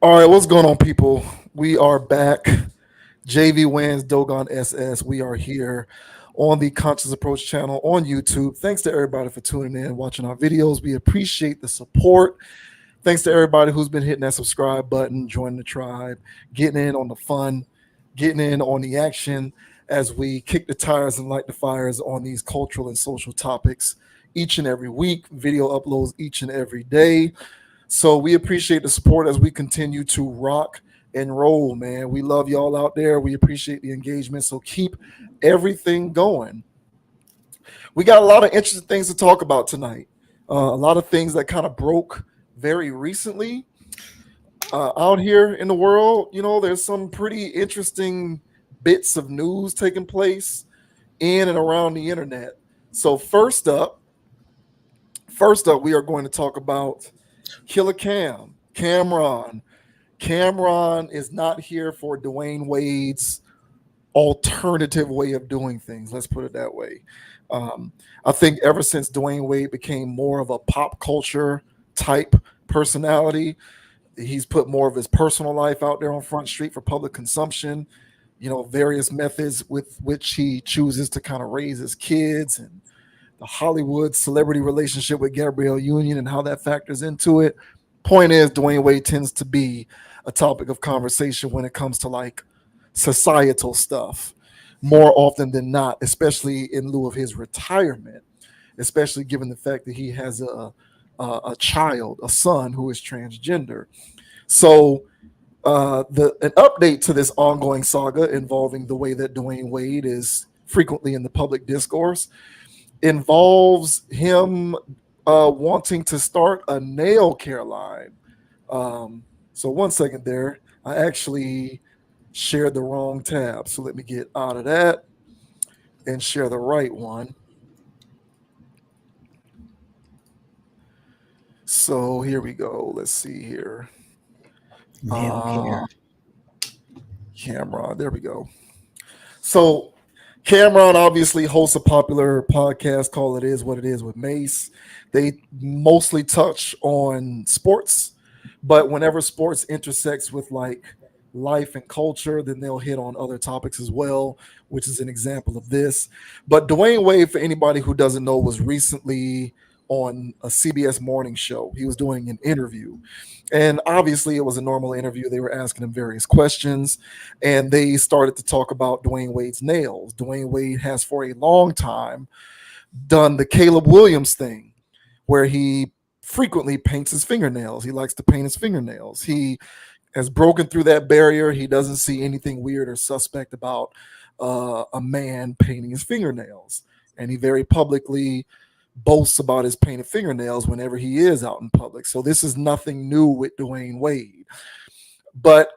All right, what's going on, people? We are back. JV Wins, Dogon SS. We are here on the Conscious Approach channel on YouTube. Thanks to everybody for tuning in, watching our videos. We appreciate the support. Thanks to everybody who's been hitting that subscribe button, joining the tribe, getting in on the fun, getting in on the action as we kick the tires and light the fires on these cultural and social topics each and every week. Video uploads each and every day. So we appreciate the support as we continue to rock and roll, man. We love y'all out there. We appreciate the engagement. So keep everything going. We got a lot of interesting things to talk about tonight. A lot of things that kind of broke very recently out here in the world. You know, there's some pretty interesting bits of news taking place in and around the internet. So first up, we are going to talk about Killer Cameron. Cameron is not here for Dwayne Wade's alternative way of doing things. Let's put it that way. I think ever since Dwayne Wade became more of a pop culture type personality, he's put more of his personal life out there on Front Street for public consumption. You know, various methods with which he chooses to kind of raise his kids and the Hollywood celebrity relationship with Gabrielle Union and how that factors into it. Point is, Dwayne Wade tends to be a topic of conversation when it comes to like societal stuff more often than not, especially in lieu of his retirement, especially given the fact that he has a child, a son who is transgender. So the an update to this ongoing saga involving the way that Dwayne Wade is frequently in the public discourse involves him wanting to start a nail care line. So one second there, I actually shared the wrong tab. So let me get out of that and share the right one. So here we go. Let's see here. Nail care. Cameron, there we go. So Cameron obviously hosts a popular podcast called It Is What It Is with Mace. They mostly touch on sports, but whenever sports intersects with like life and culture, then they'll hit on other topics as well, which is an example of this. But Dwayne Wade, for anybody who doesn't know, was recently on a CBS morning show. He was doing an interview. And obviously, it was a normal interview. They were asking him various questions, and they started to talk about Dwayne Wade's nails. Dwayne Wade has, for a long time, done the Caleb Williams thing, where he frequently paints his fingernails. He likes to paint his fingernails. He has broken through that barrier. He doesn't see anything weird or suspect about a man painting his fingernails. And he very publicly boasts about his painted fingernails whenever he is out in public. So this is nothing new with Dwayne Wade. But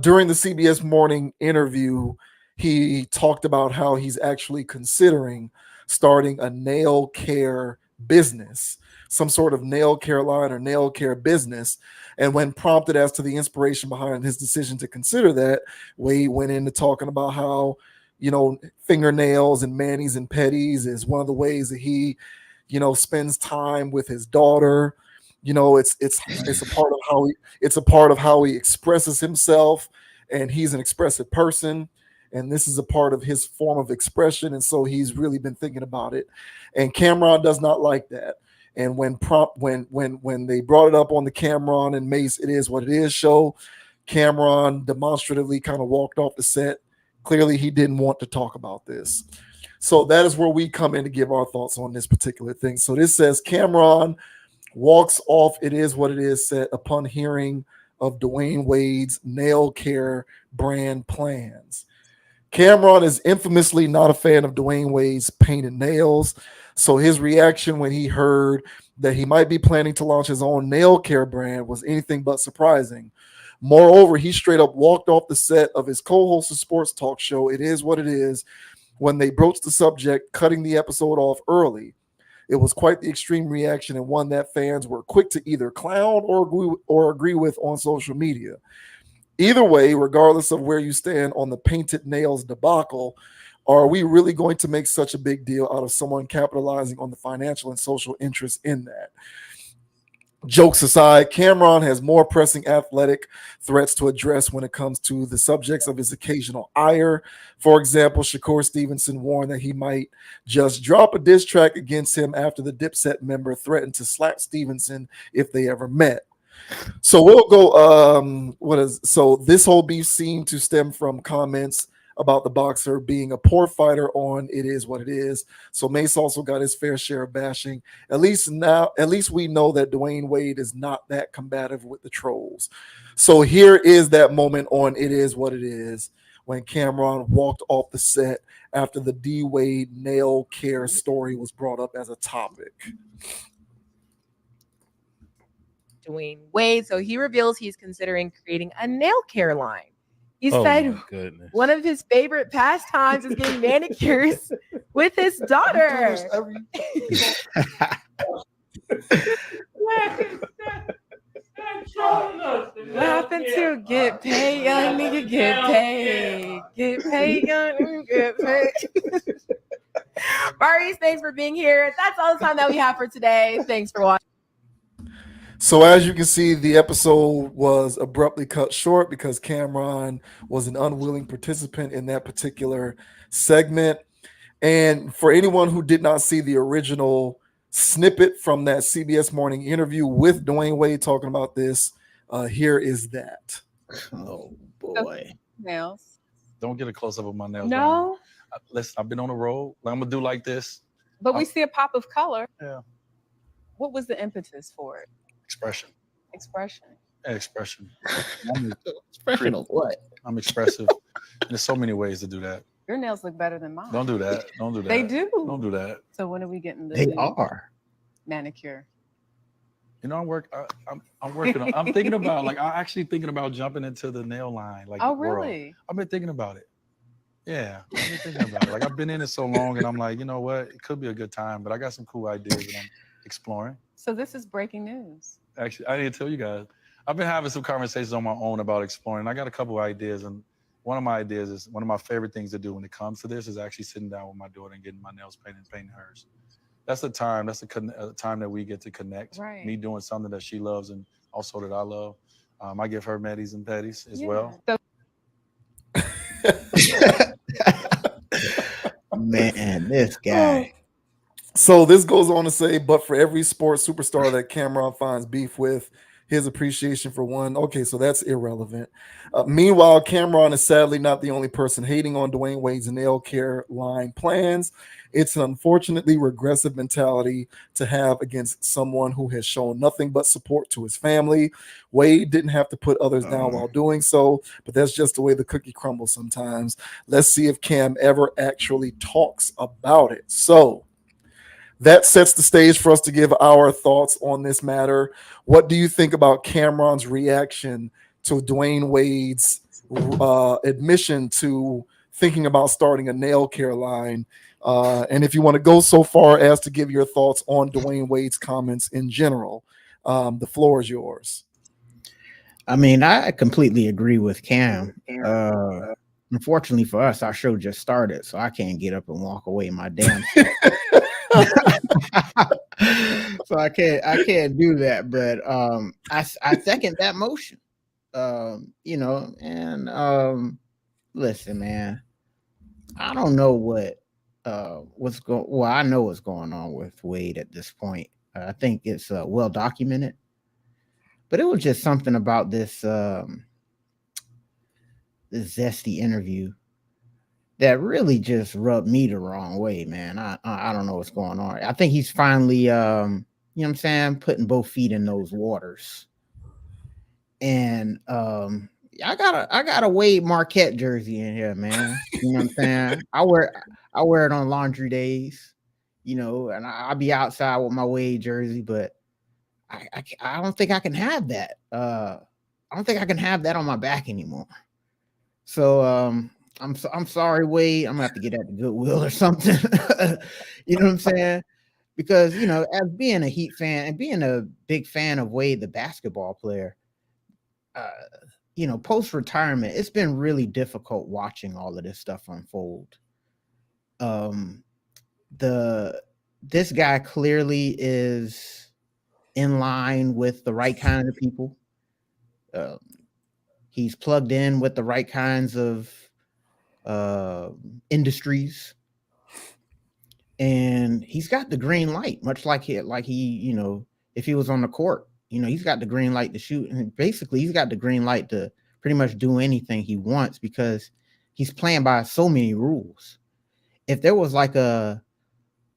during the CBS morning interview, he talked about how he's actually considering starting a nail care business, some sort of nail care line or nail care business. And when prompted as to the inspiration behind his decision to consider that, Wade went into talking about how, you know, fingernails and manis and pedis is one of the ways that he, you know, spends time with his daughter. You know, it's a part of how he expresses himself, and he's an expressive person, and this is a part of his form of expression, and so he's really been thinking about it. And Cameron does not like that. And when they brought it up on the Cameron and Mace It Is What It Is show, Cameron demonstratively kind of walked off the set. Clearly, he didn't want to talk about this. So that is where we come in to give our thoughts on this particular thing. So this says Cameron walks off It Is What It Is set upon hearing of Dwayne Wade's nail care brand plans. Cameron is infamously not a fan of Dwayne Wade's painted nails. So his reaction when he heard that he might be planning to launch his own nail care brand was anything but surprising. Moreover, he straight up walked off the set of his co-hosted sports talk show, It Is What It Is, when they broached the subject, cutting the episode off early. It was quite the extreme reaction, and one that fans were quick to either clown or agree with on social media. Either way, regardless of where you stand on the painted nails debacle, are we really going to make such a big deal out of someone capitalizing on the financial and social interest in that? Jokes aside, Cameron has more pressing athletic threats to address when it comes to the subjects of his occasional ire. For example, Shakur Stevenson warned that he might just drop a diss track against him after the Dipset member threatened to slap Stevenson if they ever met. So we'll go. This whole beef seemed to stem from comments about the boxer being a poor fighter on It Is What It Is. So Mace also got his fair share of bashing. At least we know that Dwayne Wade is not that combative with the trolls. So here is that moment on It Is What It Is when Cameron walked off the set after the D Wade nail care story was brought up as a topic. Dwayne Wade. So he reveals he's considering creating a nail care line. He Oh said my goodness. one of his favorite pastimes is getting manicures with his daughter. What happened to get paid, young nigga? Get paid. Get paid, young nigga. Get paid. Maurice, thanks for being here. That's all the time that we have for today. Thanks for watching. So as you can see, the episode was abruptly cut short because Cameron was an unwilling participant in that particular segment. And for anyone who did not see the original snippet from that CBS Morning interview with Dwayne Wade talking about this, here is that. Oh boy. Nails. Don't get a close up of my nails. No, Listen, I've been on the road. I'm gonna do like this. but we see a pop of color. Yeah. What was the impetus for it? Expression. Expression. Yeah, expression. Expression of what? I'm expressive. There's so many ways to do that. Your nails look better than mine. Don't do that. Don't do that. They do. Don't do that. So when are we getting the They new are. manicure? You know, I'm working on. I'm thinking about I'm actually thinking about jumping into the nail line. Like, Oh, world. really? I've been thinking about it. Yeah, I've been thinking about it. Like, I've been in it so long, and I'm like, you know what? It could be a good time, but I got some cool ideas that I'm exploring. So this is breaking news. Actually, I didn't tell you guys. I've been having some conversations on my own about exploring. I got a couple of ideas, and one of my ideas is one of my favorite things to do when it comes to this is actually sitting down with my daughter and getting my nails painted and painting hers. That's the time. That's the time that we get to connect. Right. Me doing something that she loves and also that I love. I give her medis and petties as well. So Man, this guy. So this goes on to say, but for every sports superstar that Cameron finds beef with, his appreciation for one. Okay, so that's irrelevant. Meanwhile, Cameron is sadly not the only person hating on Dwayne Wade's nail care line plans. It's an unfortunately regressive mentality to have against someone who has shown nothing but support to his family. Wade didn't have to put others down while doing so, but that's just the way the cookie crumbles sometimes. Let's see if Cam ever actually talks about it. So that sets the stage for us to give our thoughts on this matter. What do you think about Cameron's reaction to Dwayne Wade's admission to thinking about starting a nail care line? And if you want to go so far as to give your thoughts on Dwayne Wade's comments in general, the floor is yours. I mean, I completely agree with Cam. Unfortunately for us, our show just started, so I can't get up and walk away my damn self. So I can't do that, but I second that motion. Listen, man, I don't know what's going. Well, I know what's going on with Wade at this point. I think it's well documented, but it was just something about this zesty interview that really just rubbed me the wrong way, man. I don't know what's going on. I think he's finally, you know what I'm saying, putting both feet in those waters. And I got a Wade Marquette jersey in here, man. You know what I'm saying? I wear it on laundry days, you know, and I'll be outside with my Wade jersey, but I don't think I can have that. I don't think I can have that on my back anymore. So I'm sorry, Wade. I'm gonna have to get at the Goodwill or something. You know what I'm saying? Because, you know, as being a Heat fan and being a big fan of Wade, the basketball player, you know, post retirement, it's been really difficult watching all of this stuff unfold. This guy clearly is in line with the right kind of people. He's plugged in with the right kinds of industries, and he's got the green light, much like he, if he was on the court, he's got the green light to shoot, and basically he's got the green light to pretty much do anything he wants because he's playing by so many rules. If there was like a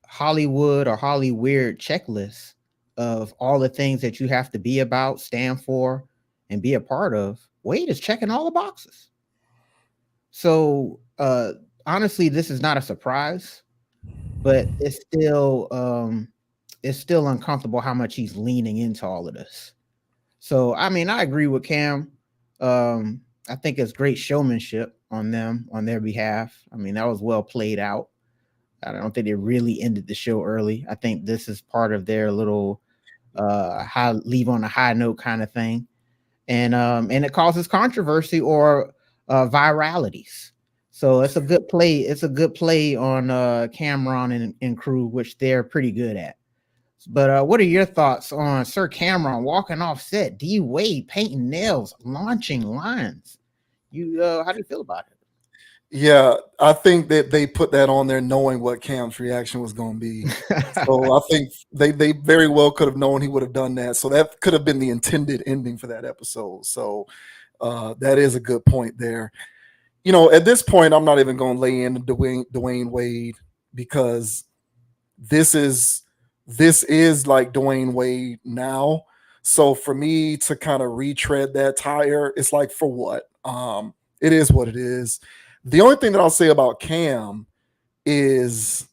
Hollywood or Hollyweird checklist of all the things that you have to be about, stand for, and be a part of, Wade is checking all the boxes. So honestly, this is not a surprise, but it's still uncomfortable how much he's leaning into all of this. So I mean, I agree with Cam. I think it's great showmanship on their behalf. I mean, that was well played out. I don't think they really ended the show early. I think this is part of their little leave on a high note kind of thing, and it causes controversy or viralities. So it's a good play. It's a good play on Cameron and crew, which they're pretty good at. But what are your thoughts on Sir Cameron walking off set, D Wade painting nails, launching lines? How do you feel about it? Yeah, I think that they put that on there knowing what Cam's reaction was going to be. So I think they very well could have known he would have done that. So that could have been the intended ending for that episode. So that is a good point there. At this point, I'm not even going to lay into Dwayne Wade because this is like Dwayne Wade now. So for me to kind of retread that tire, it's like, for what? It is what it is. The only thing that I'll say about Cam is,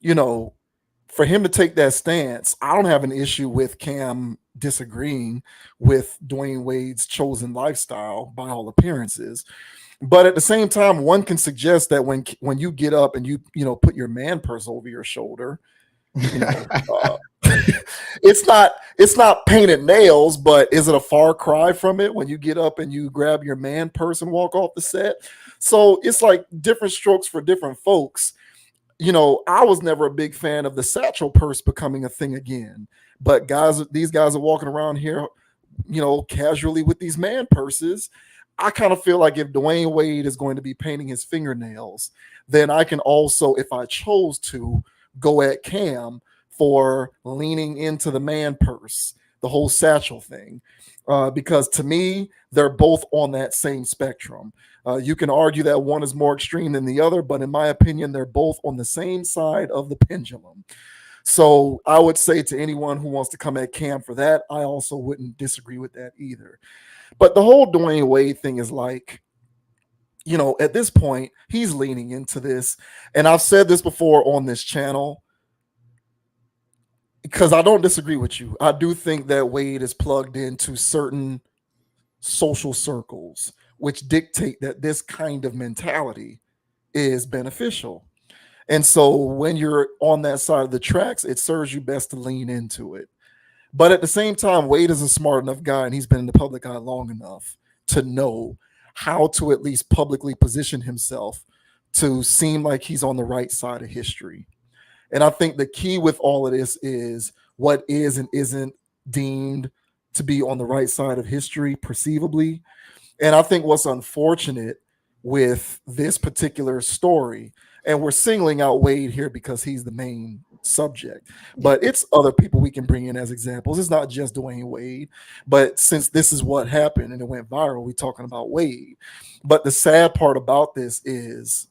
for him to take that stance, I don't have an issue with Cam disagreeing with Dwayne Wade's chosen lifestyle by all appearances. But at the same time, one can suggest that when you get up and you put your man purse over your shoulder, it's not painted nails, but is it a far cry from it when you get up and you grab your man purse and walk off the set? So it's like different strokes for different folks. I was never a big fan of the satchel purse becoming a thing again, but these guys are walking around here, casually with these man purses. I kind of feel like if Dwayne Wade is going to be painting his fingernails, then I can also, if I chose to, go at Cam for leaning into the man purse, the whole satchel thing, because to me, they're both on that same spectrum. You can argue that one is more extreme than the other, but in my opinion, they're both on the same side of the pendulum. So I would say to anyone who wants to come at Cam for that, I also wouldn't disagree with that either. But the whole Dwayne Wade thing is like, at this point, he's leaning into this. And I've said this before on this channel, because I don't disagree with you. I do think that Wade is plugged into certain social circles, which dictate that this kind of mentality is beneficial. And so when you're on that side of the tracks, it serves you best to lean into it. But at the same time, Wade is a smart enough guy, and he's been in the public eye long enough to know how to at least publicly position himself to seem like he's on the right side of history. And I think the key with all of this is what is and isn't deemed to be on the right side of history perceivably. And I think what's unfortunate with this particular story, and we're singling out Wade here because he's the main subject, but it's other people we can bring in as examples. It's not just Dwayne Wade, but since this is what happened and it went viral, we're talking about Wade. But the sad part about this is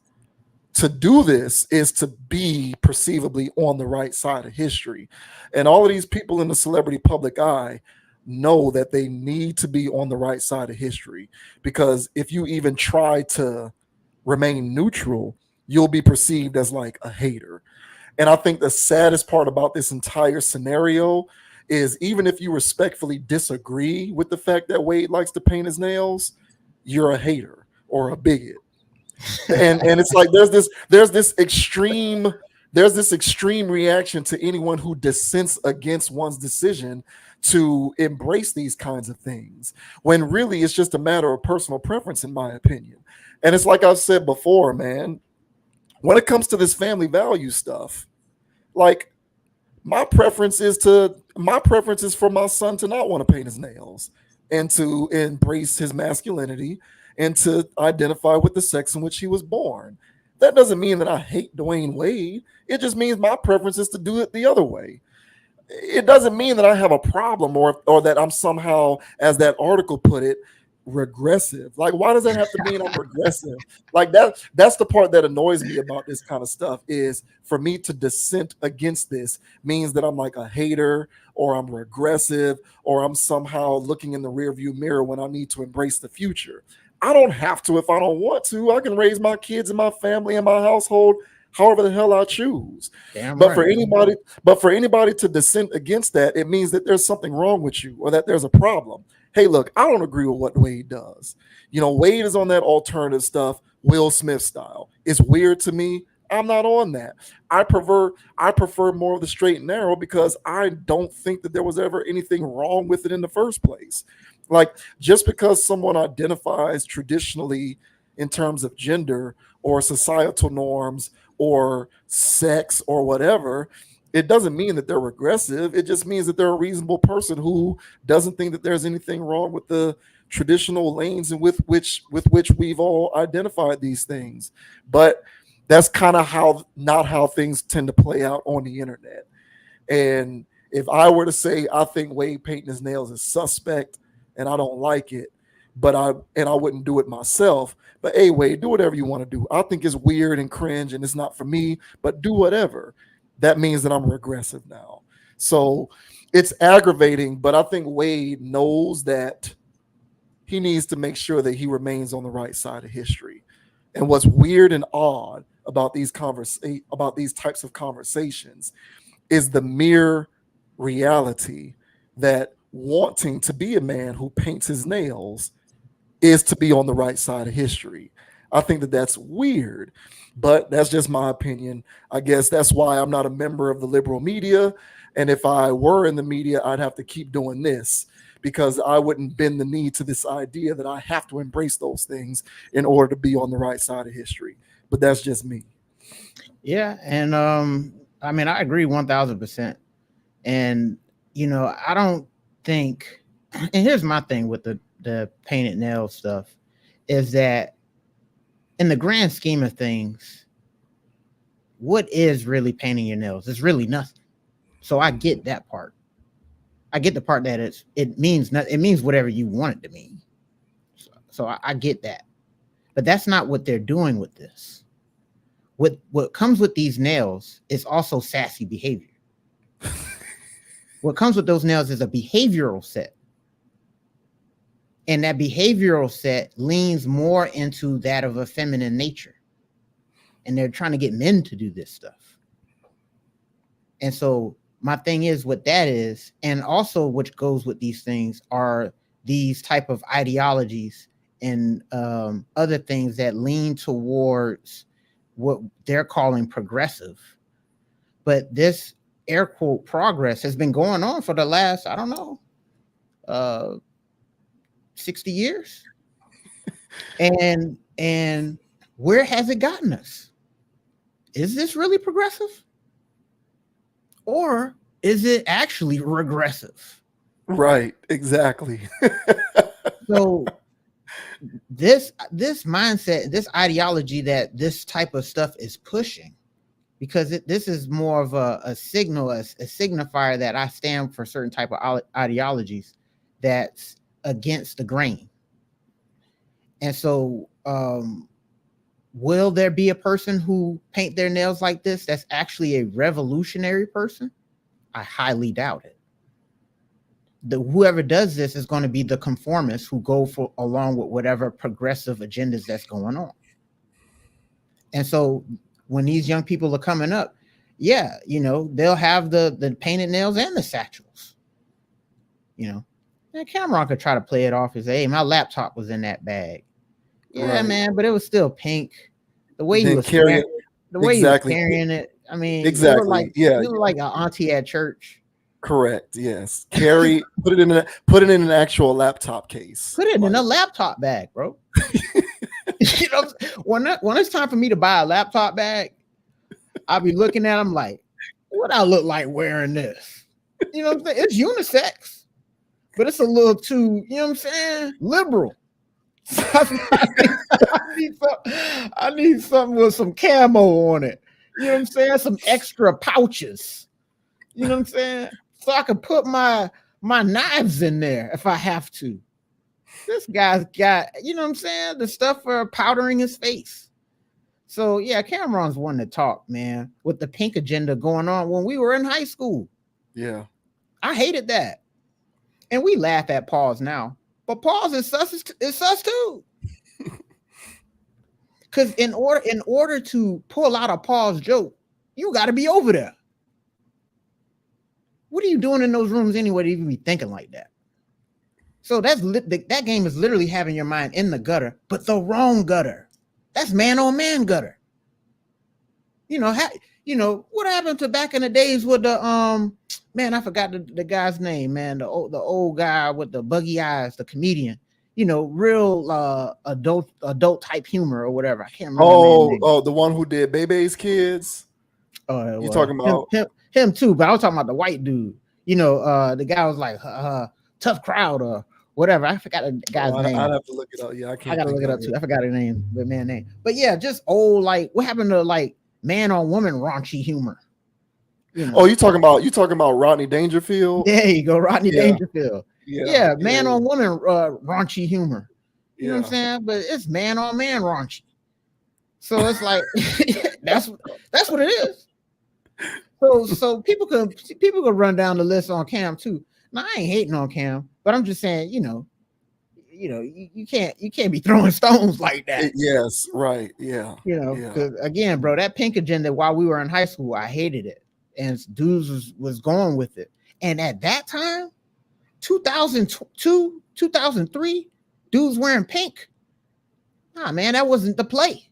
to do this is to be perceivably on the right side of history. And all of these people in the celebrity public eye know that they need to be on the right side of history, because if you even try to remain neutral, you'll be perceived as like a hater. And I think the saddest part about this entire scenario is even if you respectfully disagree with the fact that Wade likes to paint his nails, you're a hater or a bigot. And it's like there's this extreme reaction to anyone who dissents against one's decision to embrace these kinds of things, when really it's just a matter of personal preference, in my opinion. And it's like I've said before, man, when it comes to this family value stuff, like my preference is to my preference is for my son to not want to paint his nails and to embrace his masculinity and to identify with the sex in which he was born. That doesn't mean that I hate Dwayne Wade. It just means my preference is to do it the other way. It doesn't mean that I have a problem or that I'm somehow, as that article put it, regressive. Like, why does that have to mean I'm regressive? Like that's the part that annoys me about this kind of stuff, is for me to dissent against this means that I'm like a hater or I'm regressive or I'm somehow looking in the rearview mirror when I need to embrace the future. I don't have to if I don't want to. I can raise my kids and my family and my household however the hell I choose. But for anybody to dissent against that, it means that there's something wrong with you or that there's a problem. Hey, look, I don't agree with what Wade does. You know, Wade is on that alternative stuff, Will Smith style. It's weird to me. I'm not on that. I prefer more of the straight and narrow because I don't think that there was ever anything wrong with it in the first place. Like, just because someone identifies traditionally in terms of gender or societal norms or sex or whatever, it doesn't mean that they're regressive. It just means that they're a reasonable person who doesn't think that there's anything wrong with the traditional lanes and with which we've all identified these things. But that's kind of not how things tend to play out on the internet. And if I were to say I think Wade painting his nails is suspect and I don't like it, but I wouldn't do it myself. But hey, Wade, do whatever you want to do. I think it's weird and cringe and it's not for me, but do whatever. That means that I'm regressive now. So it's aggravating, but I think Wade knows that he needs to make sure that he remains on the right side of history. And what's weird and odd about these types of conversations is the mere reality that wanting to be a man who paints his nails is to be on the right side of history. I think that that's weird, but that's just my opinion. I guess that's why I'm not a member of the liberal media. And if I were in the media, I'd have to keep doing this because I wouldn't bend the knee to this idea that I have to embrace those things in order to be on the right side of history. But that's just me. Yeah. And I mean, I agree 1000%. And, you know, I don't think, and here's my thing with the painted nail stuff, is that in the grand scheme of things, what is really painting your nails? It's really nothing. So I get that part. I get the part that it means nothing. It means whatever you want it to mean. So I get that. But that's not what they're doing with this. What comes with these nails is also sassy behavior. What comes with those nails is a behavioral set. And that behavioral set leans more into that of a feminine nature. And they're trying to get men to do this stuff. And so my thing is what that is, and also which goes with these things, are these type of ideologies and other things that lean towards what they're calling progressive. But this air quote progress has been going on for the last, I don't know, 60 years. And where has it gotten us? Is this really progressive? Or is it actually regressive? Right, exactly. So this mindset, this ideology that this type of stuff is pushing, because this is more of a signal, a signifier that I stand for certain type of ideologies that's against the grain. And so will there be a person who paint their nails like this that's actually a revolutionary person? I highly doubt it. Whoever does this is going to be the conformists who go along with whatever progressive agendas that's going on. And so when these young people are coming up, yeah, you know, they'll have the painted nails and the satchels. You know, and Cameron could try to play it off as, hey, my laptop was in that bag. Yeah, right, man, but it was still pink. The way he was carrying it, I mean, exactly. You look like an auntie at church. Correct. Yes. Carry, put it in an actual laptop case. Put it in a laptop bag, bro. You know, when it's time for me to buy a laptop bag, I'll be looking at them like, what I look like wearing this? You know what I'm saying? It's unisex, but it's a little too, you know what I'm saying, liberal. So I need something with some camo on it. You know what I'm saying? Some extra pouches. You know what I'm saying? So I can put my knives in there if I have to. This guy's got, you know what I'm saying, the stuff for powdering his face. So yeah, Cameron's one to talk, man, with the pink agenda going on when we were in high school. Yeah. I hated that. And we laugh at Paul's now. But Paul's is sus too. Because in order to pull out a Paul's joke, you got to be over there. What are you doing in those rooms anyway to even be thinking like that? So that game is literally having your mind in the gutter, but the wrong gutter. That's man on man gutter. You know, what happened to back in the days with the man, I forgot the guy's name, man, the old guy with the buggy eyes, the comedian. You know, real adult type humor or whatever. I can't remember. The one who did Bebe's Kids. Oh, you talking about him too? But I was talking about the white dude. You know, the guy was like tough crowd or whatever. I forgot the guy's name. I'd have to look it up. Yeah, I gotta look it up too. I forgot his name, the man's name. But yeah, just old, like, what happened to like man on woman raunchy humor? You know? Oh, you talking about Rodney Dangerfield? There you go, Rodney Dangerfield. Yeah, man on woman raunchy humor. You know what I'm saying? But it's man on man raunchy. So it's like that's what it is. So people could run down the list on Cam too. Now I ain't hating on Cam, but I'm just saying, you can't be throwing stones like that. Yes, right. Yeah. You know, because again, bro, that pink agenda while we were in high school, I hated it. And dudes was going with it. And at that time, 2002, 2003, dudes wearing pink. Nah, man, that wasn't the play.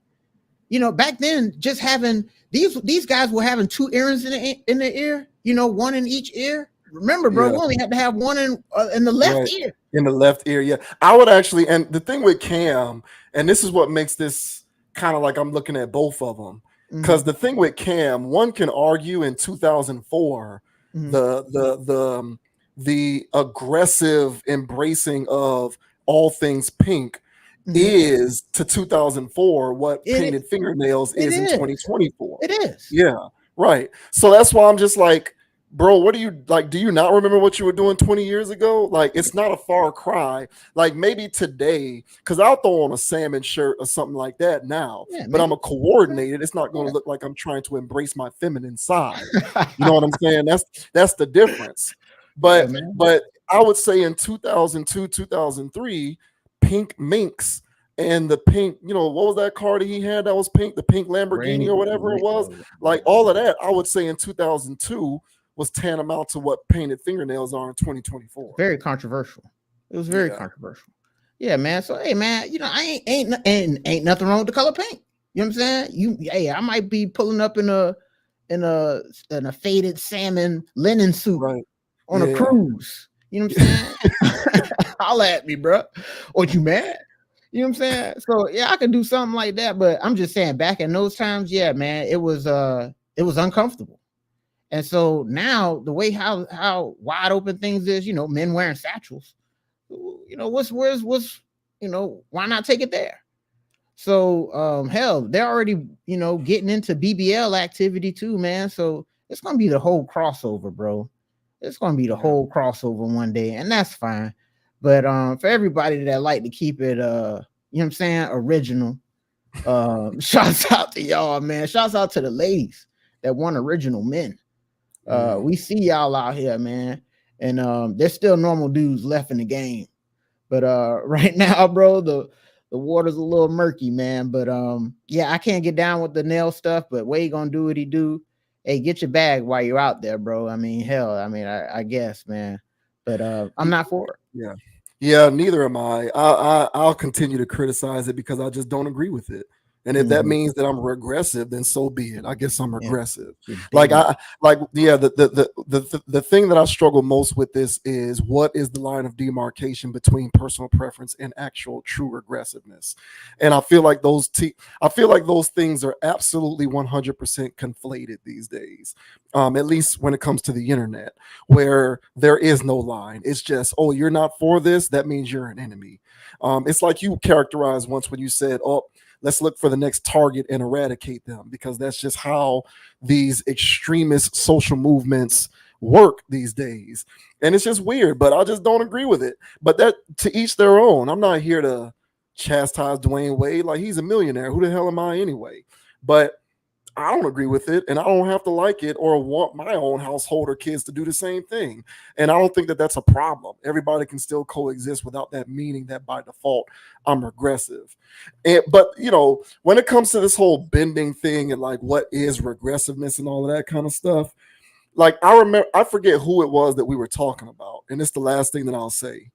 You know, back then, just having these guys were having two earrings in the ear, you know, one in each ear. Remember, bro, we only had to have one in the left ear. In the left ear, yeah. I would actually, and the thing with Cam, and this is what makes this kind of like I'm looking at both of them, because the thing with Cam, one can argue in 2004, the aggressive embracing of all things pink is to 2004 what painted fingernails is in 2024. It is. Yeah, right. So that's why I'm just like, bro, what do you like? Do you not remember what you were doing 20 years ago? Like, it's not a far cry. Like, maybe today, because I'll throw on a salmon shirt or something like that now, but I'm a coordinated. It's not going to look like I'm trying to embrace my feminine side. You know what I'm saying? That's the difference. But I would say in 2002, 2003, pink minks and the pink, you know, what was that car that he had that was pink? The pink Lamborghini or whatever it was. Like, all of that, I would say in 2002 was tantamount to what painted fingernails are in 2024. Very controversial. It was very controversial. Yeah, man. So hey, man, you know, I ain't nothing wrong with the color pink. You know what I'm saying? I might be pulling up in a faded salmon linen suit on a cruise. You know what I'm saying? Holla at me, bro. Or you mad? You know what I'm saying? So yeah, I could do something like that, but I'm just saying, back in those times, yeah, man, it was uncomfortable. And so now the way how wide open things is, you know, men wearing satchels, you know, what's you know, why not take it there? So hell, they're already, you know, getting into BBL activity too, man. So it's gonna be the whole crossover, bro. It's gonna be the whole crossover one day, and that's fine. But for everybody that like to keep it you know what I'm saying, original, shouts out to y'all, man. Shouts out to the ladies that want original men. We see y'all out here, man. And there's still normal dudes left in the game. But right now, bro, the water's a little murky, man. But yeah, I can't get down with the nail stuff, but Wade gonna do what he do. Hey, get your bag while you're out there, bro. I mean, hell, I guess, man. But I'm not for it. Yeah, neither am I. I'll continue to criticize it because I just don't agree with it. And if that Mhm. means that I'm regressive, then so be it. I guess I'm Yeah. regressive. You're Like digging. the thing that I struggle most with this is what is the line of demarcation between personal preference and actual true regressiveness. And I feel like those things are absolutely 100% conflated these days. At least when it comes to the internet, where there is no line. It's just, oh, you're not for this, that means you're an enemy. It's like you characterized once when you said, oh, let's look for the next target and eradicate them, because that's just how these extremist social movements work these days. And it's just weird, but I just don't agree with it. But that, to each their own. I'm not here to chastise Dwayne Wade. Like, he's a millionaire. Who the hell am I anyway? But I don't agree with it, and I don't have to like it or want my own household or kids to do the same thing. And I don't think that that's a problem. Everybody can still coexist without that meaning that by default I'm regressive. But when it comes to this whole bending thing and like what is regressiveness and all of that kind of stuff, like I forget who it was that we were talking about, and it's the last thing that I'll say.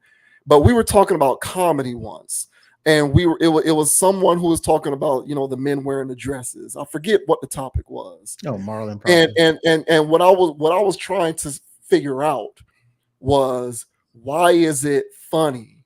But we were talking about comedy once, and it was someone who was talking about the men wearing the dresses. I forget what the topic was. Oh, Marlon. And what I was trying to figure out was, why is it funny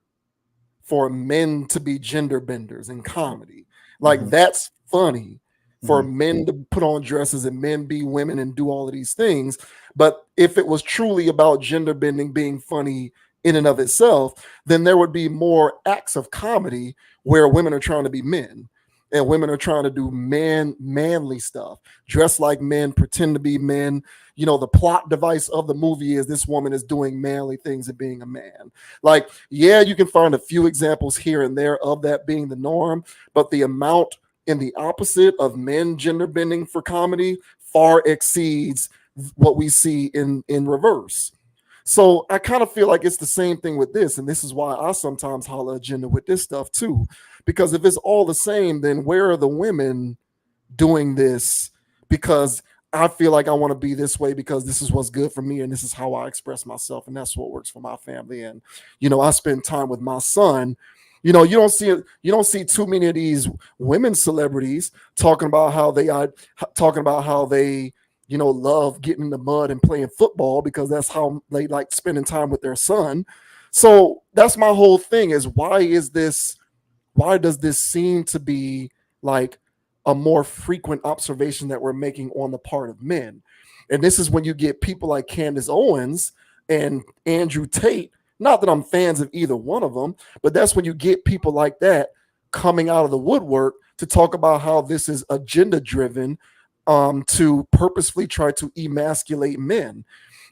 for men to be gender benders in comedy? Like, that's funny for men to put on dresses and men be women and do all of these things. But if it was truly about gender bending being funny in and of itself, then there would be more acts of comedy where women are trying to be men and women are trying to do manly stuff, dress like men, pretend to be men. The plot device of the movie is this woman is doing manly things and being a man. Like, yeah, you can find a few examples here and there of that being the norm, but the amount in the opposite of men gender bending for comedy far exceeds what we see in reverse. So I kind of feel like it's the same thing with this. And this is why I sometimes holler agenda with this stuff too. Because if it's all the same, then where are the women doing this? Because I feel like I want to be this way because this is what's good for me and this is how I express myself and that's what works for my family. And I spend time with my son. You don't see too many of these women celebrities talking about how they love getting in the mud and playing football because that's how they like spending time with their son. So that's my whole thing, is why does this seem to be like a more frequent observation that we're making on the part of men? And this is when you get people like Candace Owens and Andrew Tate. Not that I'm fans of either one of them, but that's when you get people like that coming out of the woodwork to talk about how this is agenda driven, to purposefully try to emasculate men.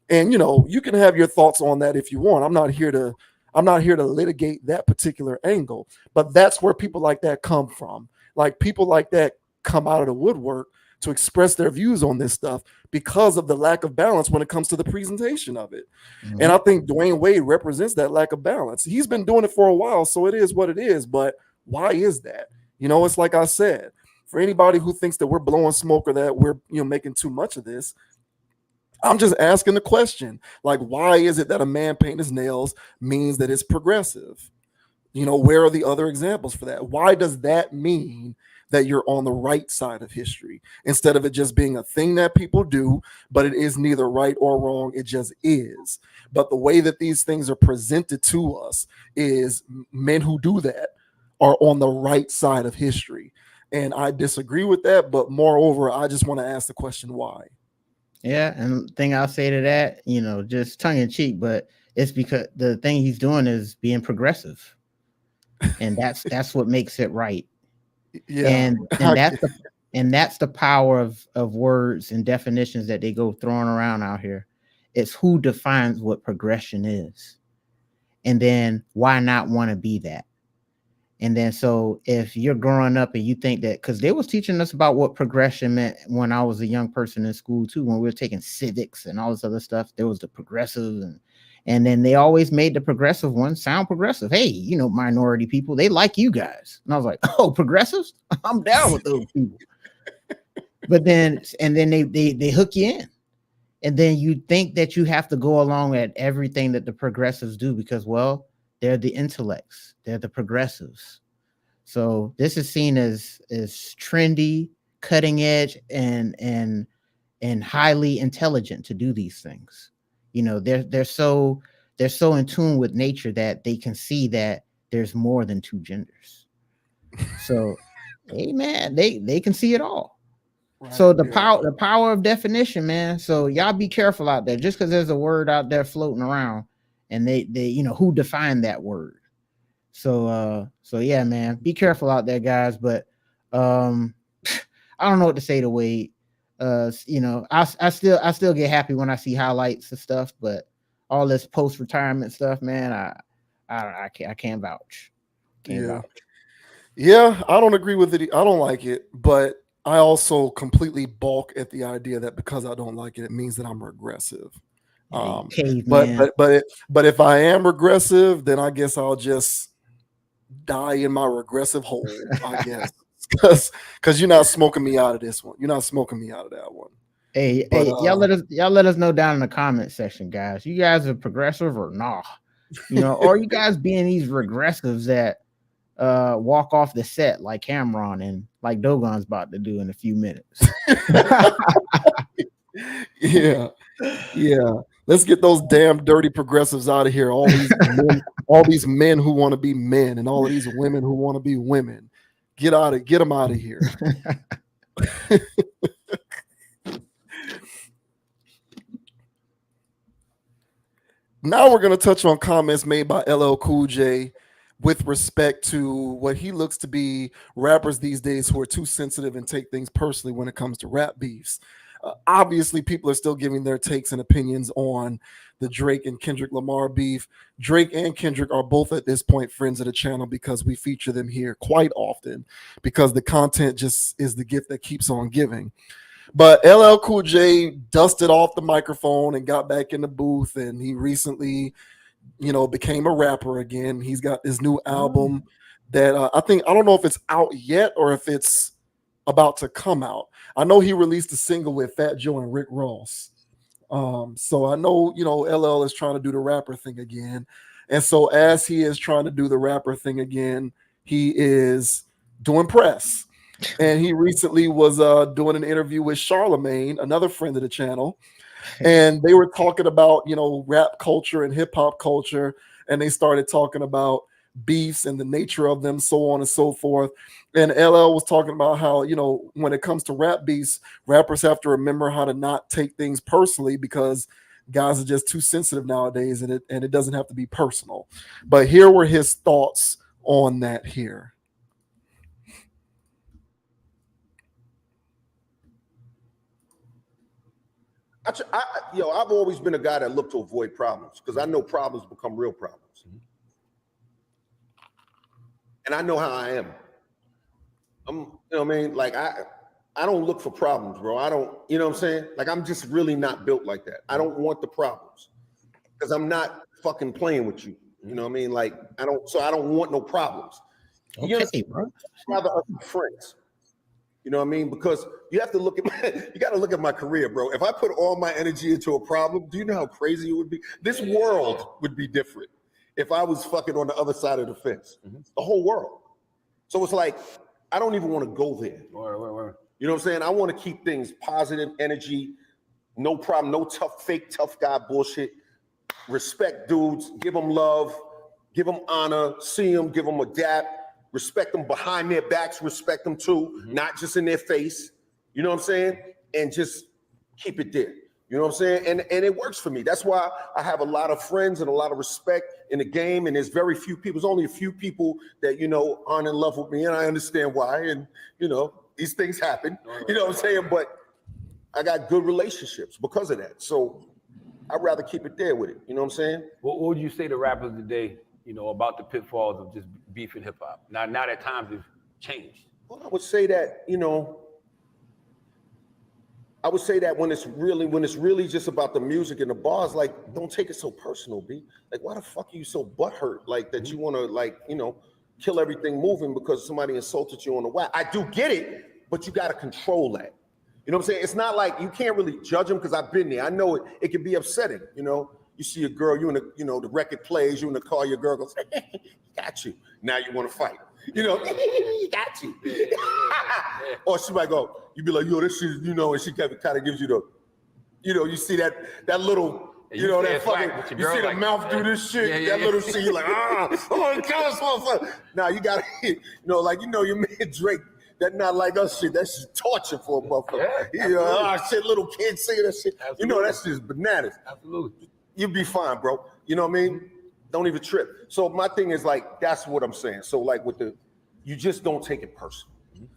And you can have your thoughts on that if you want. I'm not here to litigate that particular angle, but that's where people like that come from. Like, people like that come out of the woodwork to express their views on this stuff because of the lack of balance when it comes to the presentation of it. And I think Dwayne Wade represents that lack of balance. He's been doing it for a while, so it is what it is. But why is that? It's like I said, for anybody who thinks that we're blowing smoke or that we're making too much of this, I'm just asking the question, like, why is it that a man painting his nails means that it's progressive? Where are the other examples for that? Why does that mean that you're on the right side of history instead of it just being a thing that people do, but it is neither right or wrong, it just is? But the way that these things are presented to us is men who do that are on the right side of history. And I disagree with that, but moreover, I just want to ask the question, why? Yeah, and the thing I'll say to that, just tongue in cheek, but it's because the thing he's doing is being progressive, and that's what makes it right. Yeah, And that's the power of words and definitions that they go throwing around out here. It's who defines what progression is, and then why not want to be that? And then, so if you're growing up and you think that, because they was teaching us about what progression meant when I was a young person in school too, when we were taking civics and all this other stuff, there was the progressive, and then they always made the progressive ones sound progressive. Hey, minority people, they like you guys. And I was like, oh, progressives? I'm down with those people. But then they hook you in. And then you think that you have to go along at everything that the progressives do because, well, they're the intellects. They're the progressives. So this is seen as trendy, cutting edge, and highly intelligent to do these things. You know, they're so in tune with nature that they can see that there's more than two genders. So, hey man, they can see it all. Right, So the yeah. power of definition, man. So y'all be careful out there. Just because there's a word out there floating around, and they who defined that word. So yeah, man, be careful out there, guys. But I don't know what to say to Wade. I still get happy when I see highlights and stuff, but all this post retirement stuff, man, I can't vouch. Can't vouch. Yeah, I don't agree with it. I don't like it, but I also completely balk at the idea that because I don't like it, it means that I'm regressive. But if I am regressive, then I guess I'll just die in my regressive hole, I guess. Because you're not smoking me out of this one. You're not smoking me out of that one. Hey, y'all let us know down in the comment section, guys. You guys are progressive or nah? Or you guys being these regressives that walk off the set like Cameron and like Dogon's about to do in a few minutes. Yeah. Let's get those damn dirty progressives out of here. All these men who want to be men, and all of these women who want to be women. Get them out of here. Now we're going to touch on comments made by LL Cool J with respect to what he looks to be rappers these days who are too sensitive and take things personally when it comes to rap beefs. Obviously, people are still giving their takes and opinions on the Drake and Kendrick Lamar beef. Drake and Kendrick are both at this point friends of the channel because we feature them here quite often because the content just is the gift that keeps on giving. But LL Cool J dusted off the microphone and got back in the booth, and he recently, became a rapper again. He's got his new album that I don't know if it's out yet or if it's about to come out. I know he released a single with Fat Joe and Rick Ross. So I know, LL is trying to do the rapper thing again. And so as he is trying to do the rapper thing again, he is doing press. And he recently was doing an interview with Charlemagne, another friend of the channel. And they were talking about, rap culture and hip hop culture. And they started talking about beefs and the nature of them, so on and so forth. And LL was talking about how, when it comes to rap beefs, rappers have to remember how to not take things personally because guys are just too sensitive nowadays, and it doesn't have to be personal. But here were his thoughts on that here. I've always been a guy that looked to avoid problems because I know problems become real problems. And I know how I am. Like I don't look for problems, bro. I don't, you know what I'm saying? Like I'm just really not built like that. I don't want the problems because I'm not fucking playing with you. You know what I mean? Like I don't want no problems. Okay, bro. I'd rather us be friends. You know what I mean? Because you have to look at you got to look at my career, bro. If I put all my energy into a problem, do you know how crazy it would be? This world would be different if I was fucking on the other side of the fence. The whole world. So it's like, I don't even want to go there. You know what I'm saying? I want to keep things positive, energy, no problem, no fake tough guy bullshit. Respect dudes, give them love, give them honor, see them, give them a dap. Respect them behind their backs, respect them too, not just in their face. You know what I'm saying? And just keep it there. You know what I'm saying? And it works for me. That's why I have a lot of friends and a lot of respect in the game. And there's very few people, there's only a few people that, aren't in love with me. And I understand why. And, these things happen. You know what I'm saying? But I got good relationships because of that. So I'd rather keep it there with it. You know what I'm saying? What would you say to rappers today, about the pitfalls of just beef in hip hop? Now that times have changed. Well, I would say that, I would say that when it's really just about the music and the bars, like, don't take it so personal, B. Like, why the fuck are you so butthurt? Like, that you want to, kill everything moving because somebody insulted you on the whack. I do get it, but you got to control that. You know what I'm saying? It's not like you can't really judge them because I've been there. I know it can be upsetting, You see a girl, you in the, the record plays, you in the car, your girl goes, got you. Now you want to fight. Got you. Or she might go, you be like, yo, this is, and she kind of gives you the, you see that little, that fucking, you see the mouth do this shit, that little shit, you're like, I want to kill this motherfucker. Now you got to, your man Drake, that not like us shit, that's just torture for a motherfucker. Shit, little kids saying that shit. Absolutely. That's just bananas. Absolutely. You'll be fine, bro. You know what I mean? Don't even trip. So my thing is like, that's what I'm saying. So like you just don't take it personal.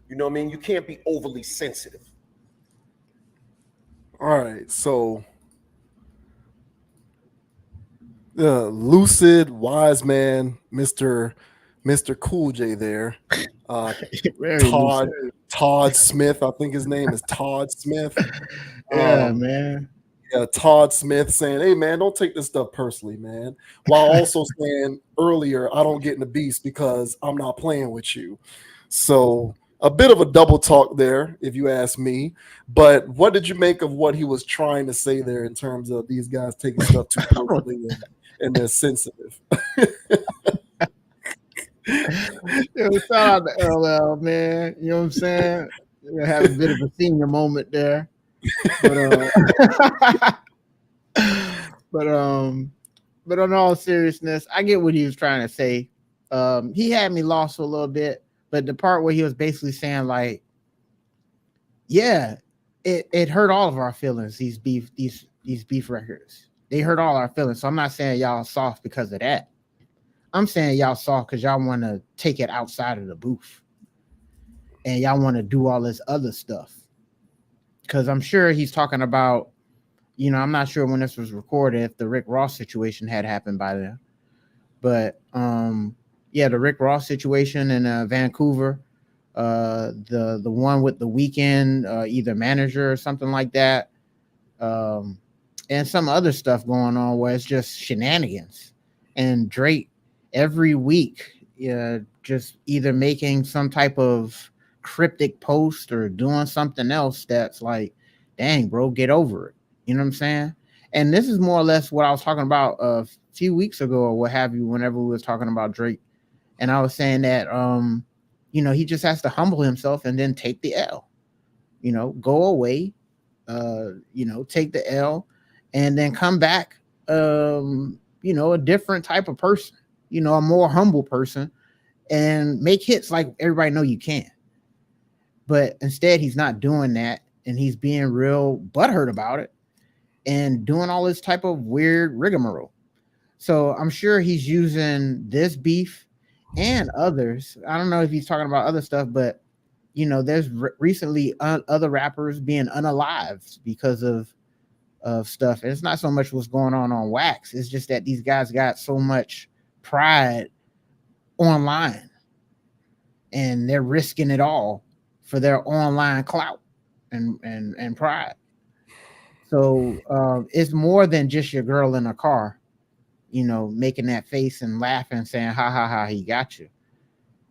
You know what I mean? You can't be overly sensitive. All right, so the lucid wise man, Mr. Cool J there. Todd Smith, I think his name is Todd Smith. Man. Yeah, Todd Smith saying, hey man, don't take this stuff personally, man. While also saying earlier, I don't get in the beast because I'm not playing with you. So a bit of a double talk there, if you ask me. But what did you make of what he was trying to say there in terms of these guys taking stuff too personally and they're sensitive? Yo, shout out to LL, man. You know what I'm saying? We're gonna have a bit of a senior moment there. But on all seriousness, I get what he was trying to say. He had me lost for a little bit, but the part where he was basically saying like, yeah, it hurt all of our feelings. These beef records, they hurt all our feelings. So I'm not saying y'all soft because of that. I'm saying y'all soft because y'all want to take it outside of the booth, and y'all want to do all this other stuff. Because I'm sure he's talking about, I'm not sure when this was recorded, if the Rick Ross situation had happened by then. But the Rick Ross situation in Vancouver, the one with the Weeknd, either manager or something like that, and some other stuff going on where it's just shenanigans. And Drake every week, just either making some type of cryptic post or doing something else that's like, dang, bro, get over it. You know what I'm saying? And this is more or less what I was talking about a few weeks ago or what have you, whenever we was talking about Drake. And I was saying that, he just has to humble himself and then take the L, go away, take the L and then come back, a different type of person, a more humble person and make hits like everybody know you can. But instead, he's not doing that, and he's being real butthurt about it and doing all this type of weird rigmarole. So I'm sure he's using this beef and others. I don't know if he's talking about other stuff, but, there's recently other rappers being unalived because of stuff. And it's not so much what's going on wax. It's just that these guys got so much pride online, and they're risking it all for their online clout and pride. So it's more than just your girl in a car, making that face and laughing, saying, ha, ha, ha, he got you.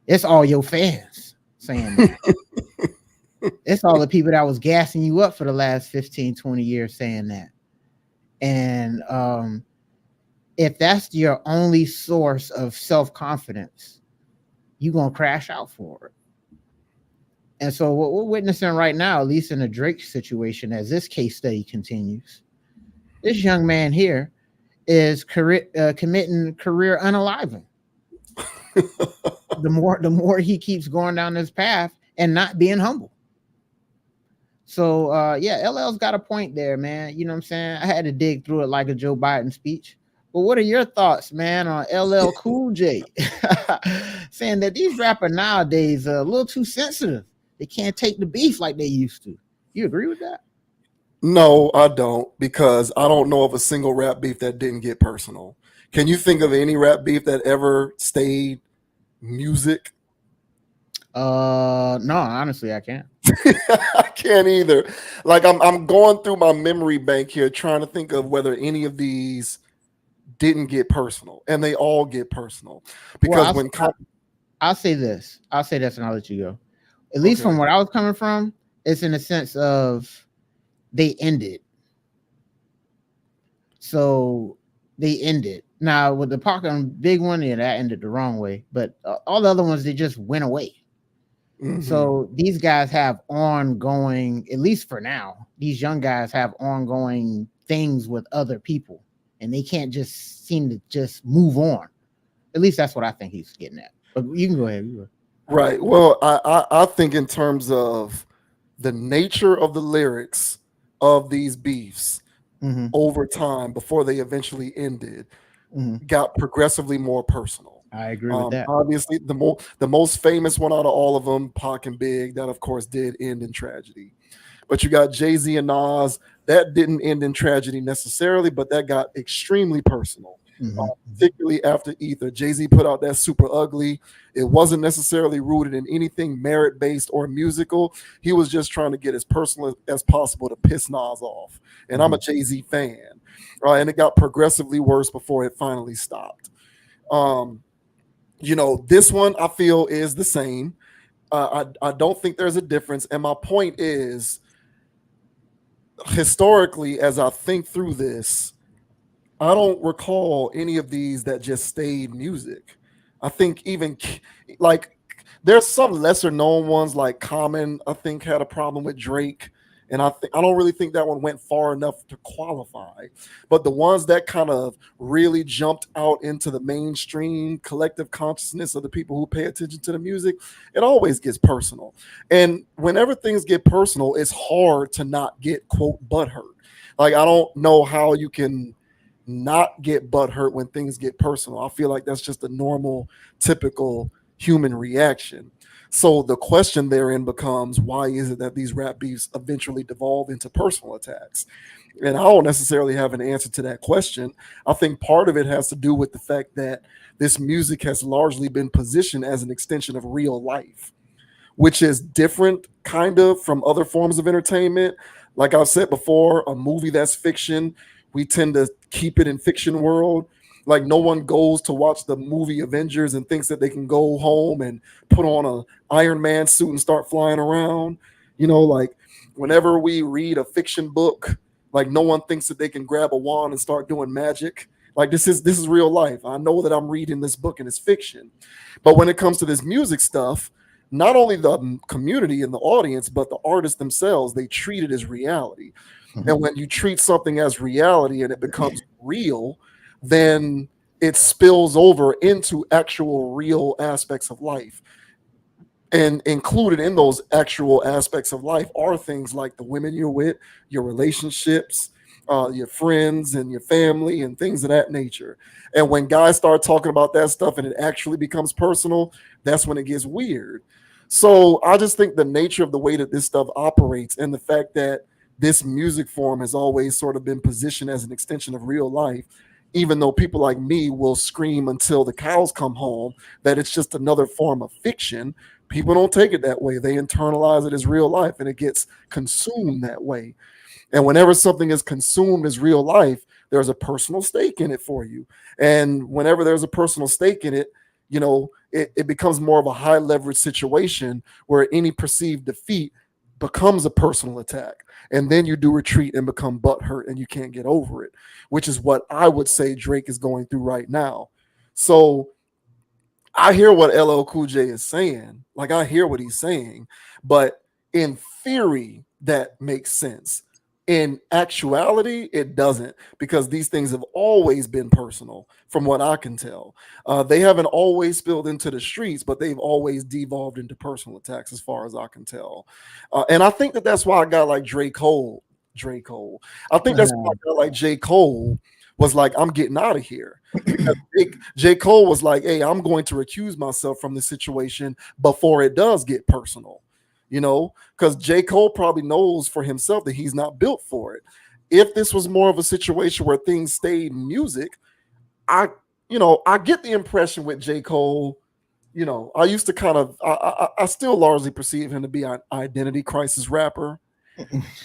It's all your fans saying that. It's all the people that was gassing you up for the last 15, 20 years saying that. And if that's your only source of self-confidence, you're going to crash out for it. And so what we're witnessing right now, at least in the Drake situation, as this case study continues, this young man here is committing career unaliving. the more he keeps going down this path and not being humble. So LL's got a point there, man. You know what I'm saying? I had to dig through it like a Joe Biden speech. But what are your thoughts, man, on LL Cool J saying that these rappers nowadays are a little too sensitive? They can't take the beef like they used to. You agree with that? No, I don't, because I don't know of a single rap beef that didn't get personal. Can you think of any rap beef that ever stayed music? No, honestly, I can't. I can't either. Like I'm going through my memory bank here, trying to think of whether any of these didn't get personal, and they all get personal. Because I'll say this, and I'll let you go. At least from where I was coming from, it's in the sense of they ended. So they ended. Now with the Parker big one, yeah, that ended the wrong way. But all the other ones, they just went away. Mhm. So these guys have ongoing, at least for now, these young guys have ongoing things with other people, and they can't just seem to just move on. At least that's what I think he's getting at. But you can go ahead. Right. Well, I think in terms of the nature of the lyrics of these beefs Mm-hmm. over time before they eventually ended Mm-hmm. got progressively more personal. I agree with that. Obviously, the most famous one out of all of them, Pac and Big, that of course did end in tragedy. But you got Jay-Z and Nas, that didn't end in tragedy necessarily, but that got extremely personal. Mm-hmm. Particularly after Ether. Jay-Z put out that Super Ugly. It wasn't necessarily rooted in anything merit-based or musical. He was just trying to get as personal as possible to piss Nas off. And I'm a Jay-Z fan. And it got progressively worse before it finally stopped. This one I feel is the same. I don't think there's a difference. And my point is, historically, as I think through this, I don't recall any of these that just stayed music. I think even like there's some lesser known ones like Common, I think had a problem with Drake. And I don't really think that one went far enough to qualify. But the ones that kind of really jumped out into the mainstream collective consciousness of the people who pay attention to the music, it always gets personal. And whenever things get personal, it's hard to not get, quote, butthurt. Like, I don't know how you can not get butthurt when things get personal. I feel like that's just a normal, typical human reaction. So the question therein becomes, why is it that these rap beefs eventually devolve into personal attacks? And I don't necessarily have an answer to that question. I think part of it has to do with the fact that this music has largely been positioned as an extension of real life, which is different kind of from other forms of entertainment. Like I've said before, a movie that's fiction, we tend to keep it in fiction world. Like no one goes to watch the movie Avengers and thinks that they can go home and put on a Iron Man suit and start flying around. Like whenever we read a fiction book, like no one thinks that they can grab a wand and start doing magic. Like this is real life. I know that I'm reading this book and it's fiction. But when it comes to this music stuff, not only the community and the audience, but the artists themselves, they treat it as reality. And when you treat something as reality and it becomes real, then it spills over into actual real aspects of life. And included in those actual aspects of life are things like the women you're with, your relationships, your friends and your family and things of that nature. And when guys start talking about that stuff and it actually becomes personal, that's when it gets weird. So I just think the nature of the way that this stuff operates and the fact that this music form has always sort of been positioned as an extension of real life, even though people like me will scream until the cows come home that it's just another form of fiction. People don't take it that way. They internalize it as real life and it gets consumed that way. And whenever something is consumed as real life, there's a personal stake in it for you. And whenever there's a personal stake in it, it becomes more of a high leverage situation where any perceived defeat becomes a personal attack. And then you do retreat and become butthurt and you can't get over it, which is what I would say Drake is going through right now. So I hear what LL Cool J is saying. Like I hear what he's saying, but in theory, that makes sense. In actuality, it doesn't, because these things have always been personal from what I can tell. They haven't always spilled into the streets, but they've always devolved into personal attacks as far as I can tell. And I think that that's why I got like J. Cole. I think that's why I got like J. Cole was like, I'm getting out of here. J. Cole was like, hey, I'm going to recuse myself from the situation before it does get personal. Because J. Cole probably knows for himself that he's not built for it. If this was more of a situation where things stayed music, I get the impression with J. Cole, I used to kind of, I still largely perceive him to be an identity crisis rapper.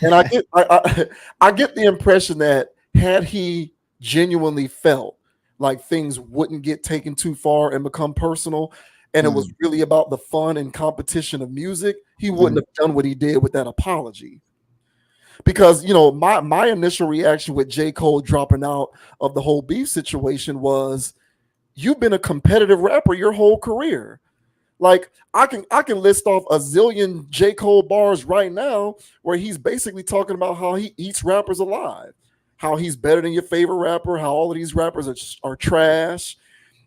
And I get the impression that had he genuinely felt like things wouldn't get taken too far and become personal, and it was really about the fun and competition of music, he wouldn't have done what he did with that apology. Because you know, my initial reaction with J. Cole dropping out of the whole beef situation was, you've been a competitive rapper your whole career. Like I can list off a zillion J. Cole bars right now where he's basically talking about how he eats rappers alive, how he's better than your favorite rapper, how all of these rappers are trash,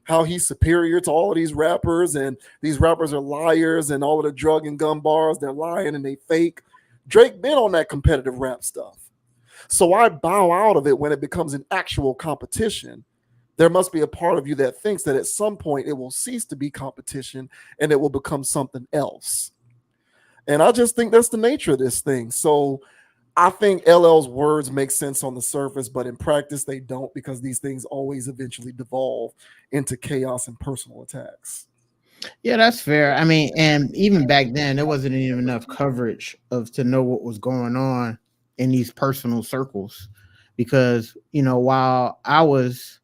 how he's superior to all of these rappers, and these rappers are liars, and all of the drug and gun bars, they're lying and they fake. Drake been on that competitive rap stuff. So I bow out of it when it becomes an actual competition. There must be a part of you that thinks that at some point it will cease to be competition and it will become something else. And I just think that's the nature of this thing. So I think LL's words make sense on the surface, but in practice they don't, because these things always eventually devolve into chaos and personal attacks. Yeah, that's fair. I mean, and even back then, there wasn't even enough coverage to know what was going on in these personal circles, because while I was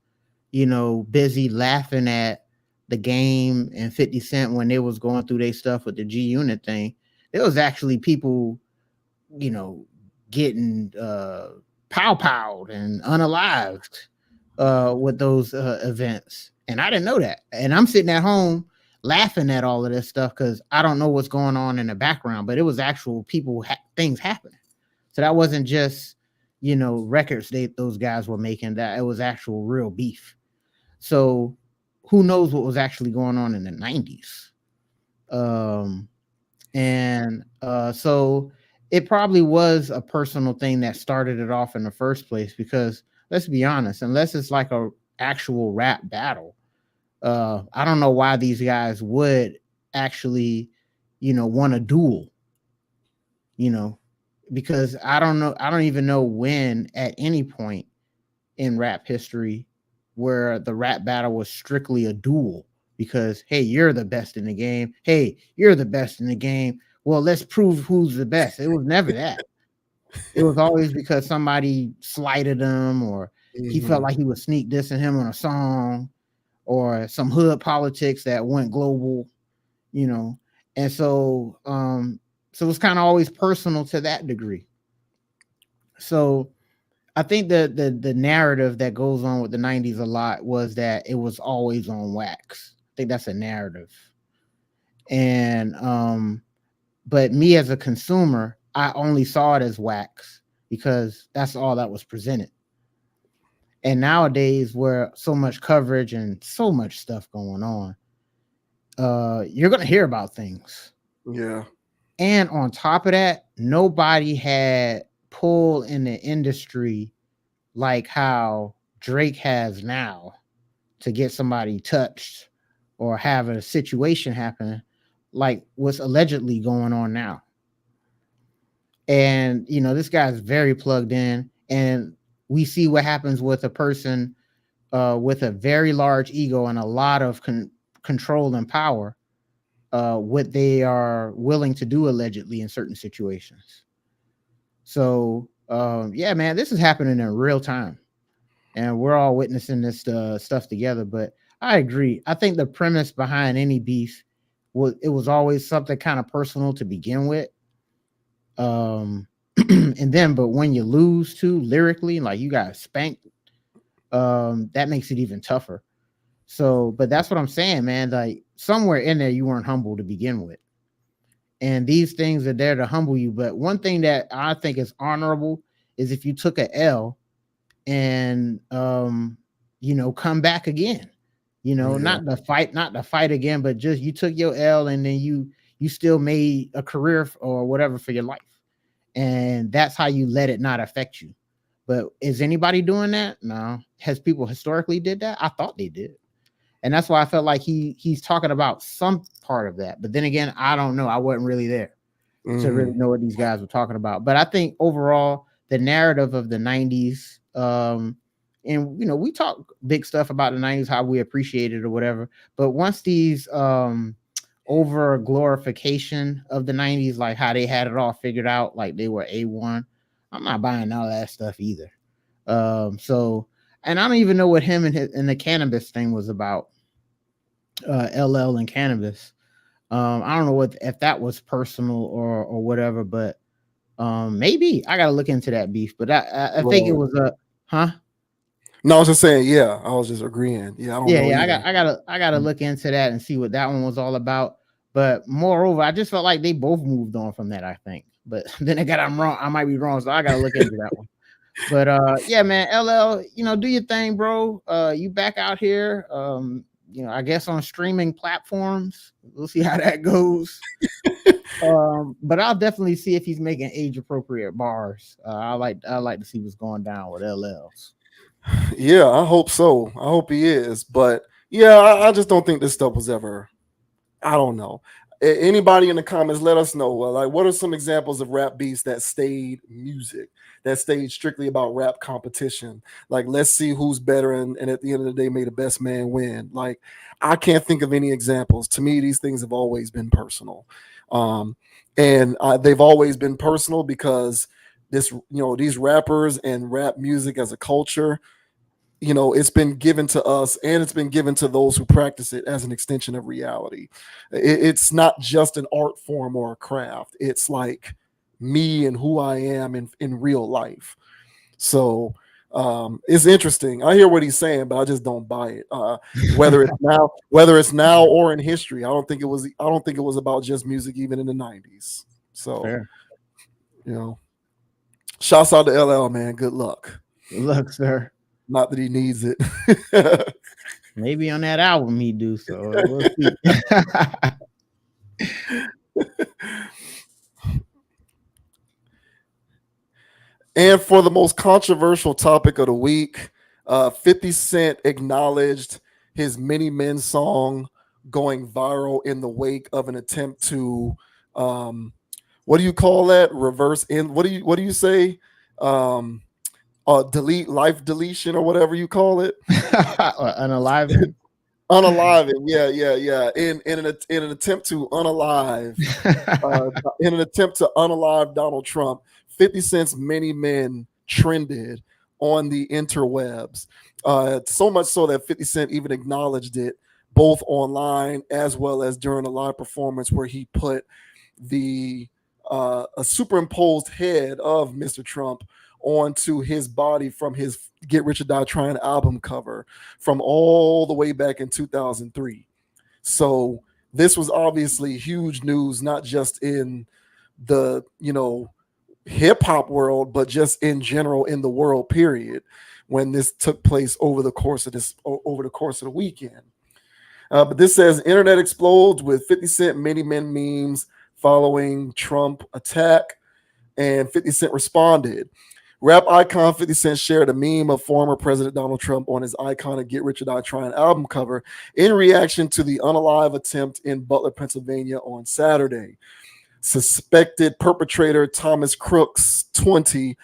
busy laughing at the Game and 50 Cent when they was going through their stuff with the G Unit thing, there was actually people getting pow-powed and unalived with those events, and I didn't know that, and I'm sitting at home laughing at all of this stuff because I don't know what's going on in the background, but it was actual people, things happening. So that wasn't just records those guys were making, that it was actual real beef. So who knows what was actually going on in the 90s. So it probably was a personal thing that started it off in the first place, because let's be honest, unless it's like a actual rap battle, I don't know why these guys would actually want a duel, because I don't even know when at any point in rap history where the rap battle was strictly a duel, because hey, you're the best in the game, hey, you're the best in the game, well, let's prove who's the best. It was never that. It was always because somebody slighted him, or he felt like he was sneak dissing him on a song, or some hood politics that went global, and so it's kind of always personal to that degree. So I think the narrative that goes on with the 90s a lot was that it was always on wax. I think that's a narrative. And but me as a consumer, I only saw it as wax because that's all that was presented. And nowadays, where so much coverage and so much stuff going on, you're going to hear about things. Yeah. And on top of that, nobody had pull in the industry like how Drake has now to get somebody touched or have a situation happen like what's allegedly going on now. And, this guy's very plugged in, and we see what happens with a person with a very large ego and a lot of control and power, what they are willing to do allegedly in certain situations. So, yeah, man, this is happening in real time, and we're all witnessing this stuff together. But I agree. I think the premise behind any beef was always something kind of personal to begin with. And then, but when you lose too lyrically, like you got spanked, that makes it even tougher. So, but that's what I'm saying, man. Like somewhere in there, you weren't humble to begin with. And these things are there to humble you. But one thing that I think is honorable is if you took a L and, come back again, not to fight again, but just you took your L and then you still made a career or whatever for your life. And that's how you let it not affect you. But is anybody doing that? No. Has people historically did that? I thought they did. And that's why I felt like he's talking about some part of that. But then again, I don't know. I wasn't really there to really know what these guys were talking about. But I think overall, the narrative of the 90s, and we talk big stuff about the 90s, how we appreciate it or whatever. But once these over glorification of the 90s, like how they had it all figured out, like they were A1, I'm not buying all that stuff either. So, and I don't even know what him and the cannabis thing was about. LL and cannabis. I don't know if that was personal or whatever, but Maybe I gotta look into that beef, but I think it was a No, I was just saying, yeah. I was just agreeing. Yeah, I don't know yeah. either. I gotta look into that and see what that one was all about. But moreover, I just felt like they both moved on from that. I think, but then again, I'm wrong. I might be wrong, so I gotta look into that one. But yeah, man, LL, do your thing, bro. You back out here. I guess on streaming platforms. We'll see how that goes. But I'll definitely see if he's making age appropriate bars. I like to see what's going down with LLs. Yeah, I hope so. I hope he is. But yeah, I just don't think this stuff was ever. I don't know. Anybody in the comments, let us know. Like, what are some examples of rap beats that stayed music, that stayed strictly about rap competition? Like, let's see who's better, and at the end of the day, may the best man win. Like, I can't think of any examples. To me, these things have always been personal, and they've always been personal because these rappers and rap music as a culture, it's been given to us and it's been given to those who practice it as an extension of reality. It's not just an art form or a craft. It's like me and who I am in real life. So it's interesting. I hear what he's saying, but I just don't buy it. Whether it's now or in history, I don't think it was about just music even in the 90s. So, Fair. Shouts out to LL, man. Good luck. Good luck, sir. Not that he needs it. Maybe on that album he do so. We'll see. And for the most controversial topic of the week, 50 Cent acknowledged his Many Men song going viral in the wake of an attempt to what do you call that? Reverse in what do you say? Delete life deletion or whatever you call it. Unaliving. Unaliving, yeah. In an attempt to unalive, Donald Trump, 50 Cent's Many Men trended on the interwebs. So much so that 50 Cent even acknowledged it both online as well as during a live performance where he put a superimposed head of Mr. Trump onto his body from his Get Rich or Die Trying album cover from all the way back in 2003. So this was obviously huge news, not just in the, hip hop world, but just in general in the world, period, when this took place over the course of the weekend. But this says internet explodes with 50 Cent Many Men memes following Trump attack, and 50 Cent responded. Rap icon 50 Cent shared a meme of former President Donald Trump on his iconic Get Rich or Die Trying album cover in reaction to the unalive attempt in Butler, Pennsylvania on Saturday. Suspected perpetrator Thomas Crooks, 20,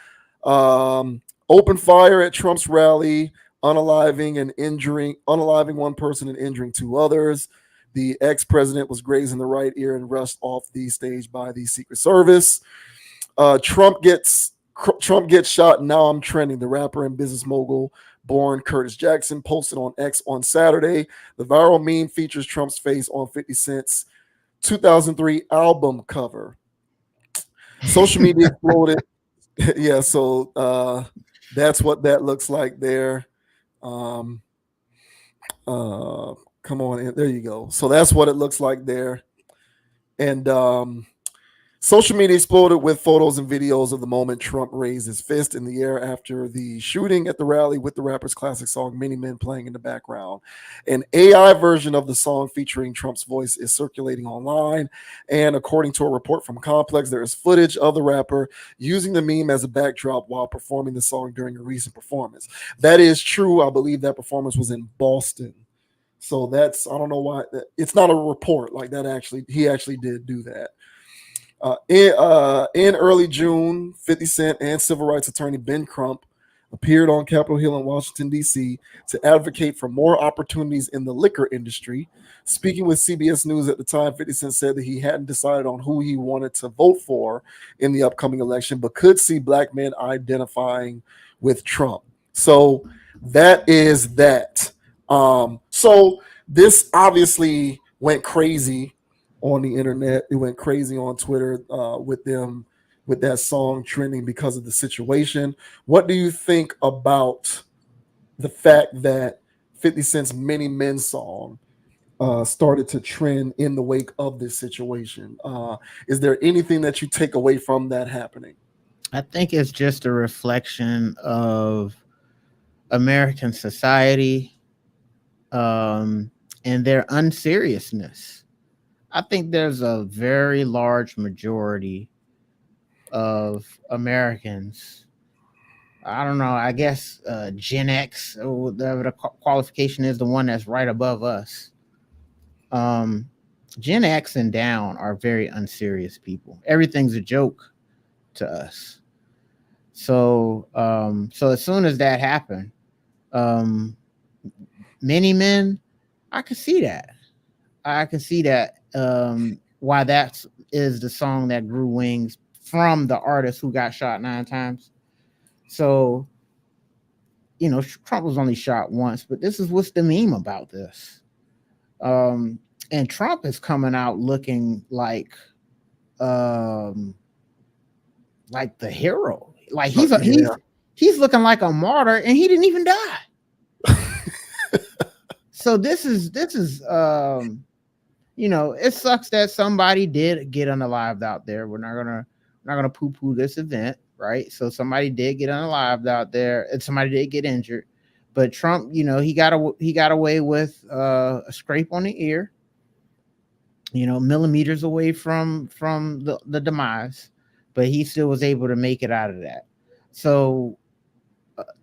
opened fire at Trump's rally, unaliving one person and injuring two others. The ex-president was grazed in the right ear and rushed off the stage by the Secret Service. Trump gets shot. Now I'm trending. The rapper and business mogul born Curtis Jackson posted on X on Saturday. The viral meme features Trump's face on 50 Cent's 2003 album cover. Social media exploded. Yeah, so that's what that looks like there. Come on in. There you go. So that's what it looks like there. And social media exploded with photos and videos of the moment Trump raised his fist in the air after the shooting at the rally, with the rapper's classic song Many Men playing in the background. An AI version of the song featuring Trump's voice is circulating online. And according to a report from Complex, there is footage of the rapper using the meme as a backdrop while performing the song during a recent performance. That is true. I believe that performance was in Boston. So I don't know why. It's not a report like that. He actually did do that. In early June, 50 Cent and civil rights attorney Ben Crump appeared on Capitol Hill in Washington, D.C. to advocate for more opportunities in the liquor industry. Speaking with CBS News at the time, 50 Cent said that he hadn't decided on who he wanted to vote for in the upcoming election, but could see black men identifying with Trump. So that is that. So this obviously went crazy on the internet. It went crazy on Twitter with them with that song trending because of the situation. What do you think about the fact that 50 Cent's Many Men song started to trend in the wake of this situation? Is there anything that you take away from that happening? I think it's just a reflection of American society, and their unseriousness. I think there's a very large majority of Americans. I don't know. I guess Gen X, or whatever the qualification is, the one that's right above us. Um, Gen X and down are very unserious people. Everything's a joke to us. So as soon as that happened, um, many men, I could see that. I can see that. Why that is the song that grew wings from the artist who got shot 9 times. So, Trump was only shot once, but this is what's the meme about this. And Trump is coming out looking um, like the hero. Like he's looking like a martyr, and he didn't even die. So this is it sucks that somebody did get unalived out there. We're not gonna poo-poo this event, right? So somebody did get unalived out there, and somebody did get injured. But Trump, he got away with a scrape on the ear, millimeters away from the demise, but he still was able to make it out of that. So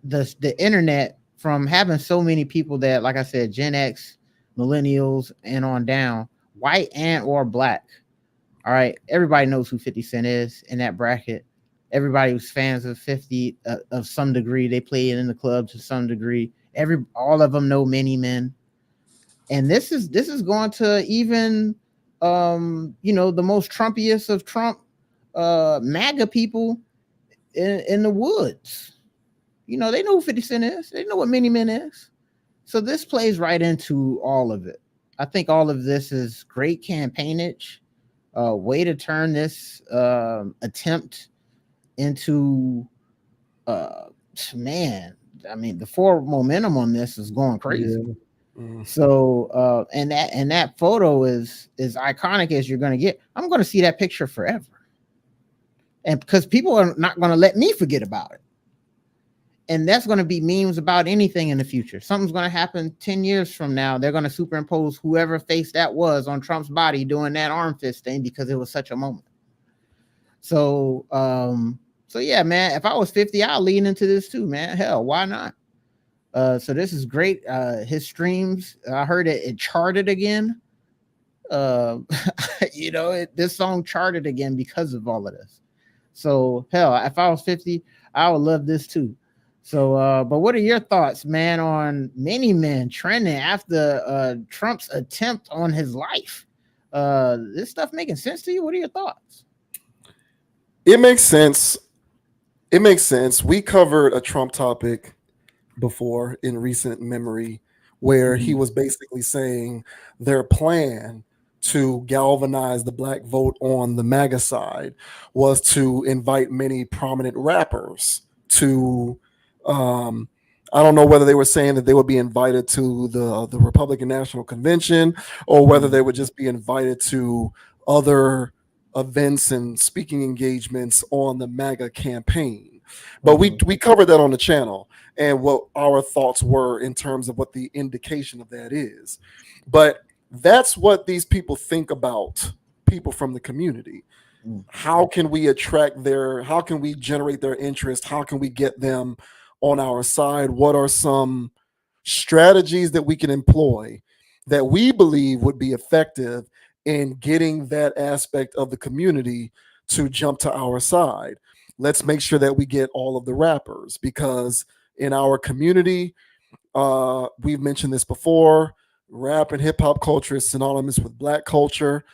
the internet, from having so many people that, like I said, Gen X, millennials, and on down, white and or black. All right, everybody knows who 50 Cent is in that bracket. Everybody was fans of 50 of some degree. They play it in the club to some degree. All of them know Many Men, and this is going to even the most Trumpiest of Trump MAGA people in the woods. They know who 50 Cent is. They know what Many Men is. So this plays right into all of it. I think all of this is great campaignage, way to turn this attempt into, man. I mean, the forward momentum on this is going crazy. Yeah. So, and that photo is iconic as you're going to get. I'm going to see that picture forever, and because people are not going to let me forget about it. And that's going to be memes about anything in the future. Something's going to happen 10 years from now. They're going to superimpose whoever face that was on Trump's body doing that arm fist thing because it was such a moment. So yeah, man, if I was 50, I'll lean into this too, man. Hell, why not? So this is great. His streams, I heard it charted again. This song charted again because of all of this. So hell, if I was 50, I would love this too. So, but what are your thoughts, man, on Many Men trending after Trump's attempt on his life? This stuff making sense to you? What are your thoughts? It makes sense. We covered a Trump topic before in recent memory where he was basically saying their plan to galvanize the black vote on the MAGA side was to invite many prominent rappers to I don't know whether they were saying that they would be invited to the Republican National Convention or whether they would just be invited to other events and speaking engagements on the MAGA campaign. But we covered that on the channel and what our thoughts were in terms of what the indication of that is. But that's what these people think about people from the community. How can we how can we generate their interest? How can we get them on our side? What are some strategies that we can employ that we believe would be effective in getting that aspect of the community to jump to our side? Let's make sure that we get all of the rappers, because in our community, we've mentioned this before, rap and hip hop culture is synonymous with black culture.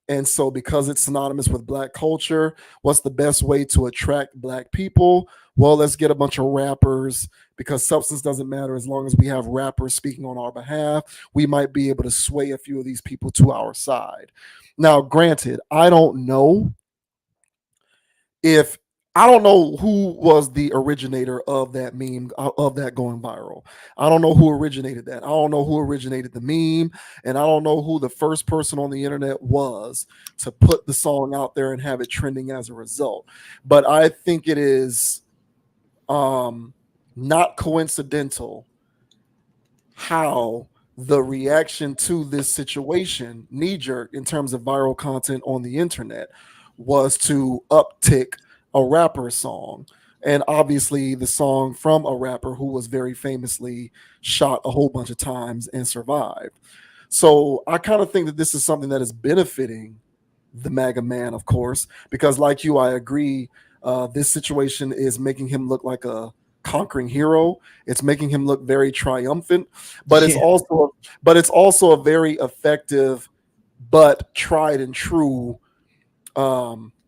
And so because it's synonymous with black culture, what's the best way to attract black people? Well, let's get a bunch of rappers, because substance doesn't matter as long as we have rappers speaking on our behalf. We might be able to sway a few of these people to our side. Now, granted, I don't know if I don't know who was the originator of that meme, of that going viral. I don't know who originated that. I don't know who originated the meme, and I don't know who the first person on the internet was to put the song out there and have it trending as a result. But I think it is not coincidental how the reaction to this situation, knee jerk in terms of viral content on the internet, was to uptick a rapper song. And obviously, the song from a rapper who was very famously shot a whole bunch of times and survived. So I kind of think that this is something that is benefiting the MAGA man, of course, because like you, I agree. This situation is making him look like a conquering hero. It's making him look very triumphant, but it's Yeah. also a very effective but tried and true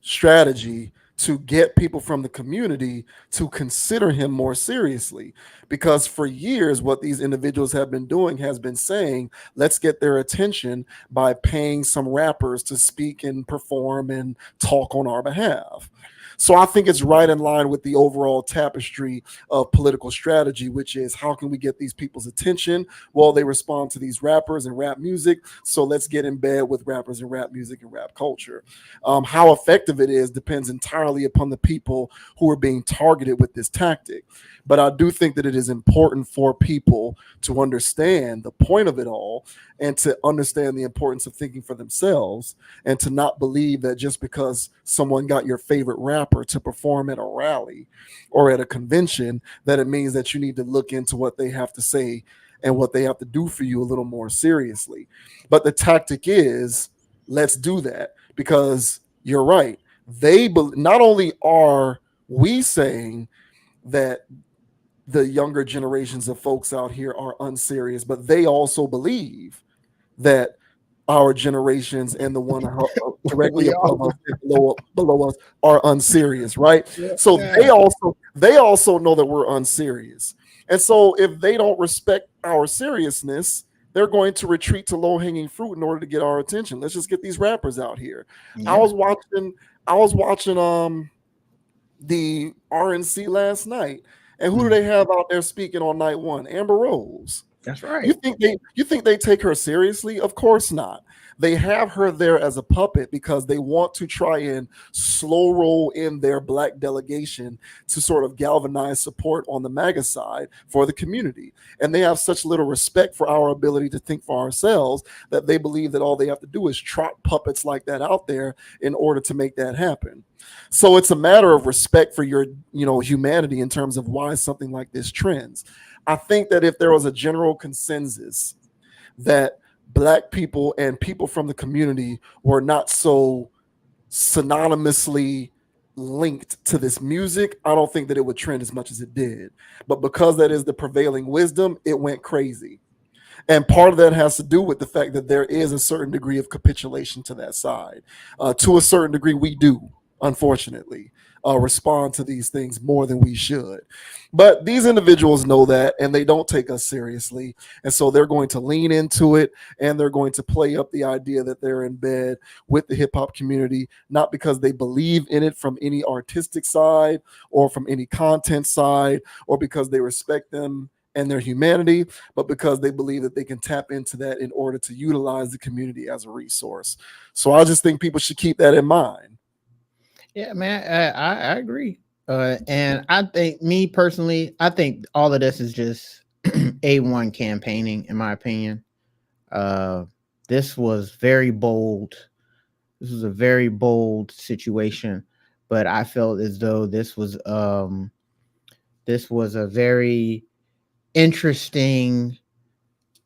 strategy to get people from the community to consider him more seriously. Because for years, what these individuals have been doing has been saying, let's get their attention by paying some rappers to speak and perform and talk on our behalf. So I think it's right in line with the overall tapestry of political strategy, which is how can we get these people's attention while they respond to these rappers and rap music? So let's get in bed with rappers and rap music and rap culture. How effective it is depends entirely upon the people who are being targeted with this tactic. But I do think that it is important for people to understand the point of it all and to understand the importance of thinking for themselves and to not believe that just because someone got your favorite rapper to perform at a rally or at a convention, that it means that you need to look into what they have to say and what they have to do for you a little more seriously. But the tactic is, let's do that, because you're right. Not only are we saying that the younger generations of folks out here are unserious, but they also believe that our generations and the one directly We above all- us and below us are unserious, right? Yeah. So they also know that we're unserious. And so if they don't respect our seriousness, they're going to retreat to low-hanging fruit in order to get our attention. Let's just get these rappers out here. Yeah. I was watching the RNC last night. And who do they have out there speaking on night one? Amber Rose. That's right. You think they take her seriously? Of course not. They have her there as a puppet because they want to try and slow roll in their black delegation to sort of galvanize support on the MAGA side for the community. And they have such little respect for our ability to think for ourselves that they believe that all they have to do is trot puppets like that out there in order to make that happen. So it's a matter of respect for your, humanity in terms of why something like this trends. I think that if there was a general consensus that Black people and people from the community were not so synonymously linked to this music, I don't think that it would trend as much as it did. But because that is the prevailing wisdom, it went crazy. And part of that has to do with the fact that there is a certain degree of capitulation to that side. To a certain degree, we do, unfortunately, respond to these things more than we should. But these individuals know that, and they don't take us seriously. And so they're going to lean into it, and they're going to play up the idea that they're in bed with the hip hop community, not because they believe in it from any artistic side or from any content side, or because they respect them and their humanity, but because they believe that they can tap into that in order to utilize the community as a resource. So I just think people should keep that in mind. Yeah, man, I agree. And I think, me personally, I think all of this is just A1 campaigning, in my opinion. This was very bold. This was a very bold situation, but I felt as though this was a very interesting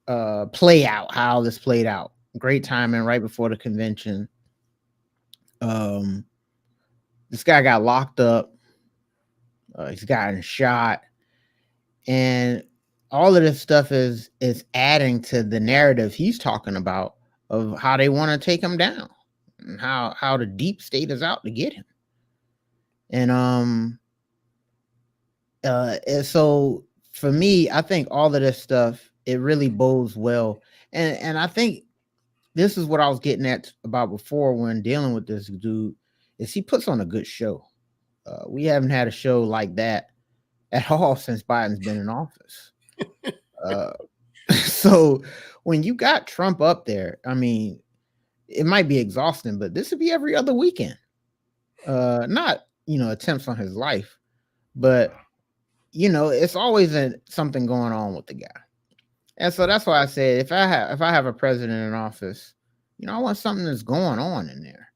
play out, how this played out. Great timing right before the convention. This guy got locked up. He's gotten shot, and all of this stuff is adding to the narrative he's talking about of how they want to take him down and how the deep state is out to get him. And so for me, I think all of this stuff, it really bodes well. And I think this is what I was getting at about before when dealing with this dude, is he puts on a good show. We haven't had a show like that at all since Biden's been in office. So when you got Trump up there, I mean, it might be exhausting, but this would be every other weekend. Not, attempts on his life, but it's always something going on with the guy. And so that's why I said if I have a president in office, I want something that's going on in there.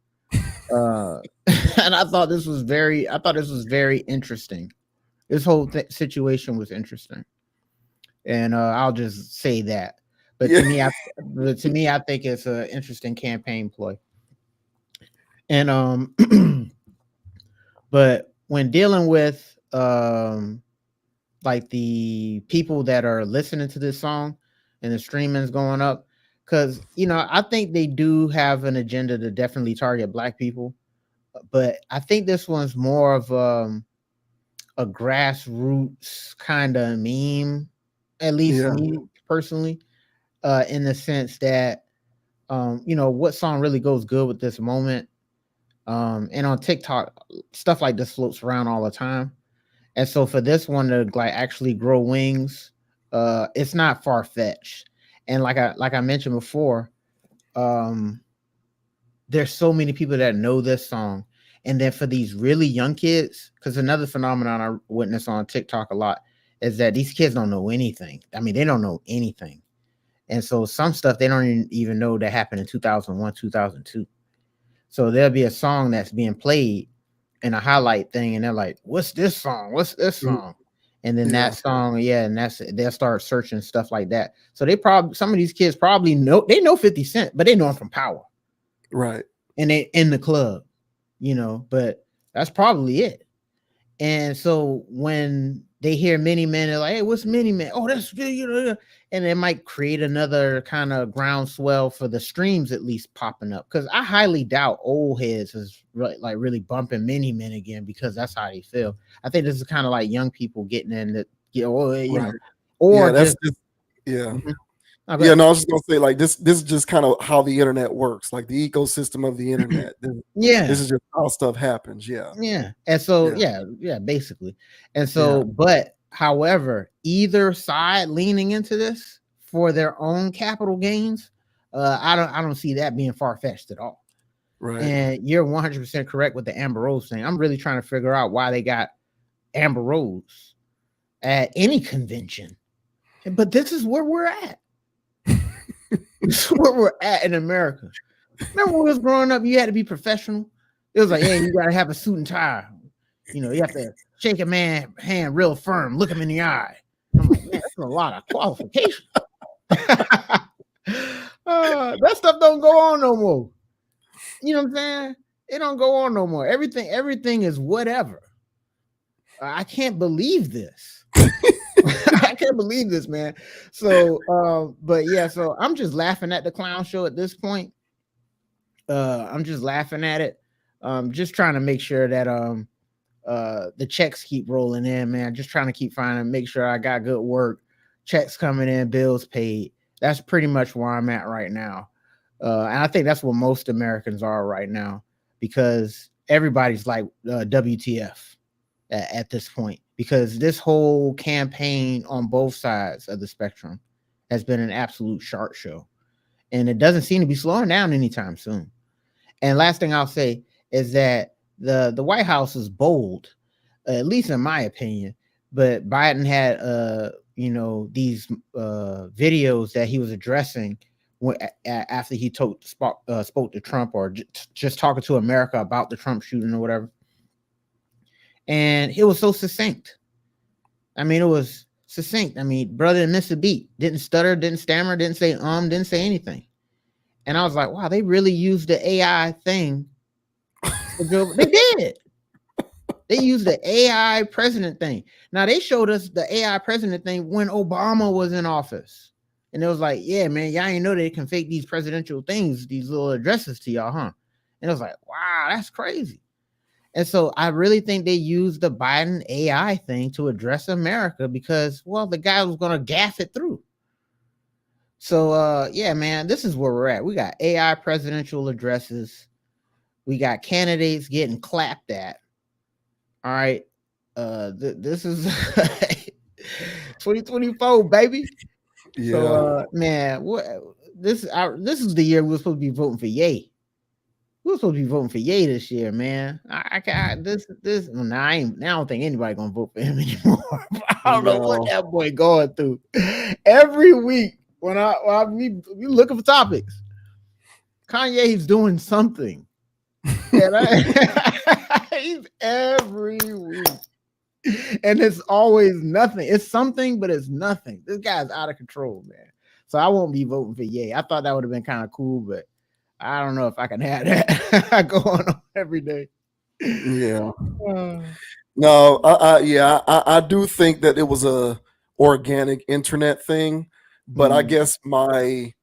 And I thought this was very interesting. This whole situation was interesting. And I'll just say that. But to me, I think it's an interesting campaign ploy. And but when dealing with like the people that are listening to this song and the streaming's going up, because I think they do have an agenda to definitely target Black people, but I think this one's more of a grassroots kind of meme, at least me personally, in the sense that what song really goes good with this moment. And on TikTok, stuff like this floats around all the time. And so for this one to like actually grow wings, it's not far-fetched. And like I mentioned before, there's so many people that know this song. And then for these really young kids, because another phenomenon I witness on TikTok a lot is that these kids don't know anything. I mean, they don't know anything. And so some stuff they don't even know that happened in 2001, 2002. So there'll be a song that's being played in a highlight thing, and they're like, "What's this song? What's this song?" And then that song, and they'll start searching stuff like that. So some of these kids probably know 50 Cent, but they know him from Power, right? And they in the club, but that's probably it. And so when they hear Many Men, they're like, "Hey, what's Many Men? Oh, that's and it might create another kind of groundswell for the streams at least popping up. Because I highly doubt old heads is really bumping Many Men again because that's how they feel. I think this is kind of like young people getting in that, or just. Mm-hmm. Yeah, no, I was just gonna say like this is just kind of how the internet works, like the ecosystem of the internet. This is just how stuff happens. And so basically. And so but however, either side leaning into this for their own capital gains, I don't see that being far-fetched at all. Right. And you're 100% correct with the Amber Rose thing. I'm really trying to figure out why they got Amber Rose at any convention. But this is where we're at. This is where we're at in America. Remember when we was growing up, you had to be professional. It was like, hey, you gotta have a suit and tie. You have to shake a man's hand real firm, look him in the eye. I'm like, man, that's a lot of qualification. That stuff don't go on no more. You know what I'm saying? It don't go on no more. Everything is whatever. I can't believe this. I can't believe this, man. So, so I'm just laughing at the clown show at this point. I'm just laughing at it. Just trying to make sure that the checks keep rolling in, man. Just trying to make sure I got good work, checks coming in, bills paid. That's pretty much where I'm at right now. And I think that's what most Americans are right now, because everybody's like WTF at this point, because this whole campaign on both sides of the spectrum has been an absolute shark show, and it doesn't seem to be slowing down anytime soon. And last thing I'll say is that the White House is bold, at least in my opinion, but Biden had these videos that he was addressing after he spoke to Trump, or just talking to America about the Trump shooting or whatever. And it was so succinct. I mean, it was succinct. I mean, brother didn't miss a beat. Didn't stutter, didn't stammer, didn't say didn't say anything. And I was like, wow, they really used the AI thing. They did. They used the AI president thing. Now, they showed us the AI president thing when Obama was in office. And it was like, yeah, man, y'all ain't know they can fake these presidential things, these little addresses to y'all, huh? And it was like, wow, that's crazy. And so I really think they used the Biden AI thing to address America because, well, the guy was going to gaff it through. So, man, this is where we're at. We got AI presidential addresses. We got candidates getting clapped at. All right. This is 2024, baby. Yeah. So man, this is the year we're supposed to be voting for Ye. We're supposed to be voting for Ye this year, man. I can't this well, now I don't think anybody gonna vote for him anymore. I don't know what No. that boy going through. Every week when I be looking for topics, Kanye's doing something. And he's every week. And it's always nothing. It's something, but it's nothing. This guy's out of control, man. So I won't be voting for Ye. I thought that would have been kind of cool, but I don't know if I can have that going on every day. Yeah. No, I do think that it was a organic internet thing, but I guess my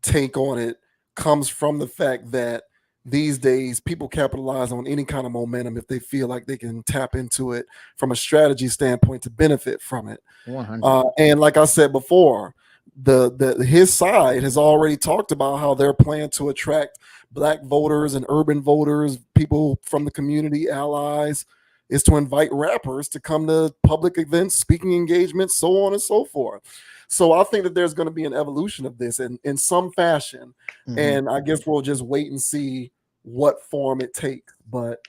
take on it comes from the fact that these days people capitalize on any kind of momentum if they feel like they can tap into it from a strategy standpoint to benefit from it. 100. And like I said before, the his side has already talked about how they're planning to attract black voters and urban voters, people from the community, allies, is to invite rappers to come to public events, speaking engagements, so on and so forth. So I think that there's going to be an evolution of this in some fashion. And I guess we'll just wait and see what form it takes. But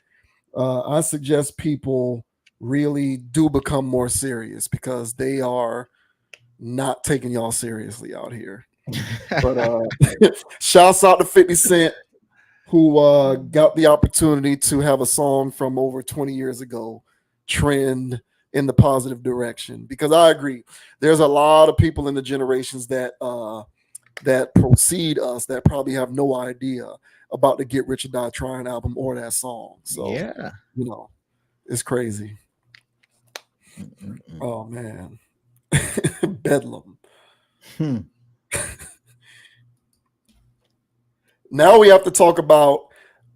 I suggest people really do become more serious because they are not taking y'all seriously out here. But shouts out to 50 Cent, who got the opportunity to have a song from over 20 years ago trend in the positive direction. Because I agree, there's a lot of people in the generations that that precede us that probably have no idea about the Get Rich or Die Trying album or that song. So Yeah. you know, it's crazy. Oh man. Bedlam. Now we have to talk about,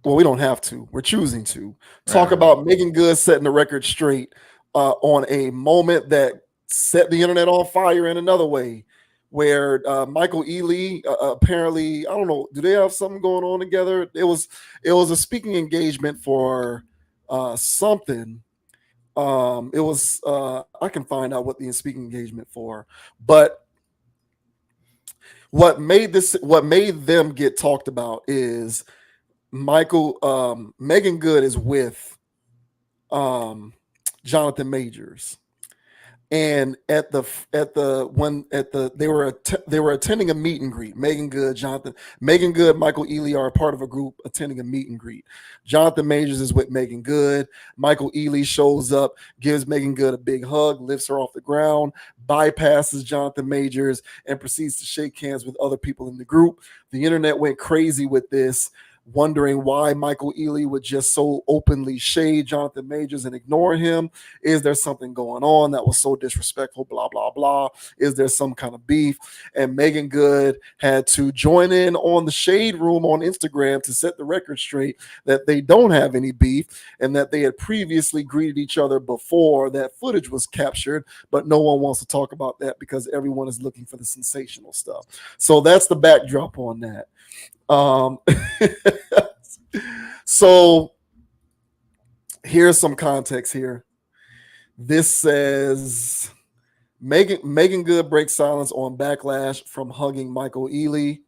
well, we don't have to. We're choosing to talk about Megan Good setting the record straight on a moment that set the internet on fire in another way, where Michael Ealy apparently, I don't know, do they have something going on together? It was a speaking engagement for something. It was I can find out what the speaking engagement for, but what made them get talked about is Megan Good is with Jonathan Majors, and they were attending a meet and greet. Megan Good, Michael Ealy are a part of a group attending a meet and greet. Jonathan Majors is with Megan Good. Michael Ealy shows up, gives Megan Good a big hug, lifts her off the ground, bypasses Jonathan Majors, and proceeds to shake hands with other people in the group. The internet went crazy with this, wondering why Michael Ealy would just so openly shade Jonathan Majors and ignore him. Is there something going on that was so disrespectful? Blah, blah, blah. Is there some kind of beef? And Megan Good had to join in on the shade room on Instagram to set the record straight that they don't have any beef and that they had previously greeted each other before that footage was captured, but no one wants to talk about that because everyone is looking for the sensational stuff. So that's the backdrop on that. So here's some context here. This says Megan Good breaks silence on backlash from hugging Michael Ealy.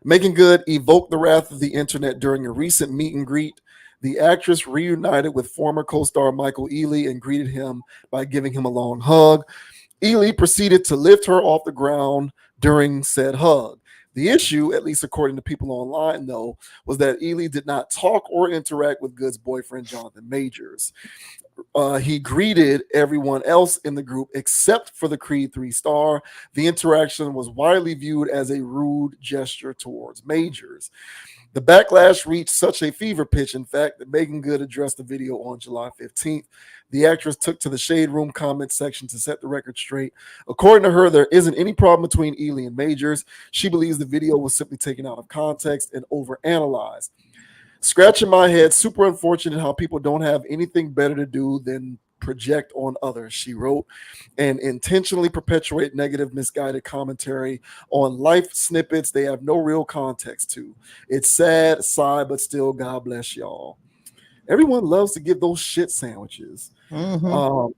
Megan Good evoked the wrath of the internet during a recent meet and greet. The actress reunited with former co-star Michael Ealy and greeted him by giving him a long hug. Ealy proceeded to lift her off the ground during said hug. The issue, at least according to people online, though, was that Ealy did not talk or interact with Good's boyfriend, Jonathan Majors. He greeted everyone else in the group except for the Creed 3 star. The interaction was widely viewed as a rude gesture towards Majors. The backlash reached such a fever pitch, in fact, that Megan Good addressed the video on July 15th. The actress took to the Shade Room comment section to set the record straight. According to her, there isn't any problem between Ealy and Majors. She believes the video was simply taken out of context and overanalyzed. Scratching my head, super unfortunate how people don't have anything better to do than project on others, she wrote, and intentionally perpetuate negative, misguided commentary on life snippets they have no real context to. It's sad, sigh, but still, God bless y'all. Everyone loves to give those shit sandwiches. Mhm.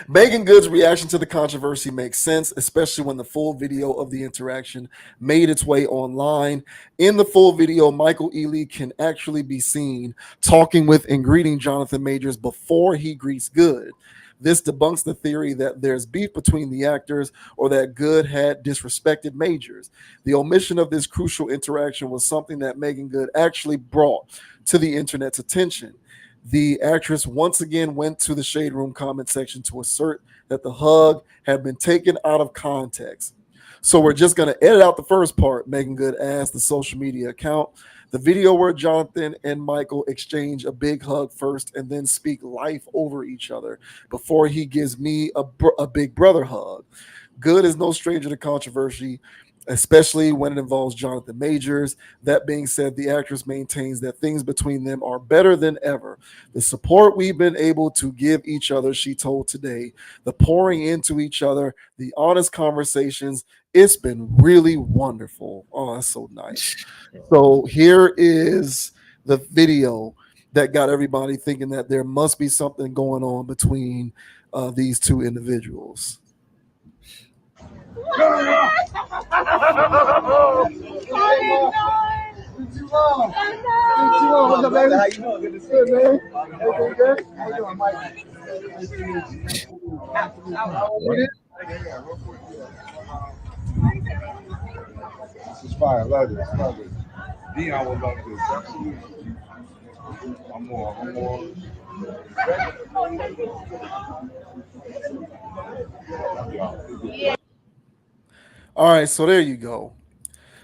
Megan Good's reaction to the controversy makes sense, especially when the full video of the interaction made its way online. In the full video, Michael Ealy can actually be seen talking with and greeting Jonathan Majors before he greets Good. This debunks the theory that there's beef between the actors or that Good had disrespected Majors. The omission of this crucial interaction was something that Megan Good actually brought to the internet's attention. The actress once again went to the Shade Room comment section to assert that the hug had been taken out of context. So we're just going to edit out the first part, Megan Good asked the social media account. The video where Jonathan and Michael exchange a big hug first and then speak life over each other before he gives me a big brother hug. Good is no stranger to controversy, especially when it involves Jonathan Majors. That being said, the actress maintains that things between them are better than ever. The support we've been able to give each other, she told Today, the pouring into each other, the honest conversations, it's been really wonderful. Oh, that's so nice. So here is the video that got everybody thinking that there must be something going on between these two individuals. This is fire. Love this. Love this. Dion will love this. Absolutely. One more. One more. All right, so there you go.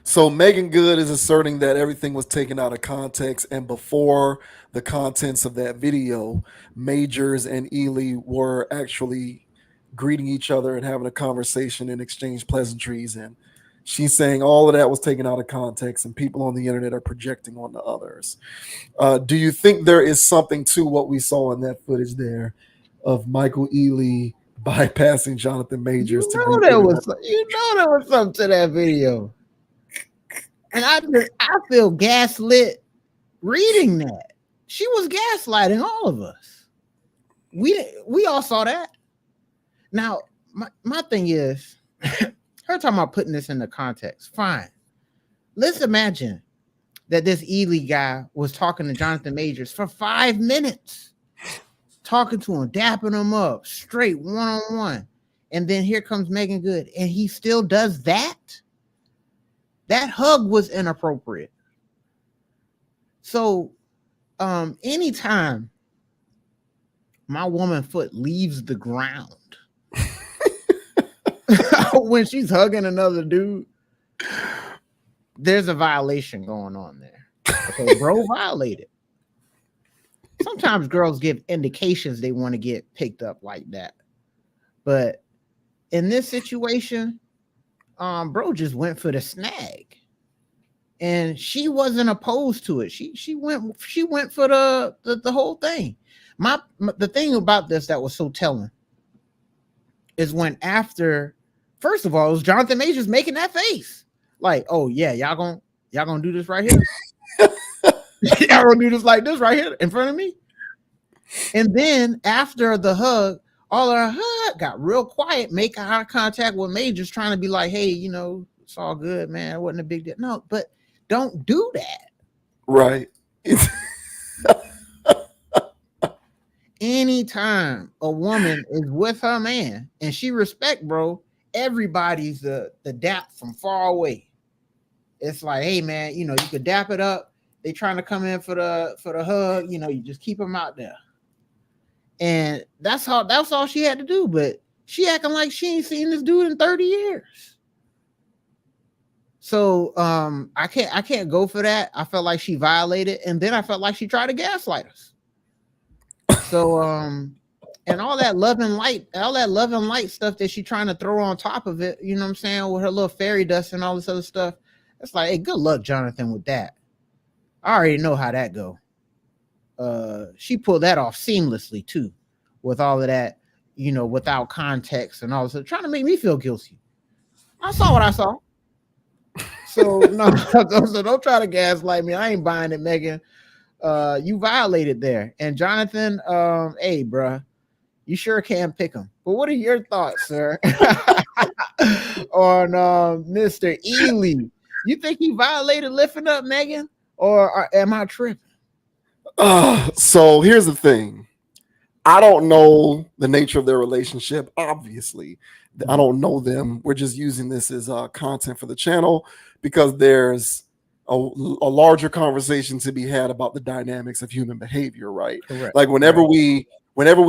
So Megan Good is asserting that everything was taken out of context, and before the contents of that video, Majors and Ealy were actually greeting each other and having a conversation and exchange pleasantries. And she's saying all of that was taken out of context, and people on the internet are projecting on the others. Do you think there is something to what we saw in that footage there of Michael Ealy bypassing Jonathan Majors? There was something to that video. And I feel gaslit reading that. She was gaslighting all of us. We all saw that. Now, my thing is, her talking about putting this into context. Fine. Let's imagine that this Ealy guy was talking to Jonathan Majors for 5 minutes, talking to him, dapping him up, straight one-on-one. And then here comes Megan Good, and he still does that? That hug was inappropriate. So anytime my woman foot leaves the ground when she's hugging another dude, there's a violation going on there. Okay, bro violated. Sometimes girls give indications they want to get picked up like that. But in this situation, bro just went for the snag, and she wasn't opposed to it. She went for the whole thing. The thing about this that was so telling is when after, first of all, it was Jonathan Majors making that face like, oh yeah, y'all gonna do this right here. Y'all gonna do this like this right here in front of me. And then after the hug, all our hug got real quiet, make eye contact with Majors, trying to be like, hey, it's all good, man. It wasn't a big deal. No, but don't do that. Right. Anytime a woman is with her man and she respect, bro, everybody's the dap from far away. It's like, hey man, you could dap it up. They trying to come in for the hug, you just keep them out there. And that's all she had to do. But she acting like she ain't seen this dude in 30 years. So I can't go for that. I felt like she violated, and then I felt like she tried to gaslight us. So and all that love and light stuff that she trying to throw on top of it, you know what I'm saying, with her little fairy dust and all this other stuff. It's like, hey, good luck, Jonathan, with that. I already know how that go. She pulled that off seamlessly too, with all of that, without context and all this, trying to make me feel guilty. I saw what I saw. So no, so don't try to gaslight me. I ain't buying it, Megan. You violated there. And Jonathan, hey, bruh, you sure can pick him. But what are your thoughts, sir, on Mr. Ely? You think he violated lifting up Megan, or am I tripping? So here's the thing. I don't know the nature of their relationship. Obviously, I don't know them. We're just using this as content for the channel because there's a larger conversation to be had about the dynamics of human behavior, right? Correct. Like whenever we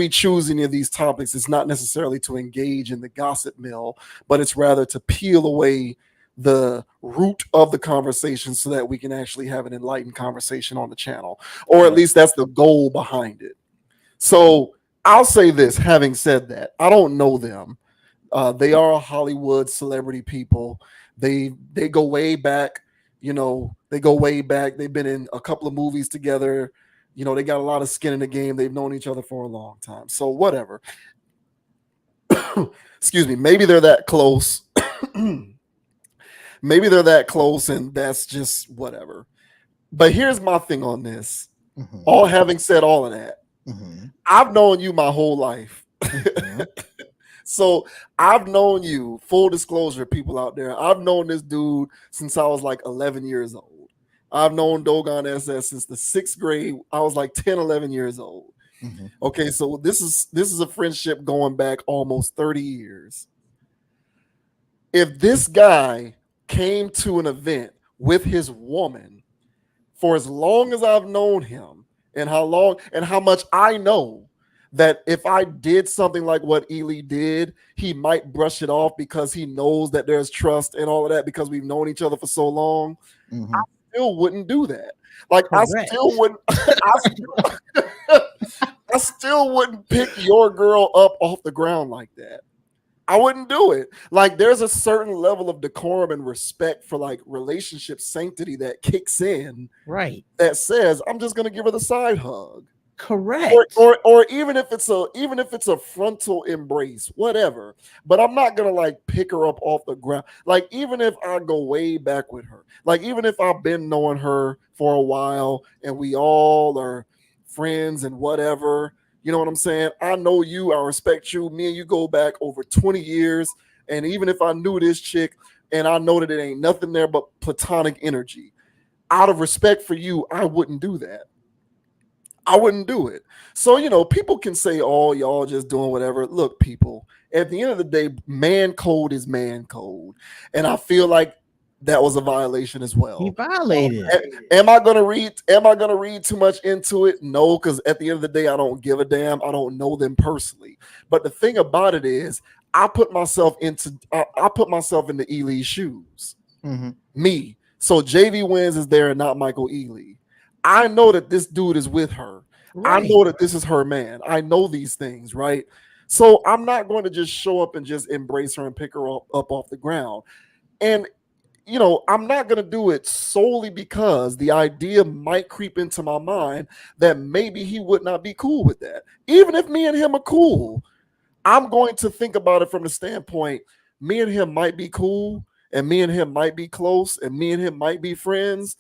choose any of these topics, it's not necessarily to engage in the gossip mill, but it's rather to peel away the root of the conversation so that we can actually have an enlightened conversation on the channel, or at least that's the goal behind it. So I'll say this, having said that, I don't know them. They are Hollywood celebrity people. They go way back, they go way back. They've been in a couple of movies together. They got a lot of skin in the game. They've known each other for a long time. So whatever. Excuse me. Maybe they're that close. Maybe they're that close and that's just whatever. But here's my thing on this. Mm-hmm. All having said all of that, Mm-hmm. I've known you my whole life. Mm-hmm. So I've known you, full disclosure, people out there. I've known this dude since I was like 11 years old. I've known Dogon SS since the 6th grade. I was like 10, 11 years old. Mm-hmm. Okay, so this is a friendship going back almost 30 years. If this guy came to an event with his woman for as long as I've known him, and how much I know that if I did something like what Ely did, he might brush it off because he knows that there's trust and all of that because we've known each other for so long. Mm-hmm. I still wouldn't do that. Like Correct. I still wouldn't. I still wouldn't pick your girl up off the ground like that. I wouldn't do it. Like there's a certain level of decorum and respect for like relationship sanctity that kicks in, Right. that says I'm just gonna give her the side hug. Correct. Or even if it's a frontal embrace, whatever. But I'm not gonna like pick her up off the ground. Like even if I go way back with her, like even if I've been knowing her for a while and we all are friends and whatever. You know what I'm saying? I know you, I respect you. Me and you go back over 20 years. And even if I knew this chick and I know that it ain't nothing there but platonic energy, out of respect for you, I wouldn't do that. I wouldn't do it. So, people can say, oh, y'all just doing whatever. Look, people, at the end of the day, man code is man code. And I feel like that was a violation as well. He violated. Am I gonna read too much into it? No, because at the end of the day, I don't give a damn. I don't know them personally. But the thing about it is, I put myself in the Ely's shoes. Mm-hmm. Me. So JV Wins is there and not Michael Ely. I know that this dude is with her. Right. I know that this is her man. I know these things, right? So I'm not going to just show up and just embrace her and pick her up off the ground. And I'm not going to do it solely because the idea might creep into my mind that maybe he would not be cool with that. Even if me and him are cool, I'm going to think about it from the standpoint, me and him might be cool and me and him might be close and me and him might be friends.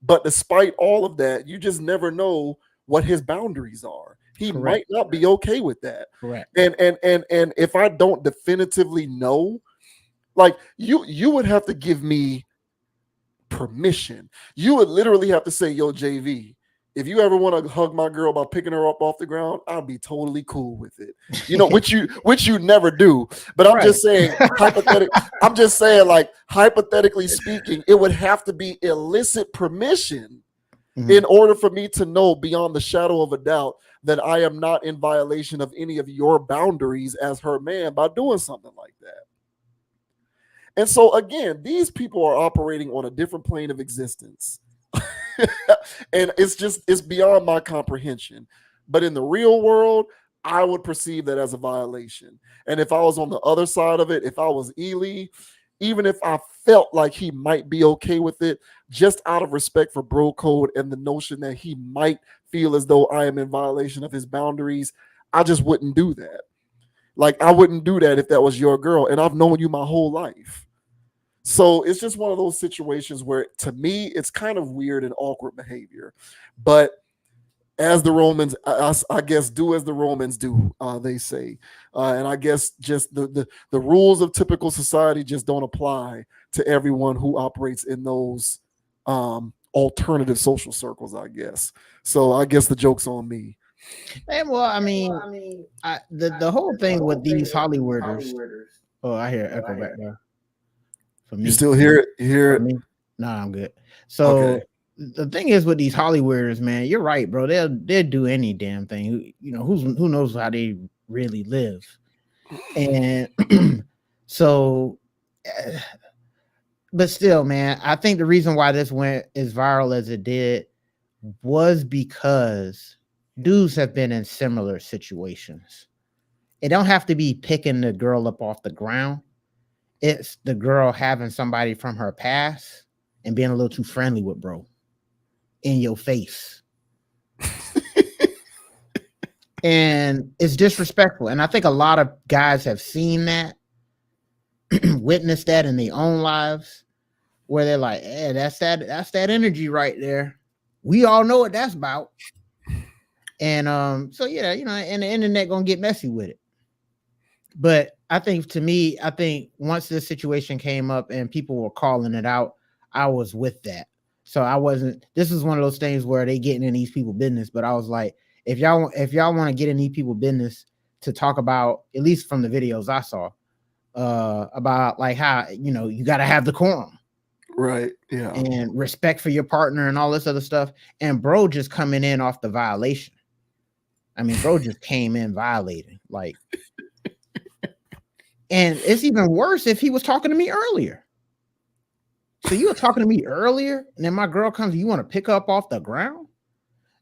But despite all of that, you just never know what his boundaries are. He Correct. might not be okay with that. Correct. And if I don't definitively know, like you would have to give me permission. You would literally have to say, yo, JV, if you ever want to hug my girl by picking her up off the ground, I'll be totally cool with it. Which you never do. But I'm just saying, hypothetically speaking, it would have to be illicit permission in order for me to know beyond the shadow of a doubt that I am not in violation of any of your boundaries as her man by doing something like that. And so again, these people are operating on a different plane of existence. And it's beyond my comprehension. But in the real world, I would perceive that as a violation. And if I was on the other side of it, if I was Ely, even if I felt like he might be okay with it, just out of respect for bro code and the notion that he might feel as though I am in violation of his boundaries, I just wouldn't do that. Like, I wouldn't do that if that was your girl. And I've known you my whole life. So it's just one of those situations where, to me, it's kind of weird and awkward behavior. But as the Romans, I guess, do as the Romans do, they say. And I guess just the rules of typical society just don't apply to everyone who operates in those alternative social circles, I guess. So I guess the joke's on me. And well, I mean, the whole thing with these Hollywooders. Oh, I hear echo back there. For me, You still hear it? You hear for it? me, no, I'm good. So Okay. the thing is with these Hollywooders, man, you're right, bro. They'll do any damn thing. You know, who knows how they really live, and so. But still, man, I think the reason why this went as viral as it did was because dudes have been in similar situations. It don't have to be picking the girl up off the ground. It's the girl having somebody from her past and being a little too friendly with bro in your face. And it's disrespectful. And I think a lot of guys have seen that, witnessed that in their own lives, where they're like, hey, that's that energy right there. We all know what that's about. And so yeah, you know, and the internet gonna get messy with it. But I think once this situation came up and people were calling it out, I was with that. So I wasn't. This is one of those things where they getting in these people business, but I was like, if y'all want to get in these people business to talk about, at least from the videos I saw, about like how, you know, you got to have decorum. Right. Yeah. And respect for your partner and all this other stuff. And bro just coming in off the violation. I mean, bro just came in violating. Like, and it's even worse if he was talking to me earlier. So you were talking to me earlier, and then my girl comes, you want to pick up off the ground?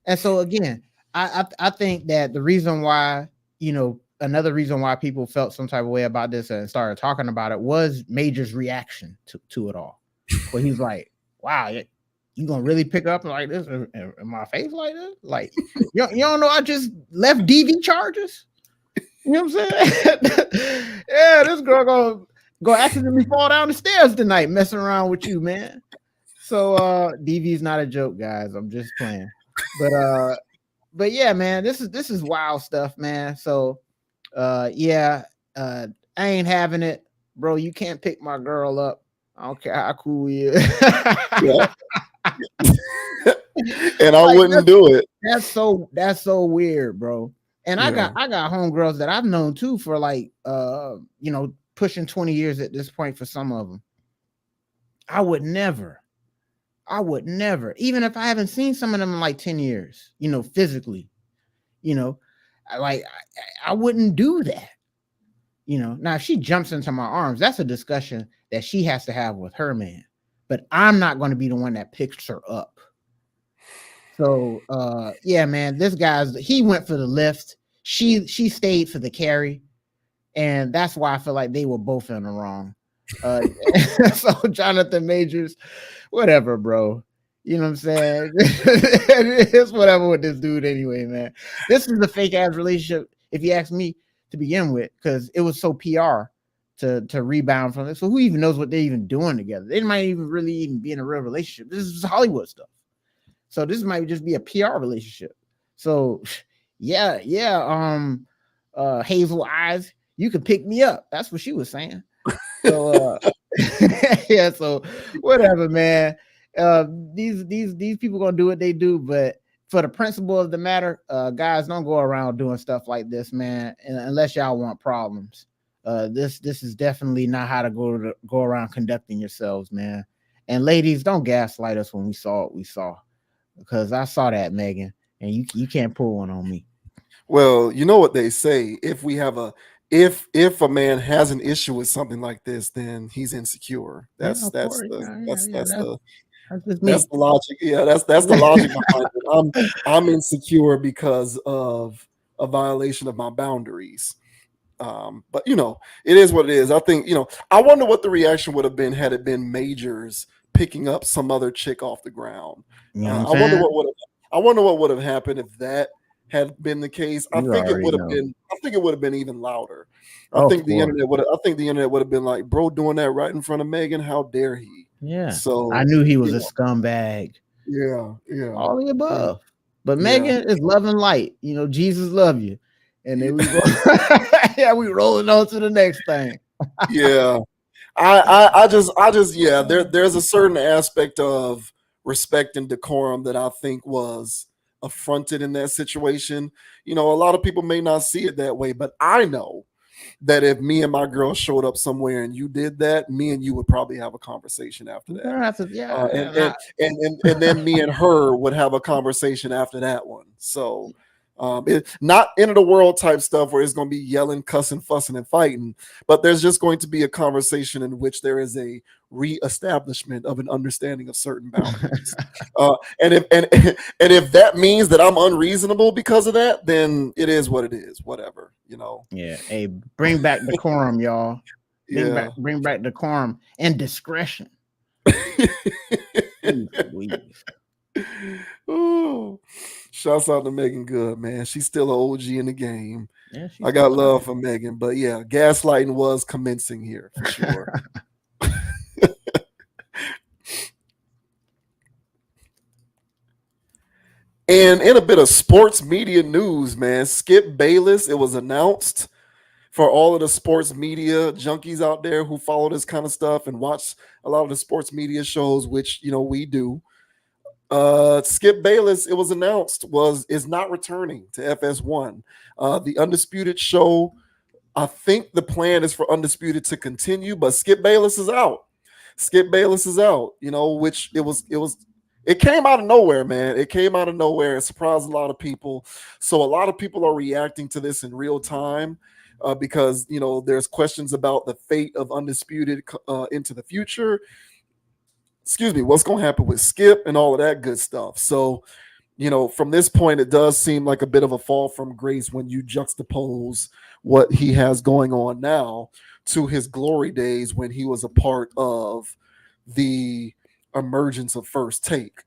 And so again, I think that the reason why, you know, another reason why people felt some type of way about this and started talking about it was Major's reaction to it all. Where he's like, wow, you gonna really pick up like this in my face like this? Like, you don't know I just left DV charges? You know what I'm saying? Yeah, this girl gonna accidentally fall down the stairs tonight messing around with you, man. So DV is not a joke, guys. I'm just playing. But yeah, man, this is wild stuff, man. So yeah, I ain't having it, bro. You can't pick my girl up. I don't care how cool he is. Yeah. And I wouldn't do it. That's so weird, bro. And yeah. I got homegirls that I've known too for like you know, pushing 20 years at this point for some of them. I would never, even if I haven't seen some of them in like 10 years, you know, physically, you know, I wouldn't do that. You know, now if she jumps into my arms, that's a discussion that she has to have with her man, but I'm not going to be the one that picks her up. So yeah, man, he went for the lift. She stayed for the carry. And that's why I feel like they were both in the wrong. So Jonathan Majors, whatever, bro. You know what I'm saying? It's whatever with this dude anyway, man. This is a fake ass relationship, if you ask me, to begin with, because it was so PR to rebound from it. So who even knows what they're even doing together? They might even really be in a real relationship. This is Hollywood stuff. So this might just be a PR relationship. So yeah. Hazel eyes, you can pick me up. That's what she was saying. So yeah, so whatever, man. These people gonna do what they do, but for the principle of the matter, guys, don't go around doing stuff like this, man, unless y'all want problems. This is definitely not how to go around conducting yourselves, man. And ladies, don't gaslight us when we saw what we saw, because I saw that, Megan, and you can't pull one on me. Well, you know what they say: if a man has an issue with something like this, then he's insecure. That's the logic. Yeah, that's the logic behind it. I'm insecure because of a violation of my boundaries. But you know, it is what it is. I think, you know, I wonder what the reaction would have been had it been Majors picking up some other chick off the ground. You know I wonder what would have happened if that had been the case. I think it would have been even louder. I think the internet would have been like, bro, doing that right in front of Megan, how dare he? Yeah. So I knew he was a scumbag. Yeah. All the above. But Yeah. Megan is love and light. You know, Jesus love you. And then we go, yeah, we rolling on to the next thing. Yeah. I just yeah, there's a certain aspect of respect and decorum that I think was affronted in that situation. You know, a lot of people may not see it that way, but I know that if me and my girl showed up somewhere and you did that, me and you would probably have a conversation after We're that. gonna have to, yeah. And then me and her would have a conversation after that one. So it's not end of the world type stuff where it's going to be yelling, cussing, fussing, and fighting, but there's just going to be a conversation in which there is a reestablishment of an understanding of certain boundaries. And if that means that I'm unreasonable because of that, then it is what it is. Whatever, you know. Yeah. Hey, bring back decorum, y'all. Yeah. Bring back decorum and discretion. Please. Ooh. Shouts out to Megan Good, man. She's still an OG in the game. Yeah, I got love for Megan, but yeah, gaslighting was commencing here for sure. And in a bit of sports media news, man, Skip Bayless, it was announced for all of the sports media junkies out there who follow this kind of stuff and watch a lot of the sports media shows, which, you know, we do. Skip Bayless, it was announced, is not returning to FS1. The Undisputed show, I think the plan is for Undisputed to continue, but Skip Bayless is out. Skip Bayless is out, you know, which it came out of nowhere, man. It came out of nowhere. It surprised a lot of people. So a lot of people are reacting to this in real time because, you know, there's questions about the fate of Undisputed into the future. Excuse me, what's going to happen with Skip and all of that good stuff. So, you know, from this point, it does seem like a bit of a fall from grace when you juxtapose what he has going on now to his glory days when he was a part of the emergence of First Take.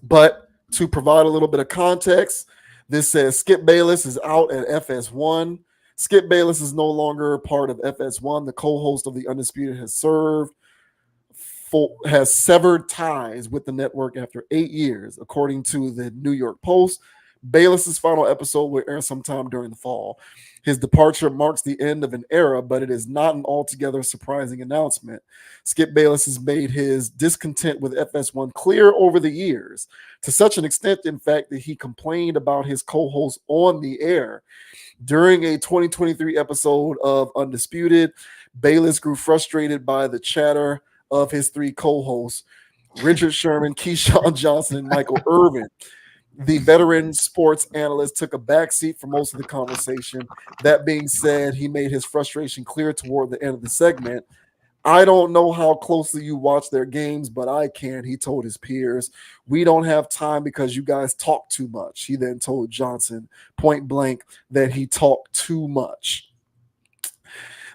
But to provide a little bit of context, this says Skip Bayless is out at FS1. Skip Bayless is no longer part of FS1. The co-host of the Undisputed has severed ties with the network after 8 years, according to the New York Post. Bayless's final episode will air sometime during the fall. His departure marks the end of an era, but it is not an altogether surprising announcement. Skip Bayless has made his discontent with FS1 clear over the years, to such an extent, in fact, that he complained about his co-host on the air. During a 2023 episode of Undisputed, Bayless grew frustrated by the chatter of his three co-hosts, Richard Sherman, Keyshawn Johnson, and Michael Irvin. The veteran sports analyst took a backseat for most of the conversation. That being said, he made his frustration clear toward the end of the segment. I don't know how closely you watch their games, but I can, he told his peers. We don't have time because you guys talk too much. He then told Johnson point blank that he talked too much.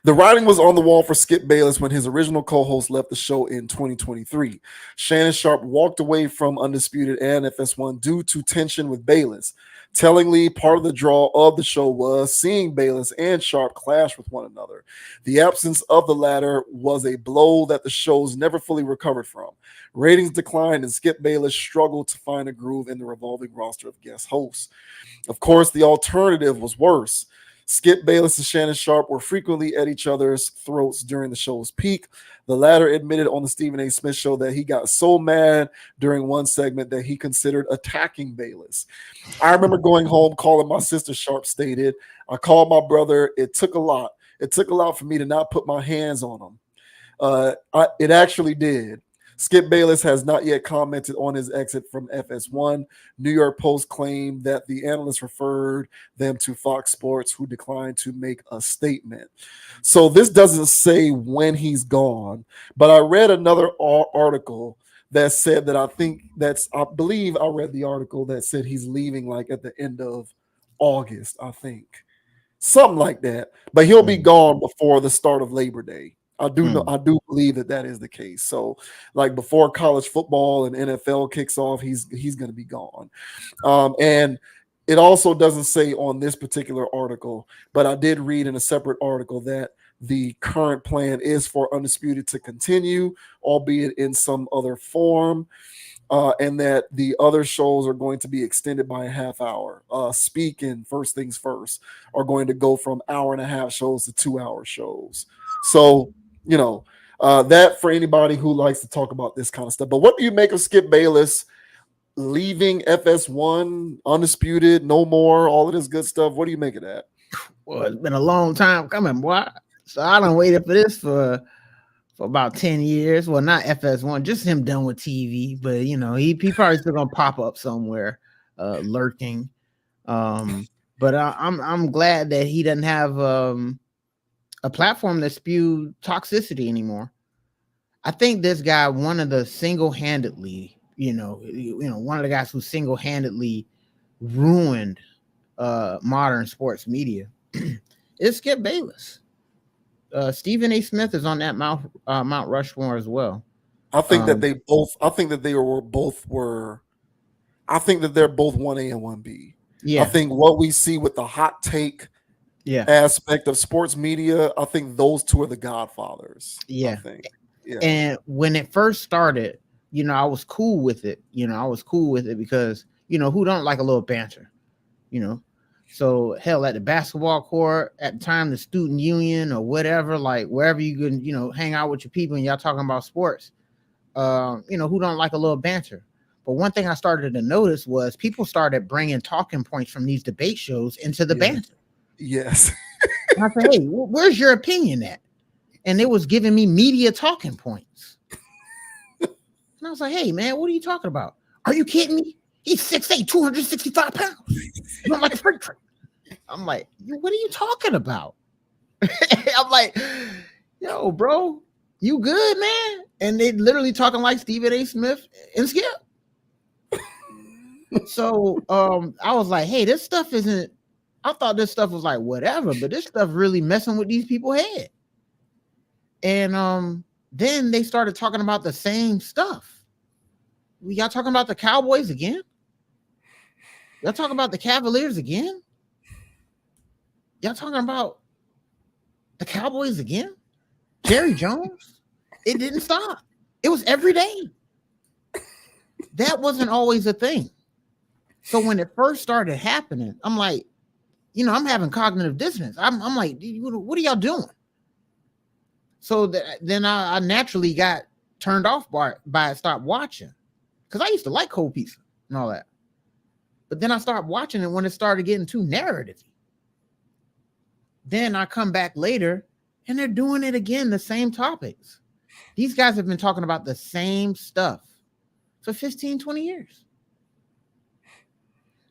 The writing was on the wall for Skip Bayless when his original co-host left the show in 2023. Shannon Sharp walked away from Undisputed and FS1 due to tension with Bayless. Tellingly, part of the draw of the show was seeing Bayless and Sharp clash with one another. The absence of the latter was a blow that the shows never fully recovered from. Ratings declined and Skip Bayless struggled to find a groove in the revolving roster of guest hosts. Of course, the alternative was worse. Skip Bayless and Shannon Sharp were frequently at each other's throats during the show's peak. The latter admitted on the Stephen A. Smith show that he got so mad during one segment that he considered attacking Bayless. I remember going home, calling my sister, Sharp stated. I called my brother. It took a lot. It took a lot for me to not put my hands on him. It actually did. Skip Bayless has not yet commented on his exit from FS1. New York Post claimed that the analyst referred them to Fox Sports, who declined to make a statement. So this doesn't say when he's gone, but I read another article that said that I believe I read the article that said he's leaving like at the end of August, I think. Something like that. But he'll be gone before the start of Labor Day. I do believe that is the case. So, like before college football and NFL kicks off, he's going to be gone. And it also doesn't say on this particular article, but I did read in a separate article that the current plan is for Undisputed to continue, albeit in some other form. and that the other shows are going to be extended by a half hour. Speak and First Things First are going to go from hour and a half shows to 2 hour shows. So, that for anybody who likes to talk about this kind of stuff. But what do you make of Skip Bayless leaving FS1, Undisputed, No More, all of this good stuff? What do you make of that? Well, it's been a long time coming, boy. So I done waited for this for about 10 years. Well, not FS1, just him done with TV. But he probably still gonna pop up somewhere, lurking. But I'm glad that he doesn't have a platform that spew toxicity anymore. I think this guy, one of the guys who single-handedly ruined modern sports media is Skip Bayless. Stephen A. Smith is on that Mount Rushmore as well. I think that they're both 1A and 1B. Yeah. I think what we see with the hot take aspect of sports media, I think those two are the godfathers. Yeah. I think. Yeah. And when it first started, I was cool with it. I was cool with it because, who don't like a little banter, So hell, at the basketball court, at the time, the student union or whatever, like wherever you can, hang out with your people and y'all talking about sports, who don't like a little banter. But one thing I started to notice was people started bringing talking points from these debate shows into the banter. Yes. And I said, hey, where's your opinion at? And it was giving me media talking points. And I was like, hey, man, what are you talking about? Are you kidding me? He's 6'8", 265 pounds. You don't like a freak train. I'm like, what are you talking about? I'm like, yo, bro, you good, man? And they literally talking like Stephen A. Smith and Skip. So I was like, hey, this stuff isn't, I thought this stuff was like whatever, but this stuff really messing with these people's head. And then they started talking about the same stuff. Y'all talking about the Cowboys again? Y'all talking about the Cavaliers again? Y'all talking about the Cowboys again? Jerry Jones? It didn't stop. It was every day. That wasn't always a thing. So when it first started happening, I'm like, I'm having cognitive dissonance. I'm like, what are y'all doing? So then I naturally got turned off by stop watching, because I used to like cold pizza and all that. But then I started watching it when it started getting too narrative. Then I come back later and they're doing it again, the same topics. These guys have been talking about the same stuff for 15, 20 years.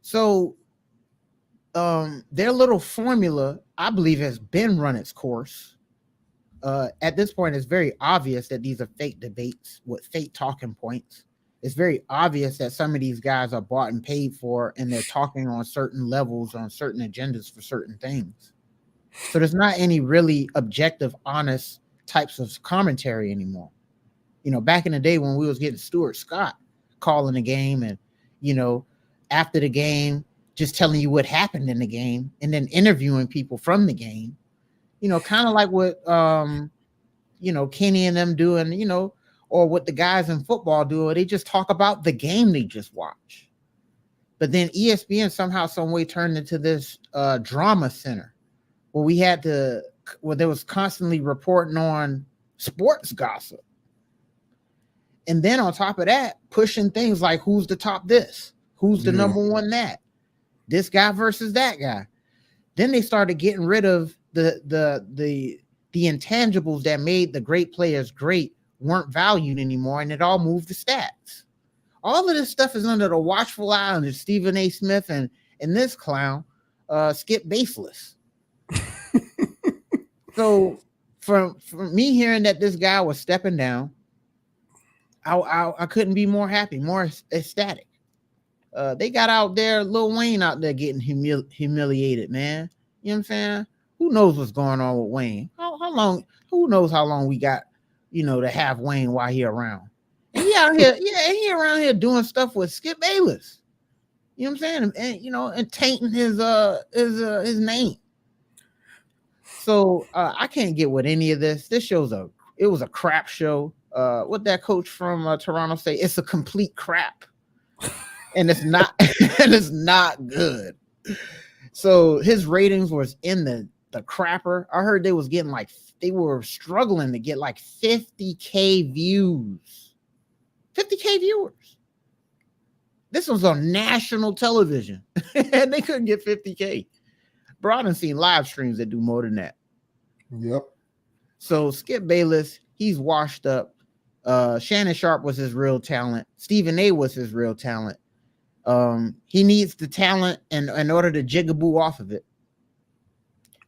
So their little formula, I believe, has been run its course. At this point, it's very obvious that these are fake debates with fake talking points. It's very obvious that some of these guys are bought and paid for, and they're talking on certain levels, on certain agendas for certain things. So there's not any really objective, honest types of commentary anymore. Back in the day when we was getting Stuart Scott calling the game and, after the game, just telling you what happened in the game and then interviewing people from the game, kind of like what, Kenny and them doing, or what the guys in football do. They just talk about the game they just watched. But then ESPN somehow, some way turned into this drama center where there was constantly reporting on sports gossip. And then on top of that, pushing things like who's the top this, who's the number one that, this guy versus that guy. Then they started getting rid of the intangibles that made the great players great weren't valued anymore, and it all moved to stats. All of this stuff is under the watchful eye of Stephen A. Smith and this clown, Skip Baseless. So from me hearing that this guy was stepping down, I couldn't be more happy, more ecstatic. They got out there, Lil Wayne out there getting humiliated, man. You know what I'm saying? Who knows what's going on with Wayne? How long? Who knows how long we got, to have Wayne while he around? And he out here, he around here doing stuff with Skip Bayless. You know what I'm saying? And and tainting his name. So I can't get with any of this. This it was a crap show. what that coach from Toronto say? It's a complete crap, and it's not, and it's not good. So his ratings was in the crapper. I heard they was getting like they were struggling to get like 50K views, 50K viewers. This was on national television, and they couldn't get 50K. Bro, I done seen live streams that do more than that. Yep. So Skip Bayless, he's washed up. Shannon Sharp was his real talent. Stephen A was his real talent. He needs the talent in order to jigaboo off of it.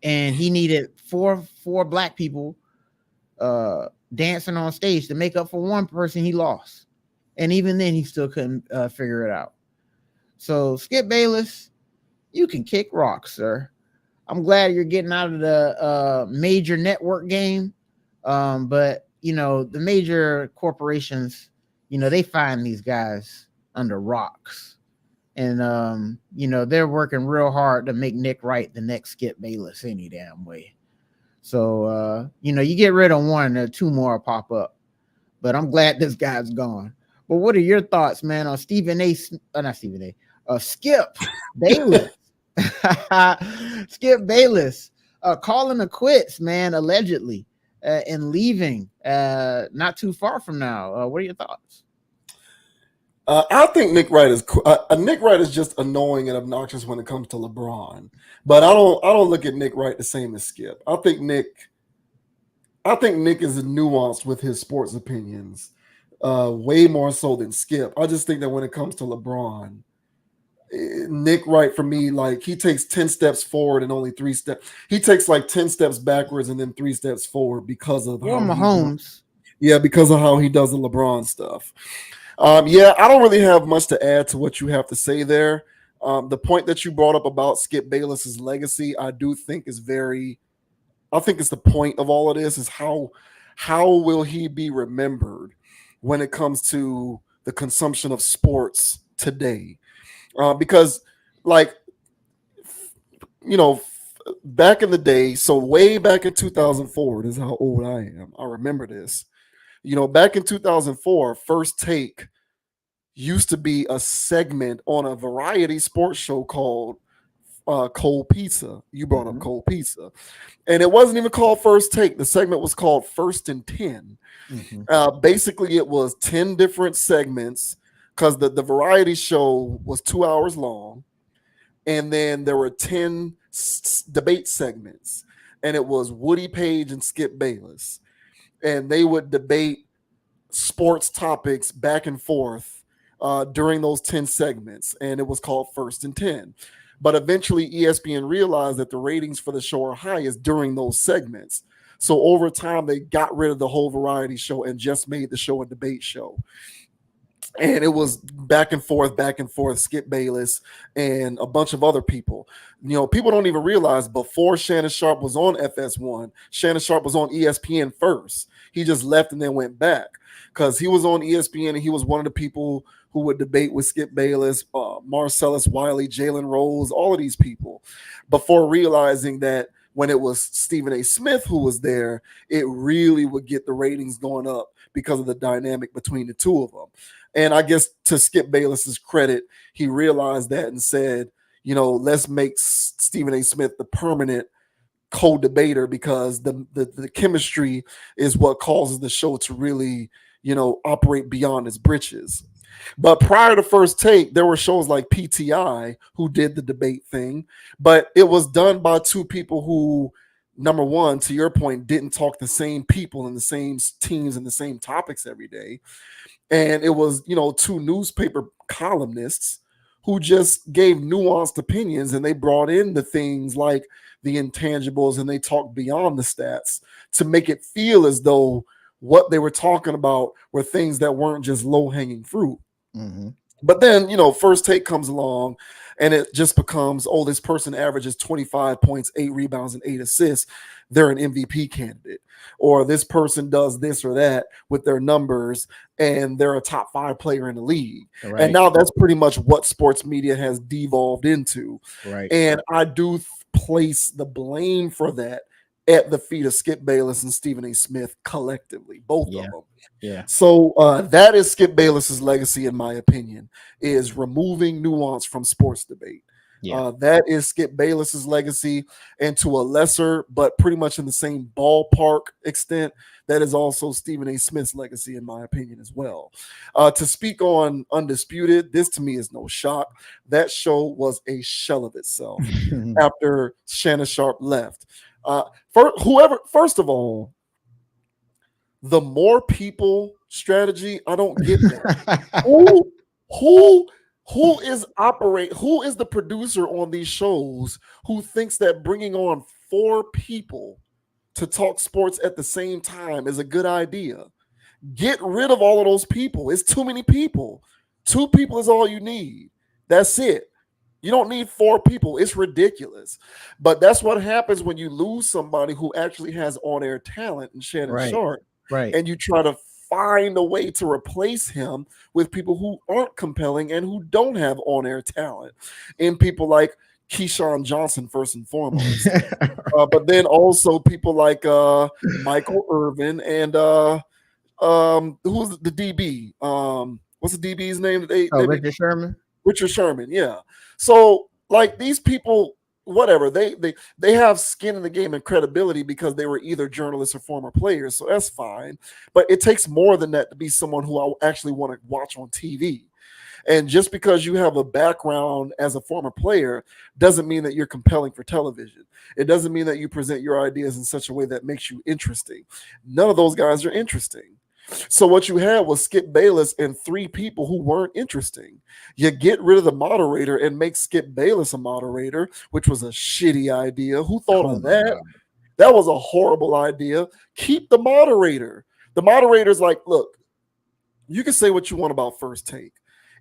And he needed four black people dancing on stage to make up for one person he lost. And even then, he still couldn't figure it out. So Skip Bayless, you can kick rocks, sir. I'm glad you're getting out of the major network game. But, you know, the major corporations, you know, they find these guys under rocks. And, you know, they're working real hard to make Nick Wright the next Skip Bayless any damn way. So, you know, you get rid of one, two more pop up. But I'm glad this guy's gone. But what are your thoughts, man, on Skip Bayless? Skip Bayless calling the quits, man, allegedly, and leaving not too far from now. What are your thoughts? I think Nick Wright is Nick Wright is just annoying and obnoxious when it comes to LeBron, but I don't look at Nick Wright the same as Skip. I think Nick is nuanced with his sports opinions, way more so than Skip. I just think that when it comes to LeBron, Nick Wright, for me, like, he takes 10 steps forward and only 3 steps. He takes like 10 steps backwards and then 3 steps forward because of Mahomes. Because of how he does the LeBron stuff. Yeah, I don't really have much to add to what you have to say there. The point that you brought up about Skip Bayless's legacy, I do think is I think it's the point of all of this is how will he be remembered when it comes to the consumption of sports today? Because, like, you know, back in the day, so way back in 2004, this is how old I am. I remember this. You know, back in 2004, First Take used to be a segment on a variety sports show called Cold Pizza. You brought up Cold Pizza. And it wasn't even called First Take. The segment was called First and 10. Basically, it was 10 different segments because the variety show was 2 hours long. And then there were 10 debate segments. And it was Woody Page and Skip Bayless. And they would debate sports topics back and forth during those 10 segments. And it was called First and 10. But eventually ESPN realized that the ratings for the show are highest during those segments. So over time, they got rid of the whole variety show and just made the show a debate show. And it was back and forth, Skip Bayless and a bunch of other people. You know, people don't even realize before Shannon Sharp was on FS1, Shannon Sharp was on ESPN first. He just left and then went back because he was on ESPN and he was one of the people who would debate with Skip Bayless, Marcellus Wiley, Jalen Rose, all of these people, before realizing that when it was Stephen A. Smith who was there, it really would get the ratings going up because of the dynamic between the two of them. And I guess to Skip Bayless's credit, he realized that and said, you know, let's make Stephen A. Smith the permanent co-debater because the chemistry is what causes the show to really, you know, operate beyond its britches. But prior to First Take, there were shows like PTI who did the debate thing, but it was done by two people who, number one, to your point, didn't talk the same people and the same teams and the same topics every day. And it was, you know, two newspaper columnists who just gave nuanced opinions, and they brought in the things like the intangibles and they talked beyond the stats to make it feel as though what they were talking about were things that weren't just low-hanging fruit. But then, you know, First Take comes along and it just becomes, oh, this person averages 25 points, 8 rebounds, and 8 assists. They're an MVP candidate. Or this person does this or that with their numbers and they're a top 5 player in the league. Right. And now that's pretty much what sports media has devolved into. Right. And I do place the blame for that at the feet of Skip Bayless and Stephen A. Smith collectively, both of them. Yeah. So that is Skip Bayless's legacy, in my opinion, is removing nuance from sports debate. Yeah. That is Skip Bayless's legacy, and to a lesser, but pretty much in the same ballpark extent, that is also Stephen A. Smith's legacy, in my opinion, as well. To speak on Undisputed, this to me is no shock. That show was a shell of itself after Shannon Sharp left. First of all, the more people strategy, I don't get that. Who is the producer on these shows who thinks that bringing on 4 people to talk sports at the same time is a good idea? Get rid of all of those people. It's too many people. 2 people is all you need. That's it. You don't need 4 people. It's ridiculous. But that's what happens when you lose somebody who actually has on-air talent in Shannon Sharp. Right. And you try to find a way to replace him with people who aren't compelling and who don't have on-air talent, and people like Keyshawn Johnson first and foremost, but then also people like Michael Irvin and who's the DB? What's the DB's name? Richard Sherman. Richard Sherman, yeah. So like these people, whatever, they have skin in the game and credibility because they were either journalists or former players, so that's fine. But it takes more than that to be someone who I actually want to watch on TV. And just because you have a background as a former player doesn't mean that you're compelling for television. It doesn't mean that you present your ideas in such a way that makes you interesting. None of those guys are interesting. So what you had was Skip Bayless and 3 people who weren't interesting. You get rid of the moderator and make Skip Bayless a moderator, which was a shitty idea. Who thought of that? God. That was a horrible idea. Keep the moderator. The moderator's like, look, you can say what you want about First Take.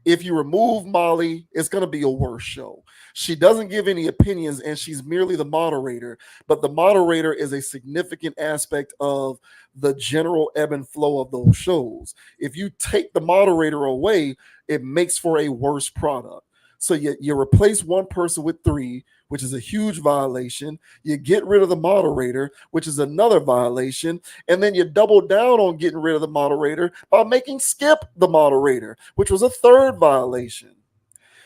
If you remove Molly, it's going to be a worse show. She doesn't give any opinions, and she's merely the moderator. But the moderator is a significant aspect of the general ebb and flow of those shows. If you take the moderator away, it makes for a worse product. So you replace one person with 3, which is a huge violation. You get rid of the moderator, which is another violation. And then you double down on getting rid of the moderator by making Skip the moderator, which was a 3rd violation.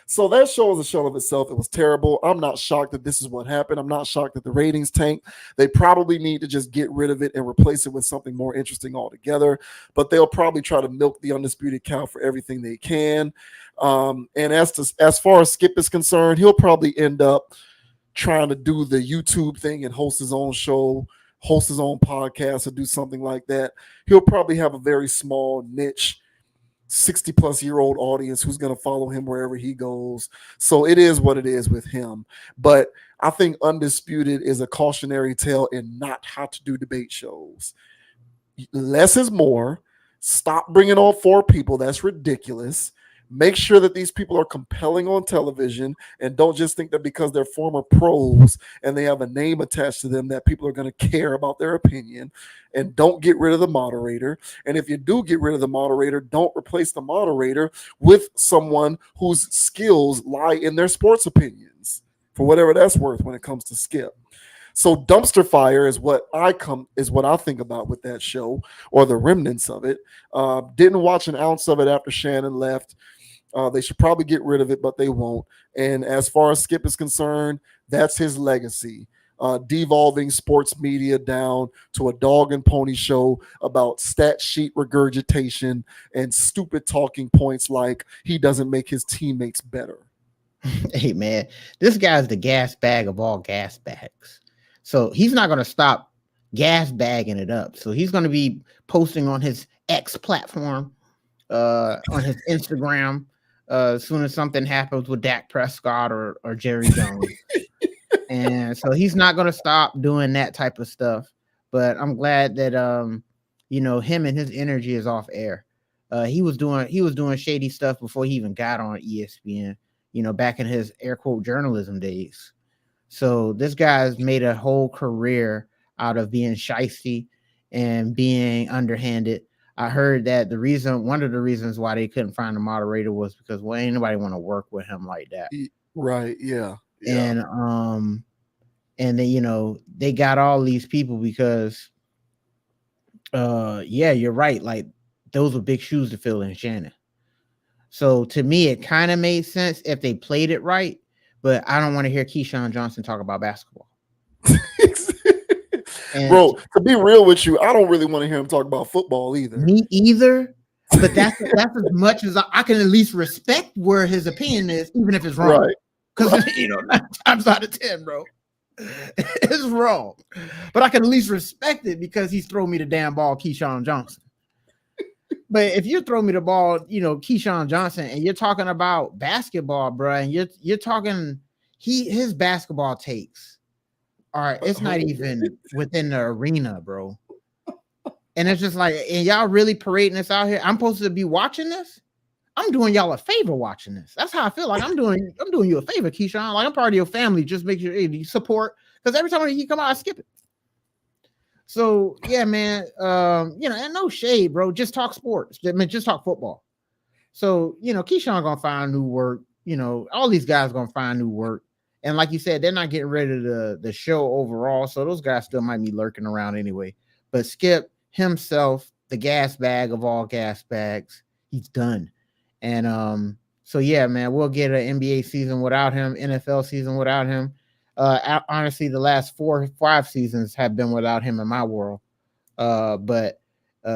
So that show was a shell of itself. It was terrible. I'm not shocked that this is what happened. I'm not shocked that the ratings tanked. They probably need to just get rid of it and replace it with something more interesting altogether. But they'll probably try to milk the undisputed cow for everything they can. And as far as Skip is concerned, he'll probably end up trying to do the YouTube thing and host his own show, host his own podcast, or do something like that. He'll probably have a very small niche 60-plus-year-old audience who's going to follow him wherever he goes. So it is what it is with him. But I think Undisputed is a cautionary tale in not how to do debate shows. Less is more. Stop bringing on 4 people. That's ridiculous. Make sure that these people are compelling on television, and don't just think that because they're former pros and they have a name attached to them that people are going to care about their opinion. And don't get rid of the moderator. And if you do get rid of the moderator, don't replace the moderator with someone whose skills lie in their sports opinions, for whatever that's worth when it comes to Skip. So dumpster fire is what I think about with that show, or the remnants of it. Didn't watch an ounce of it after Shannon left. They should probably get rid of it, but they won't. And as far as Skip is concerned, that's his legacy. Devolving sports media down to a dog and pony show about stat sheet regurgitation and stupid talking points like he doesn't make his teammates better. Hey, man, this guy's the gas bag of all gas bags. So he's not going to stop gas bagging it up. So he's going to be posting on his X platform, on his Instagram, as soon as something happens with Dak Prescott or Jerry Jones. And so he's not going to stop doing that type of stuff. But I'm glad that, him and his energy is off air. He was doing shady stuff before he even got on ESPN, back in his air quote journalism days. So this guy's made a whole career out of being shysty and being underhanded. I heard that one of the reasons why they couldn't find a moderator was because, well, ain't nobody want to work with him like that. Right. Yeah. And And then, they got all these people because yeah, you're right. Like those were big shoes to fill in Shannon. So to me, it kind of made sense if they played it right, but I don't want to hear Keyshawn Johnson talk about basketball. Bro, to be real with you, I don't really want to hear him talk about football either. Me either. But that's as much as I can at least respect where his opinion is, even if it's wrong. Right. Because 9 times out of 10, bro, it's wrong. But I can at least respect it because he's thrown me the damn ball, Keyshawn Johnson. But if you throw me the ball, Keyshawn Johnson, and you're talking about basketball, bro, and you're talking his basketball takes are it's not even within the arena, bro. And it's just like, and y'all really parading this out here. I'm supposed to be watching this. I'm doing y'all a favor watching this. That's how I feel. Like I'm doing you a favor, Keyshawn. Like I'm part of your family. Just make sure you support, because every time he come out, I skip it. So yeah, man. And no shade, bro. Just talk sports. I mean, just talk football. So Keyshawn gonna find new work. All these guys gonna find new work. And like you said, they're not getting rid of the show overall. So those guys still might be lurking around anyway. But Skip himself, the gas bag of all gas bags, he's done. And so yeah, man, we'll get an NBA season without him, NFL season without him. Honestly, the last 4 or 5 seasons have been without him in my world. But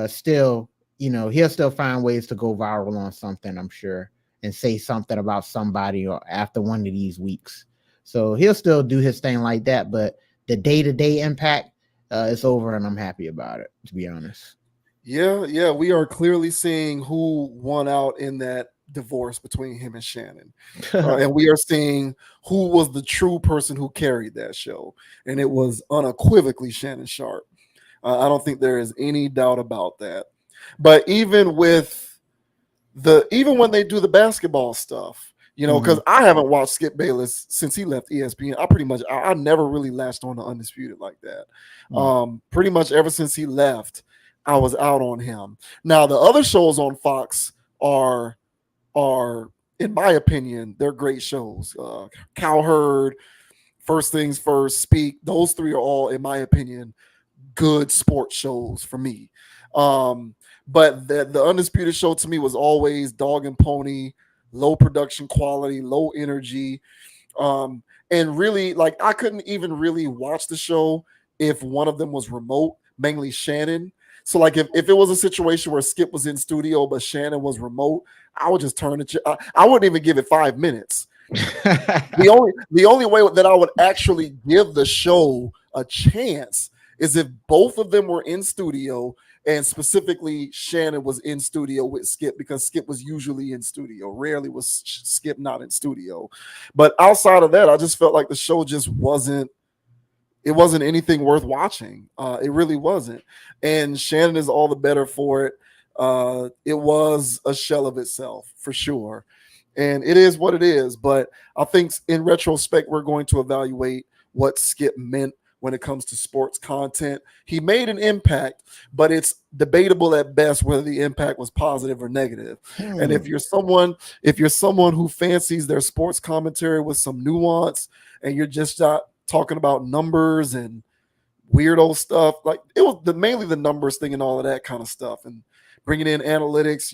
still, he'll still find ways to go viral on something, I'm sure, and say something about somebody or after one of these weeks. So he'll still do his thing like that. But the day-to-day impact, it's over, and I'm happy about it, to be honest. Yeah, we are clearly seeing who won out in that divorce between him and Shannon. And we are seeing who was the true person who carried that show. And it was unequivocally Shannon Sharp. I don't think there is any doubt about that. But even when they do the basketball stuff, because I haven't watched Skip Bayless since he left ESPN. I never really latched on to Undisputed like that. Pretty much ever since he left, I was out on him. Now, the other shows on Fox are, in my opinion, they're great shows. Cowherd, First Things First, Speak. Those 3 are all, in my opinion, good sports shows for me. But the Undisputed show to me was always dog and pony, low production quality, low energy. And really, like, I couldn't even really watch the show if one of them was remote, mainly Shannon. So, like, if it was a situation where Skip was in studio but Shannon was remote, I would just turn it. I wouldn't even give it 5 minutes. The only way that I would actually give the show a chance is if both of them were in studio, and specifically Shannon was in studio with Skip, because Skip was usually in studio. Rarely was Skip not in studio. But outside of that, I just felt like the show just wasn't. It wasn't anything worth watching. It really wasn't. And Shannon is all the better for it. It was a shell of itself, for sure. And it is what it is. But I think in retrospect, we're going to evaluate what Skip meant when it comes to sports content. He made an impact, but it's debatable at best whether the impact was positive or negative. And if you're someone who fancies their sports commentary with some nuance, and you're just not talking about numbers and weirdo stuff, like it was mainly the numbers thing and all of that kind of stuff, and bringing in analytics,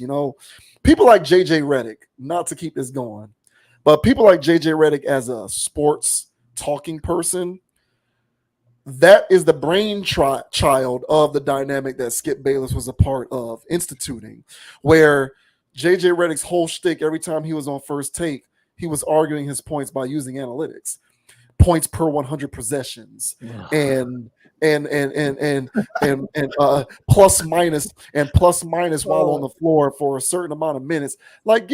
people like JJ Redick, not to keep this going, but people like JJ Redick as a sports talking person, that is the brainchild of the dynamic that Skip Bayless was a part of instituting, where JJ Redick's whole shtick every time he was on First Take, he was arguing his points by using analytics. Points per 100 possessions, and plus minus while on the floor for a certain amount of minutes. Like,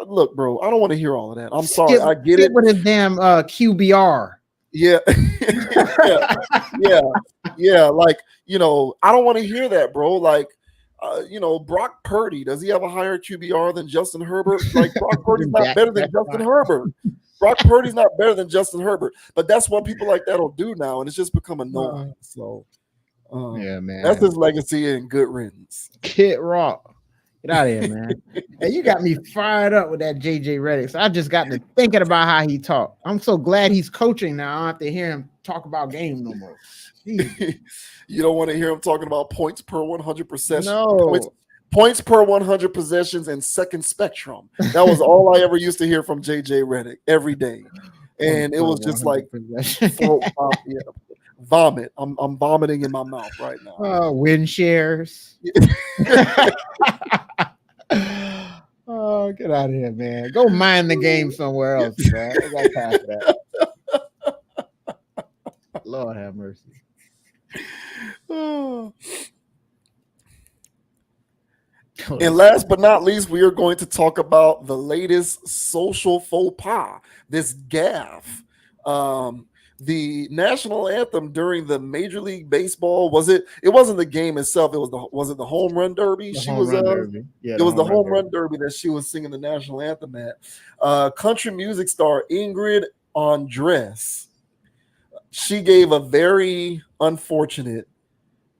look, bro, I don't want to hear all of that. I'm sorry, I get it. With his damn QBR. Yeah. yeah. Like, I don't want to hear that, bro. Like, Brock Purdy, does he have a higher QBR than Justin Herbert? Like, Brock Purdy's not better than Justin Herbert. Brock Purdy's not better than Justin Herbert, but that's what people like that'll do now, and it's just become annoying. So, yeah, man, that's his legacy and good riddance. Kid Rock, Get out of here, man. Hey, you got me fired up with that JJ Redick. So I just got to thinking about how he talked. I'm so glad he's coaching now. I don't have to hear him talk about game no more. You don't want to hear him talking about points per 100 possessions. No. Points per 100 possessions and second spectrum. That was all I ever used to hear from JJ Redick every day. And it was just like vomit. I'm vomiting in my mouth right now. Win shares. Oh, get out of here, man. Go mind the game somewhere else, man. I got time for that. Lord have mercy. And last but not least, we are going to talk about the latest social faux pas, this gaffe. The national anthem during the Major League Baseball, it wasn't the game itself, it was the home run derby? Yeah, it was the home run derby that she was singing the national anthem at. Country music star Ingrid Andress, she gave a very unfortunate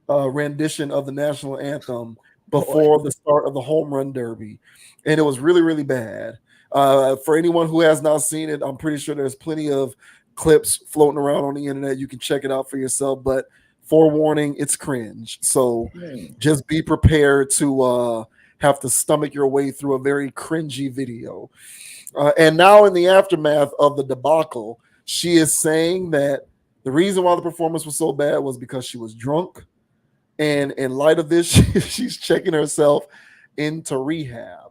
rendition of the national anthem before the start of the home run derby, and it was really, really bad. For anyone who has not seen it, I'm pretty sure there's plenty of clips floating around on the internet. You can check it out for yourself, but forewarning, it's cringe. So just be prepared to have to stomach your way through a very cringy video. And now in the aftermath of the debacle, she is saying that the reason why the performance was so bad was because she was drunk. And in light of this, she's checking herself into rehab.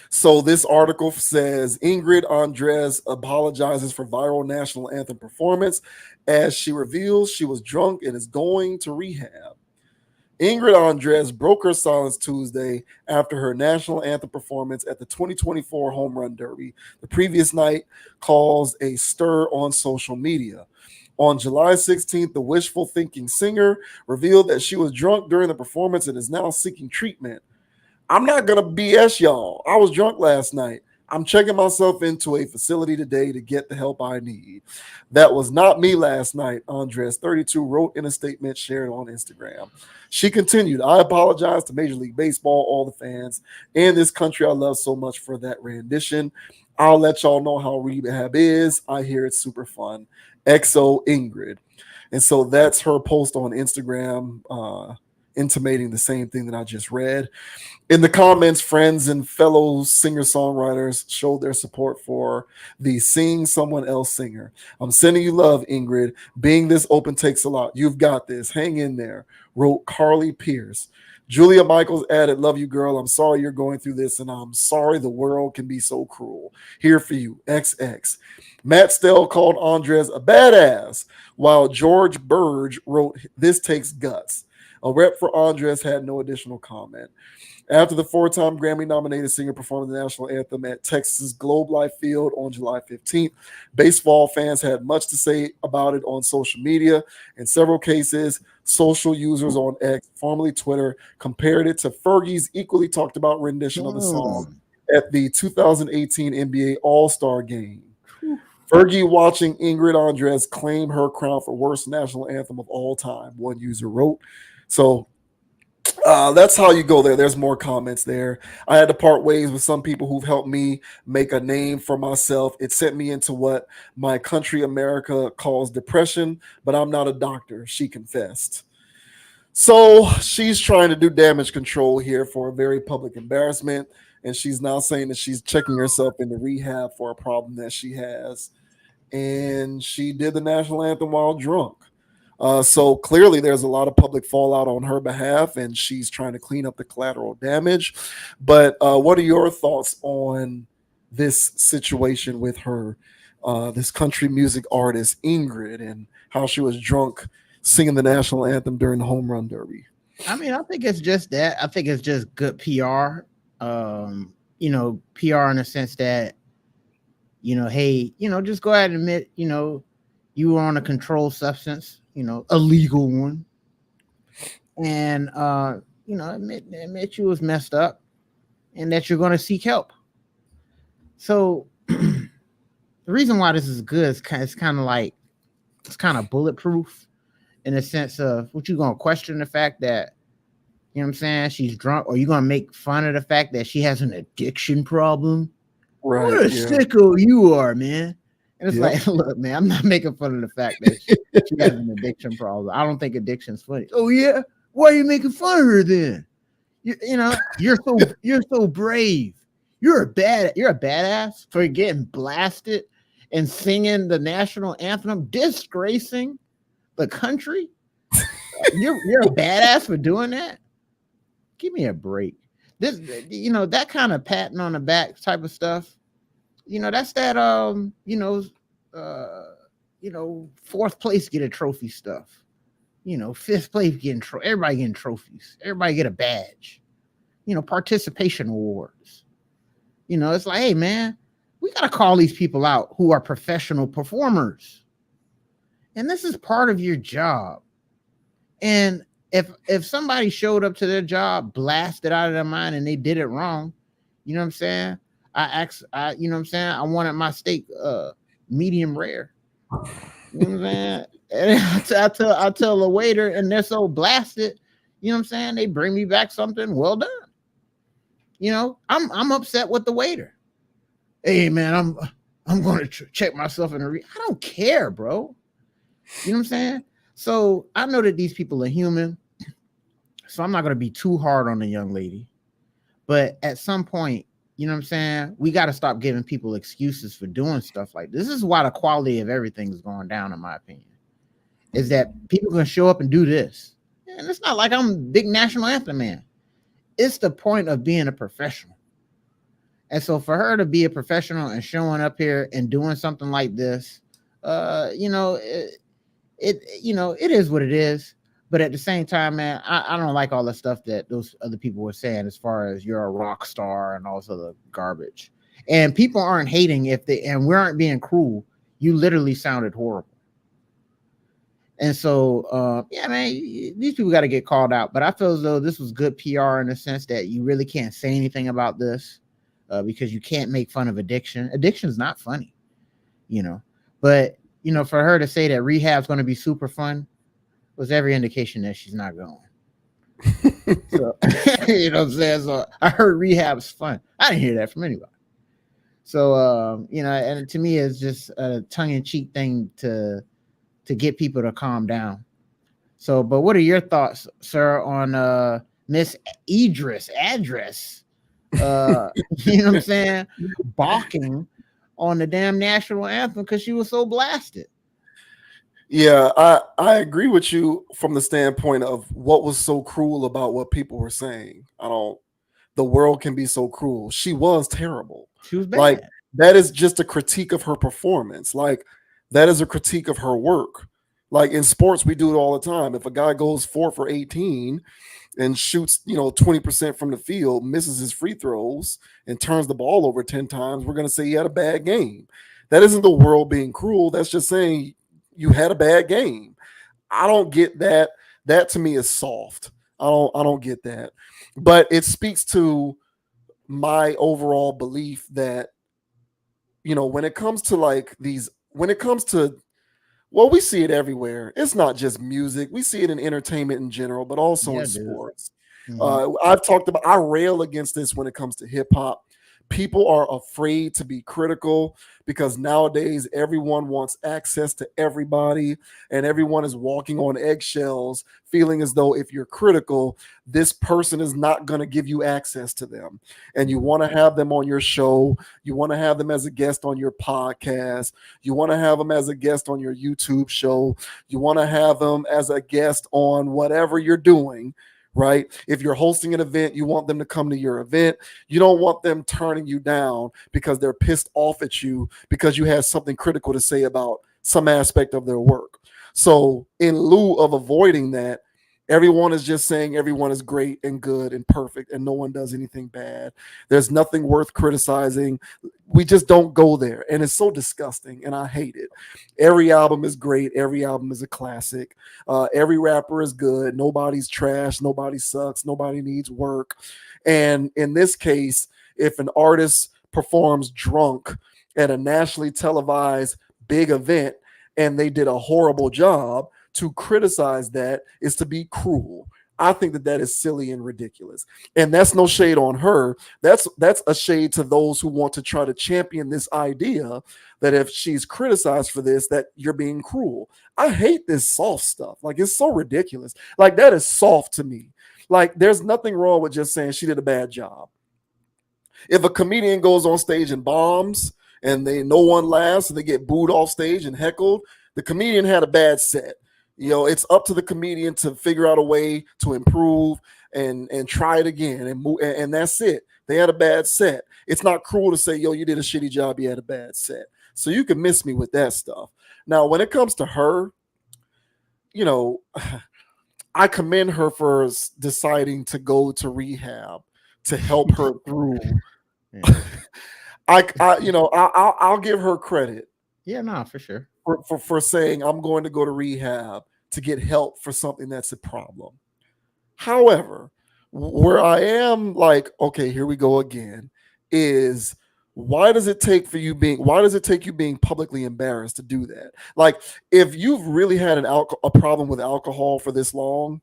So this article says Ingrid Andress apologizes for viral national anthem performance as she reveals she was drunk and is going to rehab. Ingrid Andress broke her silence Tuesday after her national anthem performance at the 2024 Home Run Derby. The previous night caused a stir on social media. On July 16th, the wishful thinking singer revealed that she was drunk during the performance and is now seeking treatment. I'm not going to BS y'all. I was drunk last night. I'm checking myself into a facility today to get the help I need. That was not me last night, Andress, 32, wrote in a statement shared on Instagram. She continued, I apologize to Major League Baseball, all the fans, and this country I love so much for that rendition. I'll let y'all know how rehab is. I hear it's super fun. XO Ingrid. And so that's her post on Instagram, intimating the same thing that I just read. In the comments, friends and fellow singer-songwriters showed their support for the Sing Someone Else singer. I'm sending you love, Ingrid. Being this open takes a lot. You've got this. Hang in there, wrote Carly Pierce. Julia Michaels added, love you, girl. I'm sorry you're going through this, and I'm sorry the world can be so cruel. Here for you, XX. Matt Stell called Andress a badass, while George Burge wrote, this takes guts. A rep for Andress had no additional comment. After the four-time Grammy-nominated singer performed the national anthem at Texas Globe Life Field on July 15th, baseball fans had much to say about it on social media. In several cases, social users on X, formerly Twitter, compared it to Fergie's equally talked about rendition of the song at the 2018 NBA All-Star Game. Fergie watching Ingrid Andress claim her crown for worst national anthem of all time, one user wrote. So that's how you go there. There's more comments there. I had to part ways with some people who've helped me make a name for myself. It sent me into what my country, America, calls depression, but I'm not a doctor, she confessed. So she's trying to do damage control here for a very public embarrassment, and she's now saying that she's checking herself into rehab for a problem that she has. And she did the national anthem while drunk. So clearly there's a lot of public fallout on her behalf, and she's trying to clean up the collateral damage. But what are your thoughts on this situation with her, this country music artist, Ingrid, and how she was drunk singing the national anthem during the home run derby? I mean, I think it's just that. I think it's just good PR. PR in the sense that, hey, just go ahead and admit, you were on a controlled substance, a legal one, and admit you was messed up, and that you're going to seek help. So the reason why this is good is kind of bulletproof in the sense of what you're going to question the fact that You know what I'm saying? She's drunk, or you gonna make fun of the fact that she has an addiction problem? Right. What a Yeah. sicko you are, man. And it's Yep. like, look, man, I'm not making fun of the fact that she has an addiction problem. I don't think addiction's funny. Oh yeah, why are you making fun of her then? You know, you're so brave. You're a badass for getting blasted and singing the national anthem, disgracing the country. You're a badass for doing that. Give me a break. This, that kind of patting on the back type of stuff. That's that fourth place get a trophy stuff. Fifth place getting everybody getting trophies. Everybody get a badge. Participation awards. It's like, hey man, we got to call these people out who are professional performers. And this is part of your job. And if somebody showed up to their job blasted out of their mind and they did it wrong, you know what I'm saying? I wanted my steak medium rare. You know what I'm saying? And I tell the waiter, and they're so blasted, you know what I'm saying? They bring me back something well done. I'm upset with the waiter. Hey man, I'm going to check myself in the I don't care, bro. You know what I'm saying? So I know that these people are human, so I'm not going to be too hard on the young lady. But at some point, you know what I'm saying, we got to stop giving people excuses for doing stuff like this. This is why the quality of everything is going down, in my opinion, is that people can show up and do this. And it's not like I'm a big national anthem man. It's the point of being a professional. And so for her to be a professional and showing up here and doing something like this, it is what it is. But at the same time, man, I don't like all the stuff that those other people were saying as far as you're a rock star and all this other garbage. And people aren't hating and we aren't being cruel. You literally sounded horrible. And so, yeah, man, these people got to get called out. But I feel as though this was good PR in the sense that you really can't say anything about this because you can't make fun of addiction. Addiction is not funny, But, for her to say that rehab's going to be super fun was every indication that she's not going. So, you know what I'm saying? So I heard rehab's fun. I didn't hear that from anybody. So, and to me, it's just a tongue-in-cheek thing to get people to calm down. So, but what are your thoughts, sir, on Miss Address? You know what I'm saying? Balking on the damn national anthem because she was so blasted. Yeah, I agree with you from the standpoint of what was so cruel about what people were saying. The world can be so cruel. She was terrible. She was bad. Like, that is just a critique of her performance. Like, that is a critique of her work. Like in sports, we do it all the time. If a guy goes 4 for 18 and shoots, 20% from the field, misses his free throws and turns the ball over 10 times, we're going to say he had a bad game. That isn't the world being cruel. That's just saying you had a bad game. I don't get that. That to me is soft. I don't get that. But it speaks to my overall belief that, when it comes to we see it everywhere. It's not just music. We see it in entertainment in general, but also in sports. Mm-hmm. I rail against this when it comes to hip hop. People are afraid to be critical because nowadays everyone wants access to everybody and everyone is walking on eggshells, feeling as though if you're critical, this person is not going to give you access to them. And you want to have them on your show. You want to have them as a guest on your podcast. You want to have them as a guest on your YouTube show. You want to have them as a guest on whatever you're doing. Right? If you're hosting an event, you want them to come to your event. You don't want them turning you down because they're pissed off at you because you had something critical to say about some aspect of their work. So in lieu of avoiding that, everyone is just saying everyone is great and good and perfect and no one does anything bad. There's nothing worth criticizing. We just don't go there. And it's so disgusting and I hate it. Every album is great. Every album is a classic. Every rapper is good. Nobody's trash. Nobody sucks. Nobody needs work. And in this case, if an artist performs drunk at a nationally televised big event and they did a horrible job, to criticize that is to be cruel. I think that is silly and ridiculous. And that's no shade on her. That's a shade to those who want to try to champion this idea that if she's criticized for this, that you're being cruel. I hate this soft stuff. Like, it's so ridiculous. Like, that is soft to me. Like, there's nothing wrong with just saying she did a bad job. If a comedian goes on stage and bombs and no one laughs and they get booed off stage and heckled, the comedian had a bad set. You know, it's up to the comedian to figure out a way to improve and try it again and that's it. They had a bad set. It's not cruel to say, yo, you did a shitty job, you had a bad set. So you can miss me with that stuff. Now, when it comes to her, you know, I commend her for deciding to go to rehab to help her through. I'll give her credit. Yeah, no, for sure. For saying I'm going to go to rehab to get help for something that's a problem. However, where I am like, okay, here we go again, is why does it take you being publicly embarrassed to do that? Like, if you've really had a problem with alcohol for this long,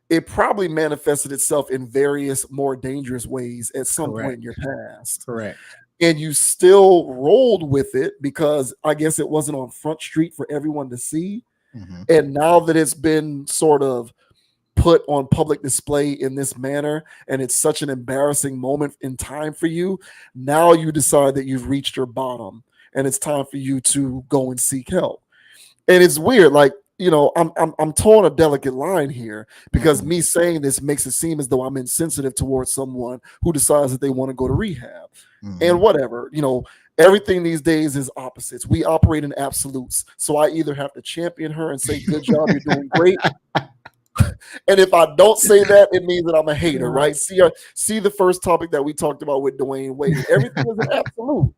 it probably manifested itself in various more dangerous ways at some point in your past. Correct. And you still rolled with it because I guess it wasn't on Front Street for everyone to see. Mm-hmm. And now that it's been sort of put on public display in this manner, and it's such an embarrassing moment in time for you, now you decide that you've reached your bottom and it's time for you to go and seek help. And it's weird, like, you know, I'm towing a delicate line here because me saying this makes it seem as though I'm insensitive towards someone who decides that they want to go to rehab. And whatever, you know, everything these days is opposites. We operate in absolutes. So I either have to champion her and say, good job, you're doing great. And if I don't say that, it means that I'm a hater, right? See the first topic that we talked about with Dwayne Wade. Everything is an absolute.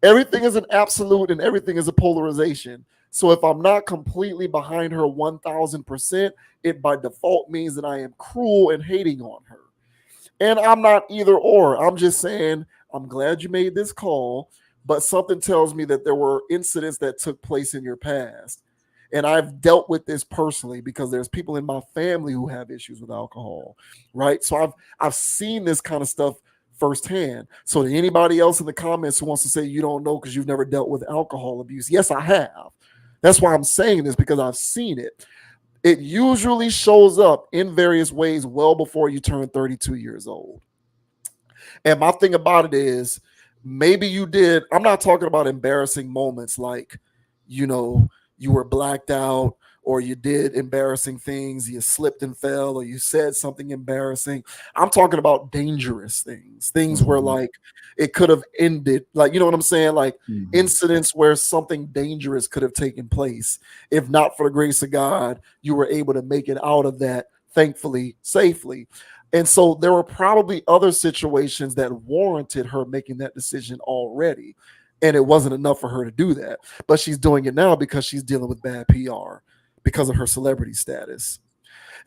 Everything is an absolute and everything is a polarization. So if I'm not completely behind her 1000%, it by default means that I am cruel and hating on her. And I'm not either or. I'm just saying, I'm glad you made this call, but something tells me that there were incidents that took place in your past. And I've dealt with this personally because there's people in my family who have issues with alcohol, right? So I've seen this kind of stuff firsthand. So to anybody else in the comments who wants to say you don't know because you've never dealt with alcohol abuse, yes, I have. That's why I'm saying this, because I've seen it. It usually shows up in various ways well before you turn 32 years old. And my thing about it is, maybe you did, I'm not talking about embarrassing moments like, you know, you were blacked out or you did embarrassing things, you slipped and fell, or you said something embarrassing. I'm talking about dangerous things where like it could have ended, like, you know what I'm saying? Like incidents where something dangerous could have taken place. If not for the grace of God, you were able to make it out of that, thankfully, safely. And so there were probably other situations that warranted her making that decision already. And it wasn't enough for her to do that. But she's doing it now because she's dealing with bad PR because of her celebrity status.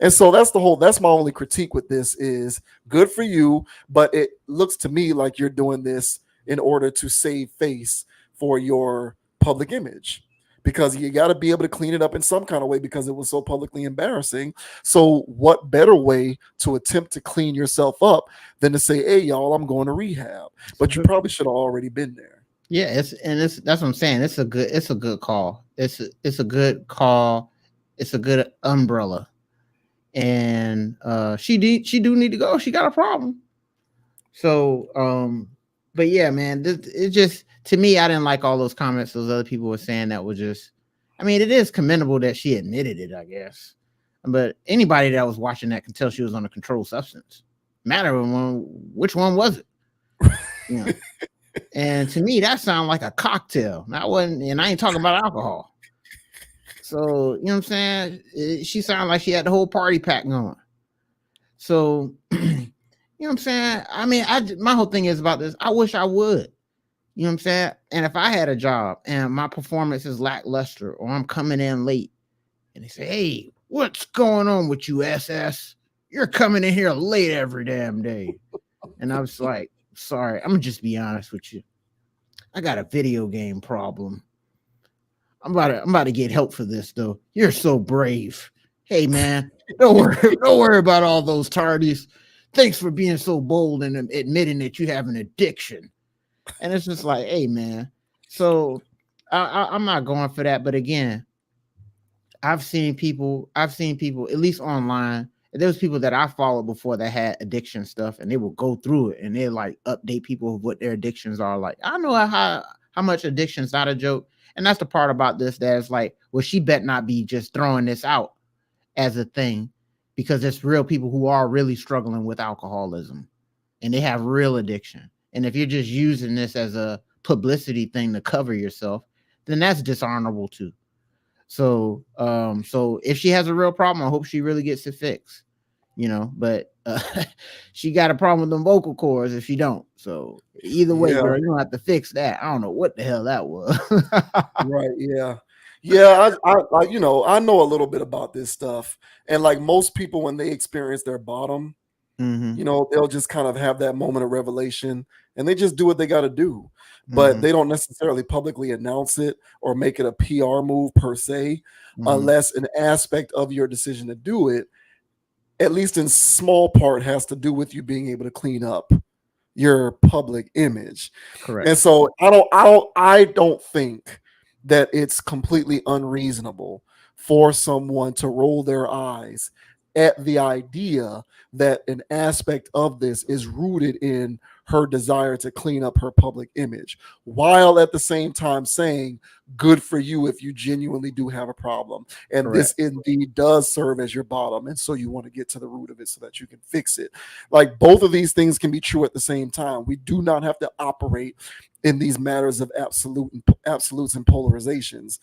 And so that's my only critique with this is good for you, but it looks to me like you're doing this in order to save face for your public image, because you got to be able to clean it up in some kind of way because it was so publicly embarrassing. So what better way to attempt to clean yourself up than to say, hey, y'all, I'm going to rehab. But you probably should have already been there. Yeah, that's what I'm saying. It's a good call. It's a good call. It's a good umbrella. And she do need to go. She got a problem. So but yeah, man, it just, to me, I didn't like all those comments those other people were saying that were just, I mean, it is commendable that she admitted it, I guess. But anybody that was watching that can tell she was on a controlled substance. Matter of which one was it? You know? And to me, that sounded like a cocktail. And I ain't talking about alcohol. So, you know what I'm saying? She sounded like she had the whole party pack going. So, you know what I'm saying? I mean, my whole thing is about this. I wish I would. You know what I'm saying? And if I had a job and my performance is lackluster or I'm coming in late and they say, hey, what's going on with you, SS? You're coming in here late every damn day. And I was like, sorry, I'm gonna just be honest with you. I got a video game problem. I'm about to get help for this though. You're so brave. Hey man, Don't worry about all those tardies. Thanks for being so bold and admitting that you have an addiction. And it's just like, hey, man. So I'm not going for that. But again, I've seen people, at least online. There was people that I followed before that had addiction stuff, and they will go through it and they like update people of what their addictions are. Like, I know how much addiction is not a joke. And that's the part about this that is like, well, she bet not be just throwing this out as a thing, because there's real people who are really struggling with alcoholism and they have real addiction. And if you're just using this as a publicity thing to cover yourself, then that's dishonorable too. So if she has a real problem, I hope she really gets it fixed, but she got a problem with them vocal cords if she don't. So either way, girl, you don't have to fix that. I don't know what the hell that was. Right. Yeah. Yeah. I know a little bit about this stuff. And like most people, when they experience their bottom, they'll just kind of have that moment of revelation and they just do what they got to do. But they don't necessarily publicly announce it or make it a PR move per se, unless an aspect of your decision to do it, at least in small part, has to do with you being able to clean up your public image. Correct. And so I don't think that it's completely unreasonable for someone to roll their eyes at the idea that an aspect of this is rooted in her desire to clean up her public image, while at the same time saying, good for you if you genuinely do have a problem. And Correct. This indeed does serve as your bottom. And so you want to get to the root of it so that you can fix it. Like both of these things can be true at the same time. We do not have to operate in these matters of absolutes and polarizations,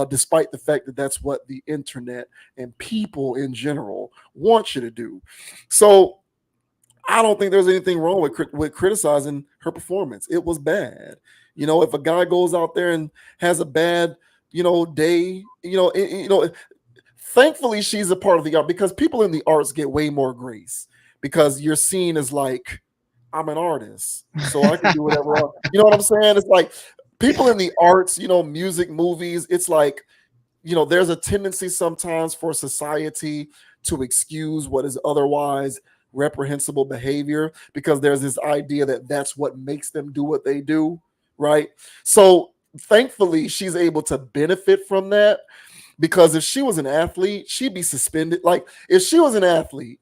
despite the fact that that's what the internet and people in general want you to do. So I don't think there's anything wrong with criticizing her performance. It was bad. If a guy goes out there and has a bad, day, thankfully she's a part of the art, because people in the arts get way more grace because you're seen as like, I'm an artist, so I can do whatever. You know what I'm saying? It's like people in the arts, music, movies, it's like, there's a tendency sometimes for society to excuse what is otherwise reprehensible behavior because there's this idea that that's what makes them do what they do, right? So thankfully she's able to benefit from that, because if she was an athlete, she'd be suspended. Like if she was an athlete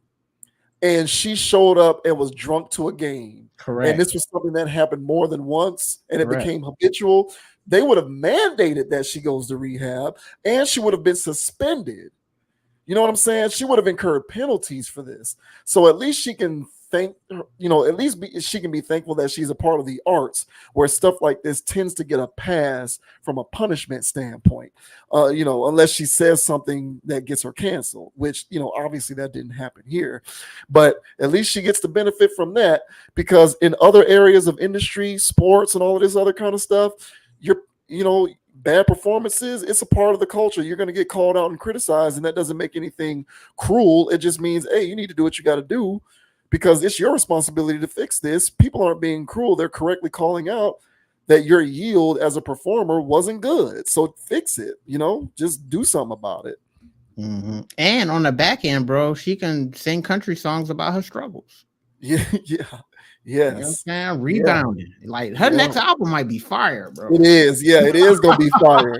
and she showed up and was drunk to a game, Correct, and this was something that happened more than once and it Correct. became habitual, they would have mandated that she goes to rehab and she would have been suspended. You know what I'm saying? She would have incurred penalties for this. So at least she can she can be thankful that she's a part of the arts, where stuff like this tends to get a pass from a punishment standpoint. Unless she says something that gets her canceled, which, obviously that didn't happen here. But at least she gets to benefit from that, because in other areas of industry, sports, and all of this other kind of stuff, bad performances, it's a part of the culture. You're going to get called out and criticized, and that doesn't make anything cruel. It just means, hey, you need to do what you got to do, because it's your responsibility to fix this. People aren't being cruel. They're correctly calling out that your yield as a performer wasn't good. So fix it, just do something about it. And on the back end, bro, she can sing country songs about her struggles. Yeah. Yes. Rebounding. Yeah. Like her next album might be fire, bro. It is. Yeah, it is gonna be fire.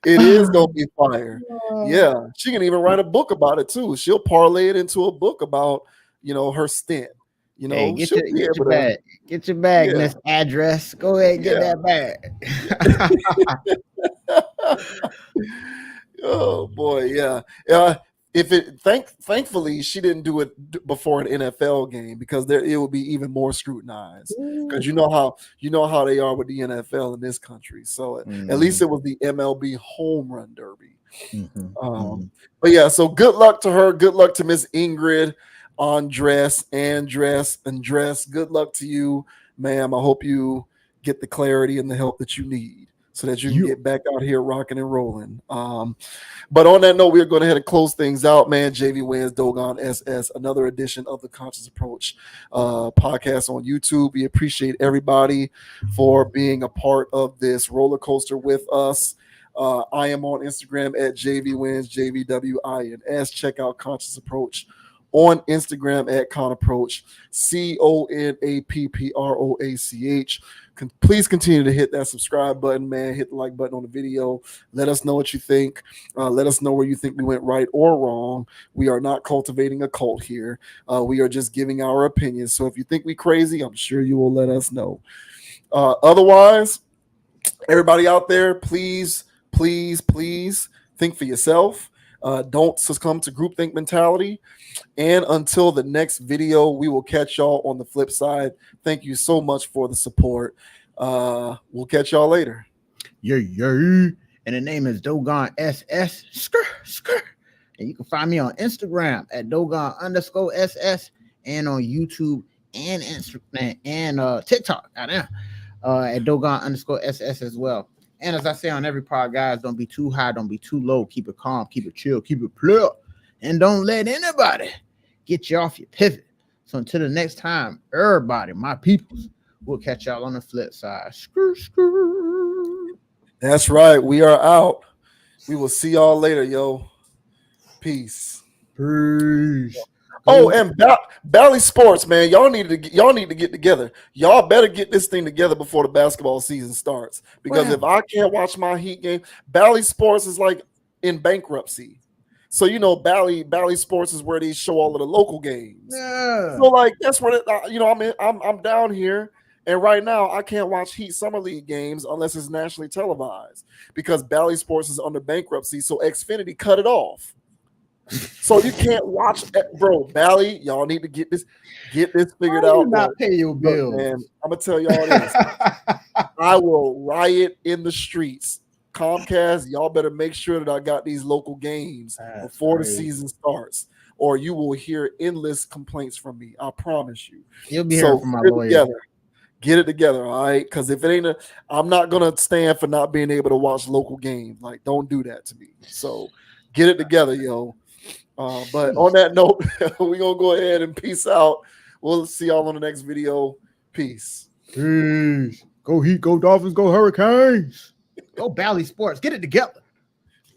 It is gonna be fire. Yeah. She can even write a book about it too. She'll parlay it into a book about, her stint. Hey, get your bag. Get your bag, Miss Address. Go ahead and get that bag. Oh boy, yeah. Thankfully she didn't do it before an NFL game, because it would be even more scrutinized, because you know how they are with the NFL in this country. So at least it was the MLB home run derby. But yeah, so good luck to her. Good luck to Miss Ingrid Andress. Good luck to you, ma'am. I hope you get the clarity and the help that you need, so that you can get back out here rocking and rolling. But on that note, we're going to head and close things out, man. JV Wins, Dogon SS, another edition of the Conscious Approach podcast on YouTube. We appreciate everybody for being a part of this roller coaster with us. I am on Instagram at JVWins, JVWINS. Check out Conscious Approach on Instagram at Conapproach, CONAPPROACH. Please continue to hit that subscribe button, man. Hit the like button on the video. Let us know what you think. Let us know where you think we went right or wrong. We are not cultivating a cult here. We are just giving our opinions. So if you think we crazy, I'm sure you will let us know. Otherwise, everybody out there, please think for yourself. Don't succumb to groupthink mentality. And until the next video, we will catch y'all on the flip side. Thank you so much for the support. We'll catch y'all later. Yeah. And the name is Dogon SS. And you can find me on Instagram at Dogon_SS and on YouTube and Instagram and TikTok at Dogon_SS as well. And as I say on every pod, guys, don't be too high, don't be too low. Keep it calm, keep it chill, keep it pure. And don't let anybody get you off your pivot. So until the next time, everybody, my peoples, we'll catch y'all on the flip side. That's right. We are out. We will see y'all later, yo. Peace. Peace. Oh, and Bally Sports, man, y'all need to get together. Y'all better get this thing together before the basketball season starts. Because if I can't watch my Heat game, Bally Sports is like in bankruptcy. So Bally Sports is where they show all of the local games. Yeah. So like that's where I'm down here, and right now I can't watch Heat Summer League games unless it's nationally televised because Bally Sports is under bankruptcy. So Xfinity cut it off. So you can't watch, bro. Bally, y'all need to get this figured out. Not pay your bills, man. I'm gonna tell y'all this. I will riot in the streets. Comcast, y'all better make sure that I got these local games before the season starts, or you will hear endless complaints from me. I promise you. You'll be hearing from my lawyer. Get it together, all right? Because if it ain't I'm not gonna stand for not being able to watch local games. Like, don't do that to me. So get it together, yo. But on that note, we're gonna go ahead and peace out. We'll see y'all on the next video. Peace. Peace. Go Heat, go Dolphins, go Hurricanes. Go Bally Sports. Get it together.